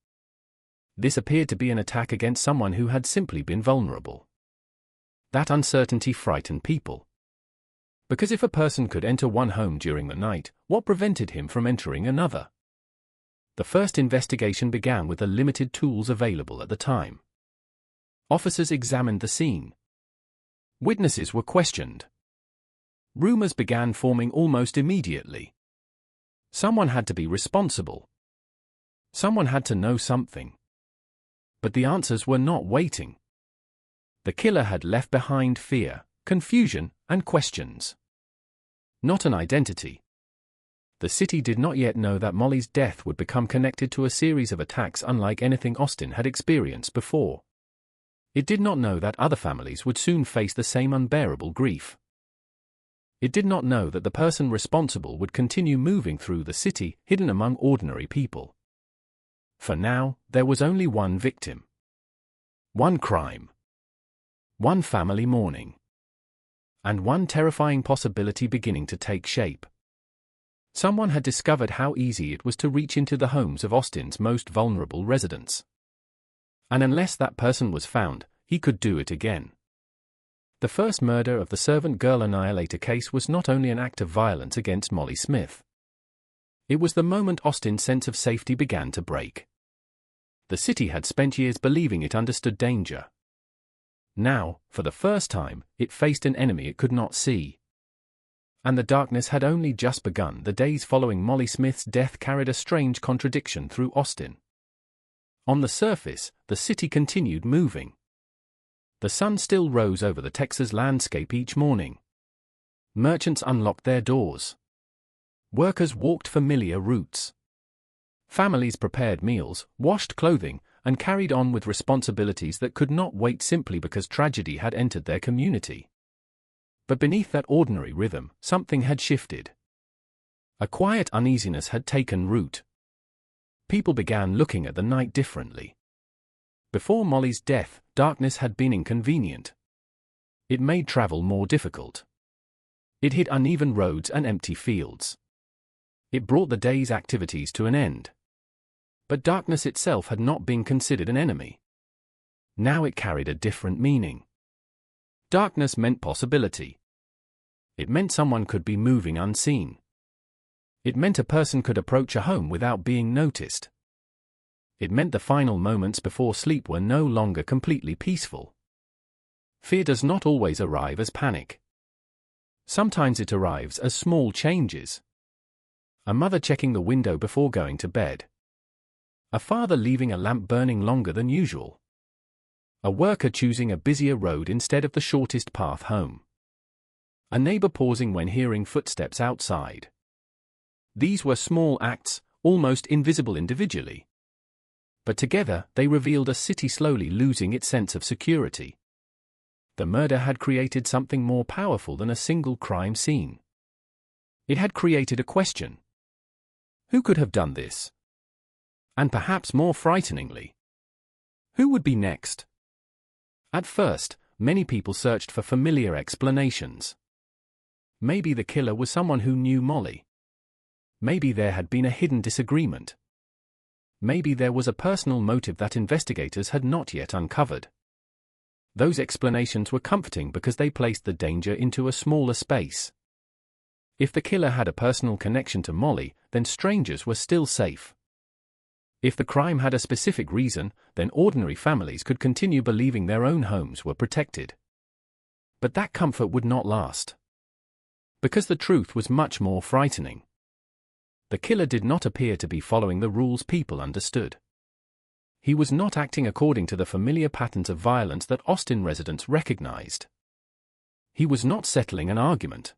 This appeared to be an attack against someone who had simply been vulnerable. That uncertainty frightened people. Because if a person could enter one home during the night, what prevented him from entering another? The first investigation began with the limited tools available at the time. Officers examined the scene. Witnesses were questioned. Rumors began forming almost immediately. Someone had to be responsible. Someone had to know something. But the answers were not waiting. The killer had left behind fear, confusion, and questions. Not an identity. The city did not yet know that Molly's death would become connected to a series of attacks unlike anything Austin had experienced before. It did not know that other families would soon face the same unbearable grief. It did not know that the person responsible would continue moving through the city, hidden among ordinary people. For now, there was only one victim. One crime. One family mourning. And one terrifying possibility beginning to take shape. Someone had discovered how easy it was to reach into the homes of Austin's most vulnerable residents. And unless that person was found, he could do it again. The first murder of the servant girl annihilator case was not only an act of violence against Molly Smith. It was the moment Austin's sense of safety began to break. The city had spent years believing it understood danger. Now, for the first time, it faced an enemy it could not see. And the darkness had only just begun. The days following Molly Smith's death carried a strange contradiction through Austin. On the surface, the city continued moving. The sun still rose over the Texas landscape each morning. Merchants unlocked their doors. Workers walked familiar routes. Families prepared meals, washed clothing, and carried on with responsibilities that could not wait simply because tragedy had entered their community. But beneath that ordinary rhythm, something had shifted. A quiet uneasiness had taken root. People began looking at the night differently. Before Molly's death, darkness had been inconvenient. It made travel more difficult. It hid uneven roads and empty fields. It brought the day's activities to an end. But darkness itself had not been considered an enemy. Now it carried a different meaning. Darkness meant possibility. It meant someone could be moving unseen. It meant a person could approach a home without being noticed. It meant the final moments before sleep were no longer completely peaceful. Fear does not always arrive as panic. Sometimes it arrives as small changes. A mother checking the window before going to bed. A father leaving a lamp burning longer than usual. A worker choosing a busier road instead of the shortest path home. A neighbor pausing when hearing footsteps outside. These were small acts, almost invisible individually. But together, they revealed a city slowly losing its sense of security. The murder had created something more powerful than a single crime scene. It had created a question. Who could have done this? And perhaps more frighteningly, who would be next? At first, many people searched for familiar explanations. Maybe the killer was someone who knew Molly. Maybe there had been a hidden disagreement. Maybe there was a personal motive that investigators had not yet uncovered. Those explanations were comforting because they placed the danger into a smaller space. If the killer had a personal connection to Molly, then strangers were still safe. If the crime had a specific reason, then ordinary families could continue believing their own homes were protected. But that comfort would not last. Because the truth was much more frightening. The killer did not appear to be following the rules people understood. He was not acting according to the familiar patterns of violence that Austin residents recognized. He was not settling an argument.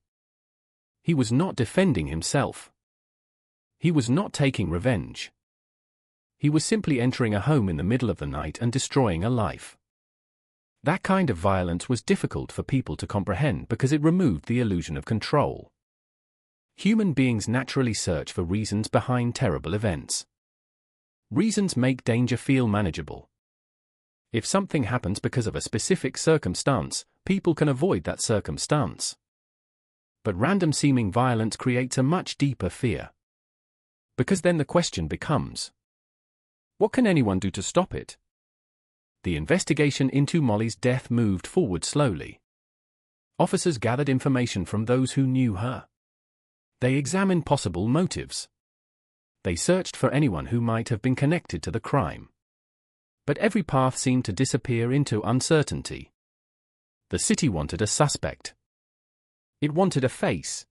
He was not defending himself. He was not taking revenge. He was simply entering a home in the middle of the night and destroying a life. That kind of violence was difficult for people to comprehend because it removed the illusion of control. Human beings naturally search for reasons behind terrible events. Reasons make danger feel manageable. If something happens because of a specific circumstance, people can avoid that circumstance. But random-seeming violence creates a much deeper fear. Because then the question becomes, what can anyone do to stop it? The investigation into Molly's death moved forward slowly. Officers gathered information from those who knew her. They examined possible motives. They searched for anyone who might have been connected to the crime. But every path seemed to disappear into uncertainty. The city wanted a suspect. It wanted a face.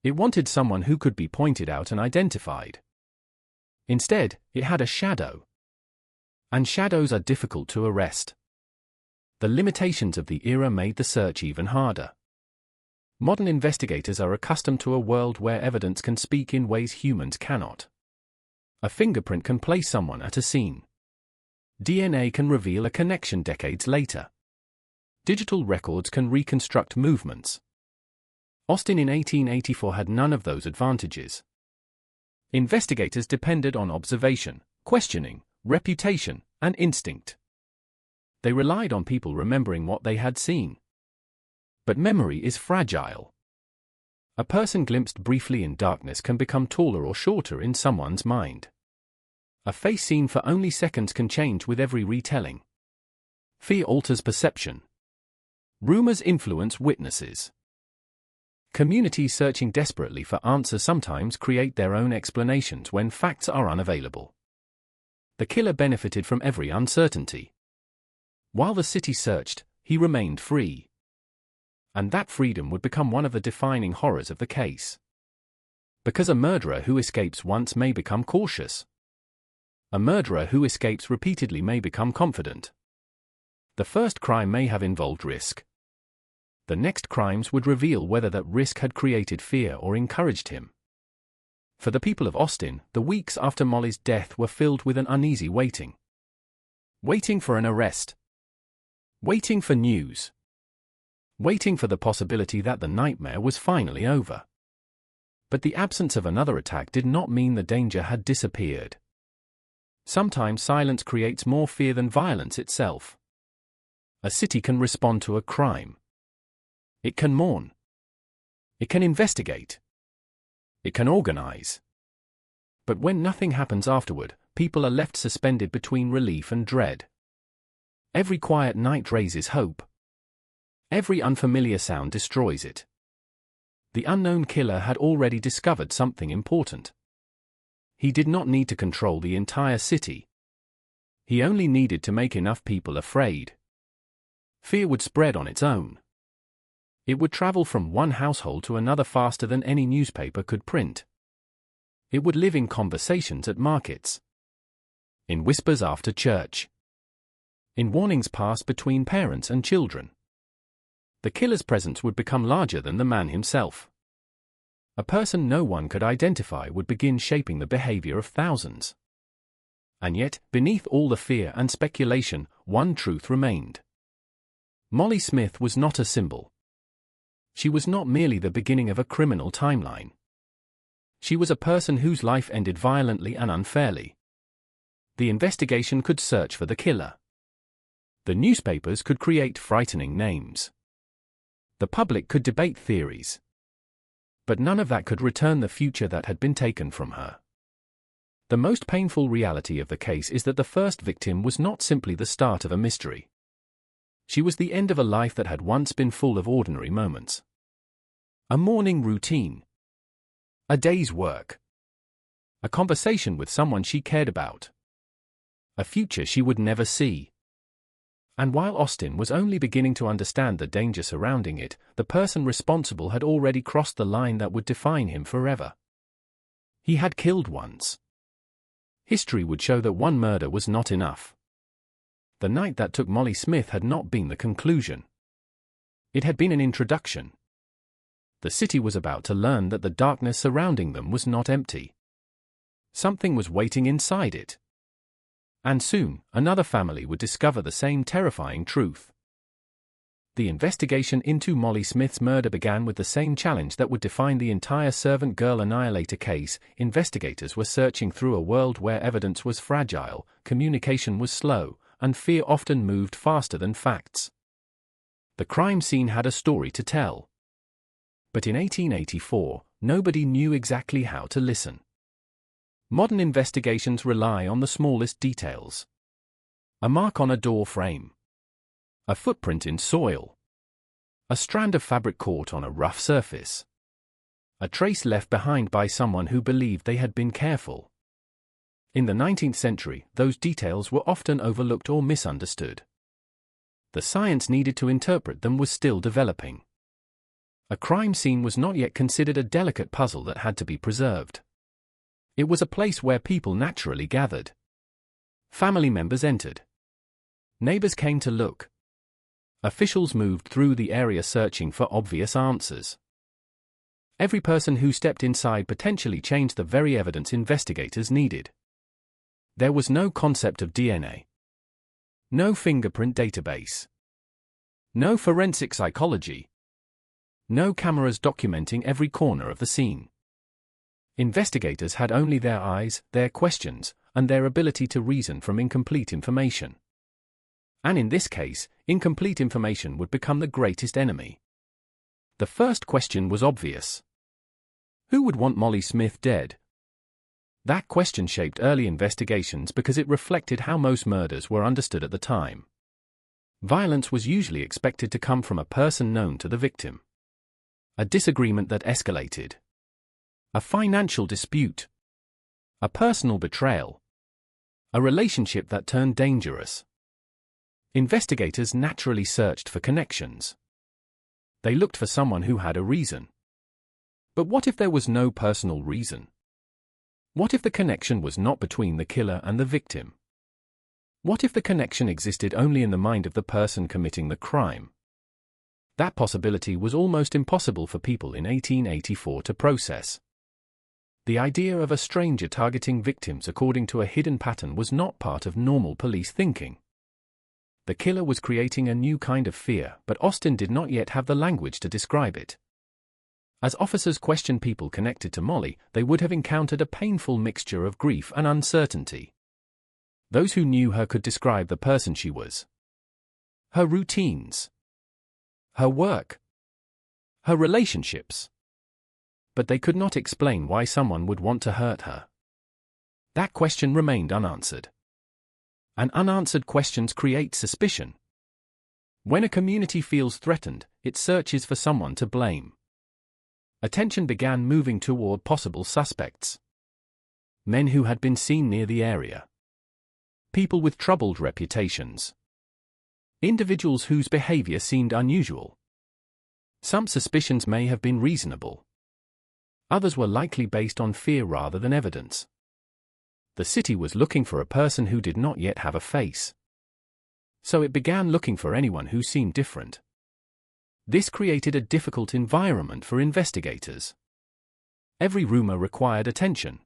It wanted someone who could be pointed out and identified. Instead, it had a shadow. And shadows are difficult to arrest. The limitations of the era made the search even harder. Modern investigators are accustomed to a world where evidence can speak in ways humans cannot. A fingerprint can place someone at a scene. DNA can reveal a connection decades later. Digital records can reconstruct movements. Austin in 1884 had none of those advantages. Investigators depended on observation, questioning, reputation, and instinct. They relied on people remembering what they had seen. But memory is fragile. A person glimpsed briefly in darkness can become taller or shorter in someone's mind. A face seen for only seconds can change with every retelling. Fear alters perception. Rumors influence witnesses. Communities searching desperately for answers sometimes create their own explanations when facts are unavailable. The killer benefited from every uncertainty. While the city searched, he remained free. And that freedom would become one of the defining horrors of the case. Because a murderer who escapes once may become cautious. A murderer who escapes repeatedly may become confident. The first crime may have involved risk. The next crimes would reveal whether that risk had created fear or encouraged him. For the people of Austin, the weeks after Molly's death were filled with an uneasy waiting. Waiting for an arrest. Waiting for news. Waiting for the possibility that the nightmare was finally over. But the absence of another attack did not mean the danger had disappeared. Sometimes silence creates more fear than violence itself. A city can respond to a crime. It can mourn. It can investigate. It can organize. But when nothing happens afterward, people are left suspended between relief and dread. Every quiet night raises hope. Every unfamiliar sound destroys it. The unknown killer had already discovered something important. He did not need to control the entire city. He only needed to make enough people afraid. Fear would spread on its own. It would travel from one household to another faster than any newspaper could print. It would live in conversations at markets. In whispers after church. In warnings passed between parents and children. The killer's presence would become larger than the man himself. A person no one could identify would begin shaping the behavior of thousands. And yet, beneath all the fear and speculation, one truth remained. Molly Smith was not a symbol. She was not merely the beginning of a criminal timeline. She was a person whose life ended violently and unfairly. The investigation could search for the killer. The newspapers could create frightening names. The public could debate theories. But none of that could return the future that had been taken from her. The most painful reality of the case is that the first victim was not simply the start of a mystery. She was the end of a life that had once been full of ordinary moments. A morning routine. A day's work. A conversation with someone she cared about. A future she would never see. And while Austin was only beginning to understand the danger surrounding it, the person responsible had already crossed the line that would define him forever. He had killed once. History would show that one murder was not enough. The night that took Molly Smith had not been the conclusion. It had been an introduction. The city was about to learn that the darkness surrounding them was not empty. Something was waiting inside it. And soon, another family would discover the same terrifying truth. The investigation into Molly Smith's murder began with the same challenge that would define the entire Servant Girl Annihilator case. Investigators were searching through a world where evidence was fragile, communication was slow, and fear often moved faster than facts. The crime scene had a story to tell. But in 1884, nobody knew exactly how to listen. Modern investigations rely on the smallest details. A mark on a door frame. A footprint in soil. A strand of fabric caught on a rough surface. A trace left behind by someone who believed they had been careful. In the 19th century, those details were often overlooked or misunderstood. The science needed to interpret them was still developing. A crime scene was not yet considered a delicate puzzle that had to be preserved. It was a place where people naturally gathered. Family members entered. Neighbors came to look. Officials moved through the area searching for obvious answers. Every person who stepped inside potentially changed the very evidence investigators needed. There was no concept of DNA. No fingerprint database. No forensic psychology. No cameras documenting every corner of the scene. Investigators had only their eyes, their questions, and their ability to reason from incomplete information. And in this case, incomplete information would become the greatest enemy. The first question was obvious. Who would want Molly Smith dead? That question shaped early investigations because it reflected how most murders were understood at the time. Violence was usually expected to come from a person known to the victim. A disagreement that escalated. A financial dispute. A personal betrayal. A relationship that turned dangerous. Investigators naturally searched for connections. They looked for someone who had a reason. But what if there was no personal reason? What if the connection was not between the killer and the victim? What if the connection existed only in the mind of the person committing the crime? That possibility was almost impossible for people in 1884 to process. The idea of a stranger targeting victims according to a hidden pattern was not part of normal police thinking. The killer was creating a new kind of fear, but Austin did not yet have the language to describe it. As officers questioned people connected to Molly, they would have encountered a painful mixture of grief and uncertainty. Those who knew her could describe the person she was. Her routines. Her work. Her relationships. But they could not explain why someone would want to hurt her. That question remained unanswered. And unanswered questions create suspicion. When a community feels threatened, it searches for someone to blame. Attention began moving toward possible suspects. Men who had been seen near the area. People with troubled reputations. Individuals whose behavior seemed unusual. Some suspicions may have been reasonable. Others were likely based on fear rather than evidence. The city was looking for a person who did not yet have a face. So it began looking for anyone who seemed different. This created a difficult environment for investigators. Every rumor required attention.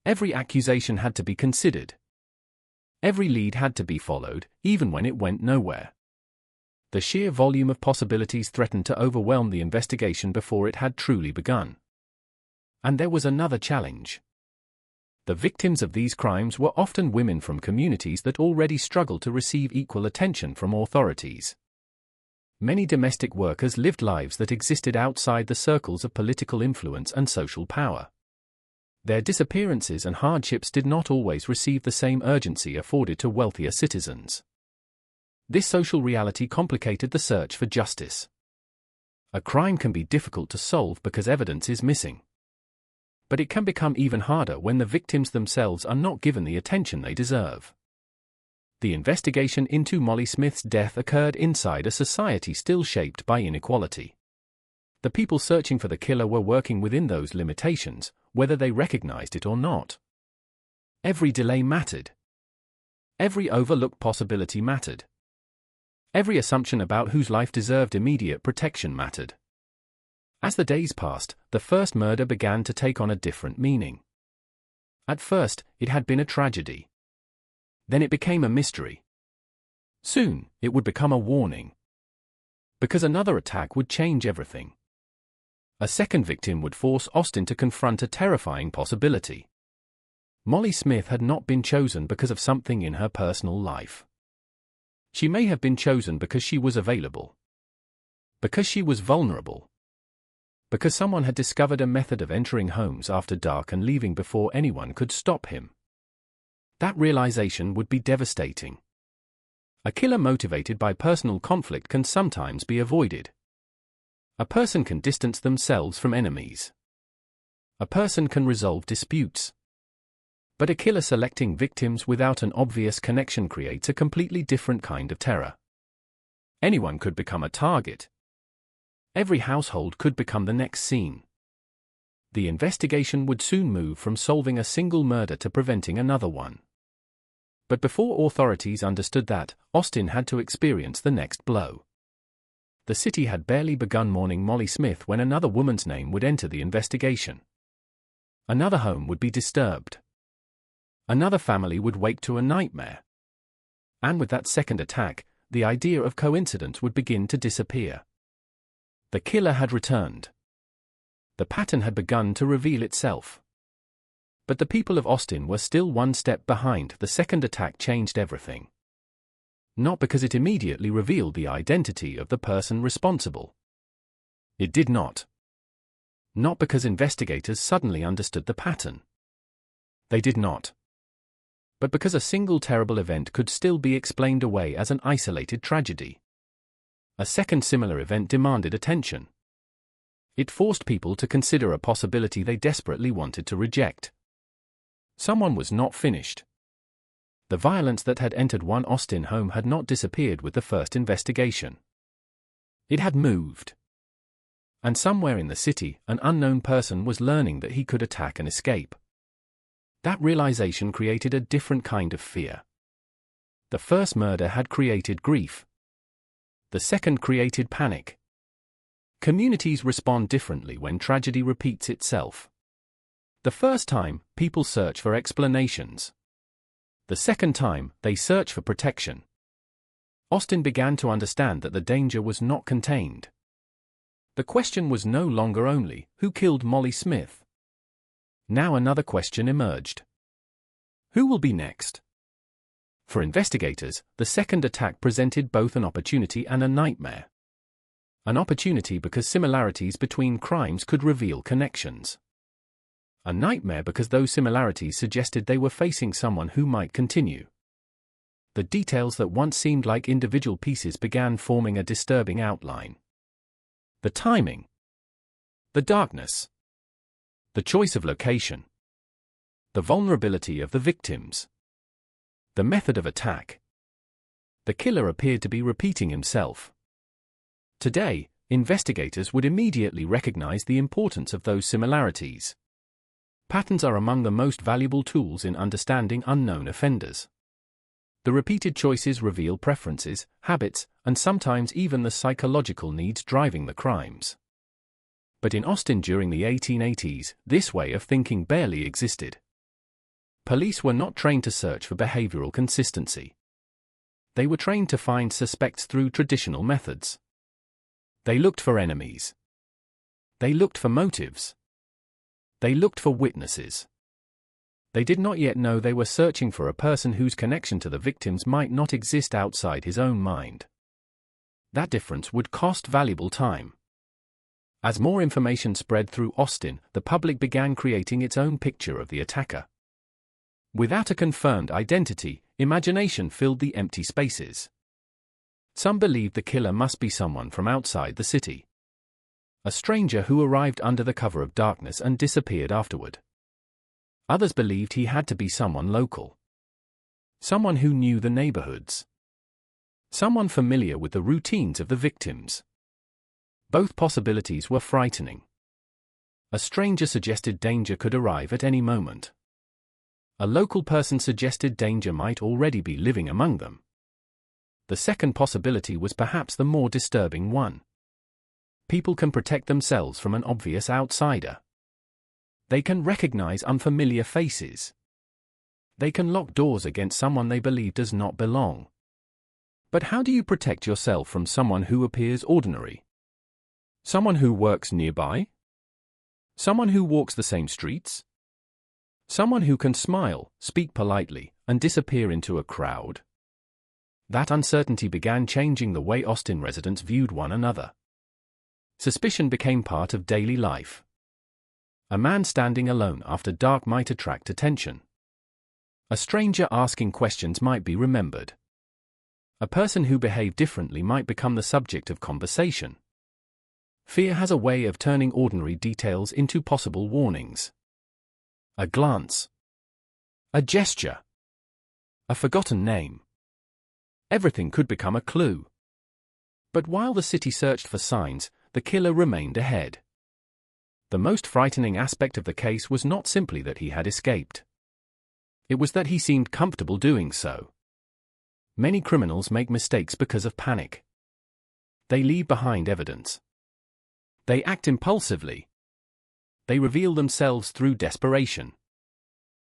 Every accusation had to be considered. Every lead had to be followed, even when it went nowhere. The sheer volume of possibilities threatened to overwhelm the investigation before it had truly begun. And there was another challenge. The victims of these crimes were often women from communities that already struggled to receive equal attention from authorities. Many domestic workers lived lives that existed outside the circles of political influence and social power. Their disappearances and hardships did not always receive the same urgency afforded to wealthier citizens. This social reality complicated the search for justice. A crime can be difficult to solve because evidence is missing. But it can become even harder when the victims themselves are not given the attention they deserve. The investigation into Molly Smith's death occurred inside a society still shaped by inequality. The people searching for the killer were working within those limitations, whether they recognized it or not. Every delay mattered. Every overlooked possibility mattered. Every assumption about whose life deserved immediate protection mattered. As the days passed, the first murder began to take on a different meaning. At first, it had been a tragedy. Then it became a mystery. Soon, it would become a warning. Because another attack would change everything. A second victim would force Austin to confront a terrifying possibility. Molly Smith had not been chosen because of something in her personal life. She may have been chosen because she was available. Because she was vulnerable. Because someone had discovered a method of entering homes after dark and leaving before anyone could stop him. That realization would be devastating. A killer motivated by personal conflict can sometimes be avoided. A person can distance themselves from enemies. A person can resolve disputes. But a killer selecting victims without an obvious connection creates a completely different kind of terror. Anyone could become a target. Every household could become the next scene. The investigation would soon move from solving a single murder to preventing another one. But before authorities understood that, Austin had to experience the next blow. The city had barely begun mourning Molly Smith when another woman's name would enter the investigation. Another home would be disturbed. Another family would wake to a nightmare. And with that second attack, the idea of coincidence would begin to disappear. The killer had returned. The pattern had begun to reveal itself. But the people of Austin were still one step behind. The second attack changed everything. Not because it immediately revealed the identity of the person responsible, It did not. Not because investigators suddenly understood the pattern. They did not. But because a single terrible event could still be explained away as an isolated tragedy. A second similar event demanded attention. It forced people to consider a possibility they desperately wanted to reject. Someone was not finished. The violence that had entered one Austin home had not disappeared with the first investigation. It had moved. And somewhere in the city, an unknown person was learning that he could attack and escape. That realization created a different kind of fear. The first murder had created grief. The second created panic. Communities respond differently when tragedy repeats itself. The first time, people search for explanations. The second time, they search for protection. Austin began to understand that the danger was not contained. The question was no longer only, who killed Molly Smith? Now another question emerged. Who will be next? For investigators, the second attack presented both an opportunity and a nightmare. An opportunity because similarities between crimes could reveal connections. A nightmare because those similarities suggested they were facing someone who might continue. The details that once seemed like individual pieces began forming a disturbing outline. The timing. The darkness. The choice of location. The vulnerability of the victims. The method of attack. The killer appeared to be repeating himself. Today, investigators would immediately recognize the importance of those similarities. Patterns are among the most valuable tools in understanding unknown offenders. The repeated choices reveal preferences, habits, and sometimes even the psychological needs driving the crimes. But in Austin during the 1880s, this way of thinking barely existed. Police were not trained to search for behavioral consistency. They were trained to find suspects through traditional methods. They looked for enemies. They looked for motives. They looked for witnesses. They did not yet know they were searching for a person whose connection to the victims might not exist outside his own mind. That difference would cost valuable time. As more information spread through Austin, the public began creating its own picture of the attacker. Without a confirmed identity, imagination filled the empty spaces. Some believed the killer must be someone from outside the city. A stranger who arrived under the cover of darkness and disappeared afterward. Others believed he had to be someone local. Someone who knew the neighborhoods. Someone familiar with the routines of the victims. Both possibilities were frightening. A stranger suggested danger could arrive at any moment. A local person suggested danger might already be living among them. The second possibility was perhaps the more disturbing one. People can protect themselves from an obvious outsider. They can recognize unfamiliar faces. They can lock doors against someone they believe does not belong. But how do you protect yourself from someone who appears ordinary? Someone who works nearby? Someone who walks the same streets? Someone who can smile, speak politely, and disappear into a crowd? That uncertainty began changing the way Austin residents viewed one another. Suspicion became part of daily life. A man standing alone after dark might attract attention. A stranger asking questions might be remembered. A person who behaved differently might become the subject of conversation. Fear has a way of turning ordinary details into possible warnings. A glance. A gesture. A forgotten name. Everything could become a clue. But while the city searched for signs, the killer remained ahead. The most frightening aspect of the case was not simply that he had escaped. It was that he seemed comfortable doing so. Many criminals make mistakes because of panic. They leave behind evidence. They act impulsively. They reveal themselves through desperation.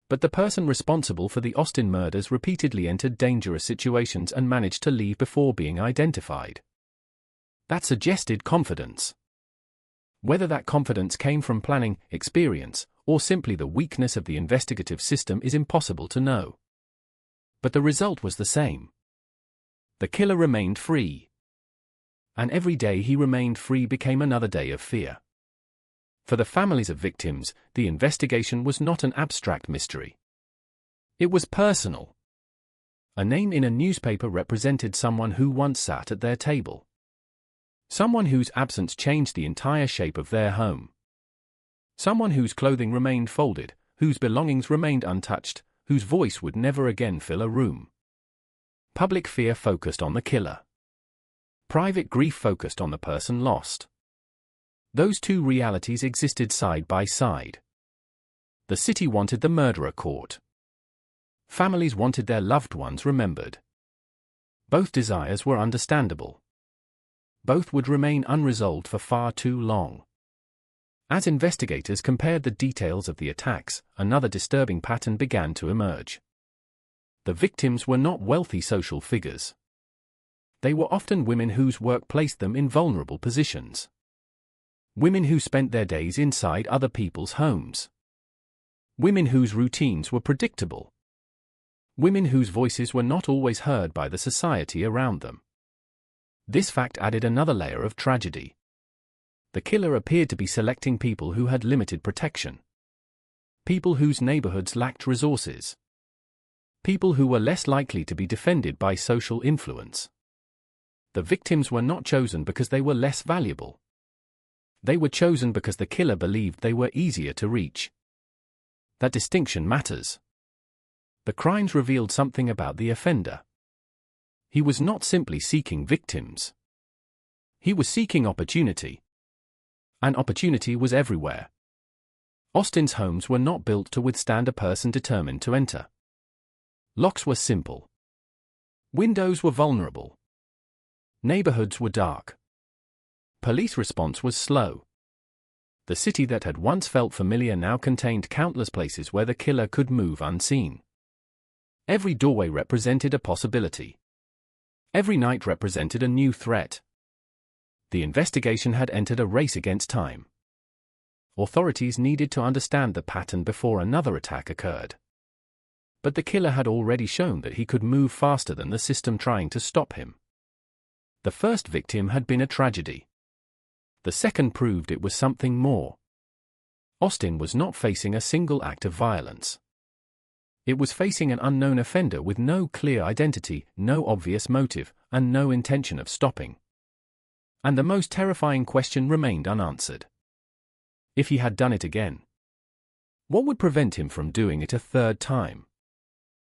But the person responsible for the Austin murders repeatedly entered dangerous situations and managed to leave before being identified. That suggested confidence. Whether that confidence came from planning, experience, or simply the weakness of the investigative system is impossible to know. But the result was the same. The killer remained free. And every day he remained free became another day of fear. For the families of victims, the investigation was not an abstract mystery. It was personal. A name in a newspaper represented someone who once sat at their table. Someone whose absence changed the entire shape of their home. Someone whose clothing remained folded, whose belongings remained untouched, whose voice would never again fill a room. Public fear focused on the killer. Private grief focused on the person lost. Those two realities existed side by side. The city wanted the murderer caught. Families wanted their loved ones remembered. Both desires were understandable. Both would remain unresolved for far too long. As investigators compared the details of the attacks, another disturbing pattern began to emerge. The victims were not wealthy social figures. They were often women whose work placed them in vulnerable positions. Women who spent their days inside other people's homes. Women whose routines were predictable. Women whose voices were not always heard by the society around them. This fact added another layer of tragedy. The killer appeared to be selecting people who had limited protection. People whose neighborhoods lacked resources. People who were less likely to be defended by social influence. The victims were not chosen because they were less valuable. They were chosen because the killer believed they were easier to reach. That distinction matters. The crimes revealed something about the offender. He was not simply seeking victims. He was seeking opportunity. And opportunity was everywhere. Austin's homes were not built to withstand a person determined to enter. Locks were simple. Windows were vulnerable. Neighborhoods were dark. Police response was slow. The city that had once felt familiar now contained countless places where the killer could move unseen. Every doorway represented a possibility. Every night represented a new threat. The investigation had entered a race against time. Authorities needed to understand the pattern before another attack occurred. But the killer had already shown that he could move faster than the system trying to stop him. The first victim had been a tragedy. The second proved it was something more. Austin was not facing a single act of violence. It was facing an unknown offender with no clear identity, no obvious motive, and no intention of stopping. And the most terrifying question remained unanswered. If he had done it again, what would prevent him from doing it a third time?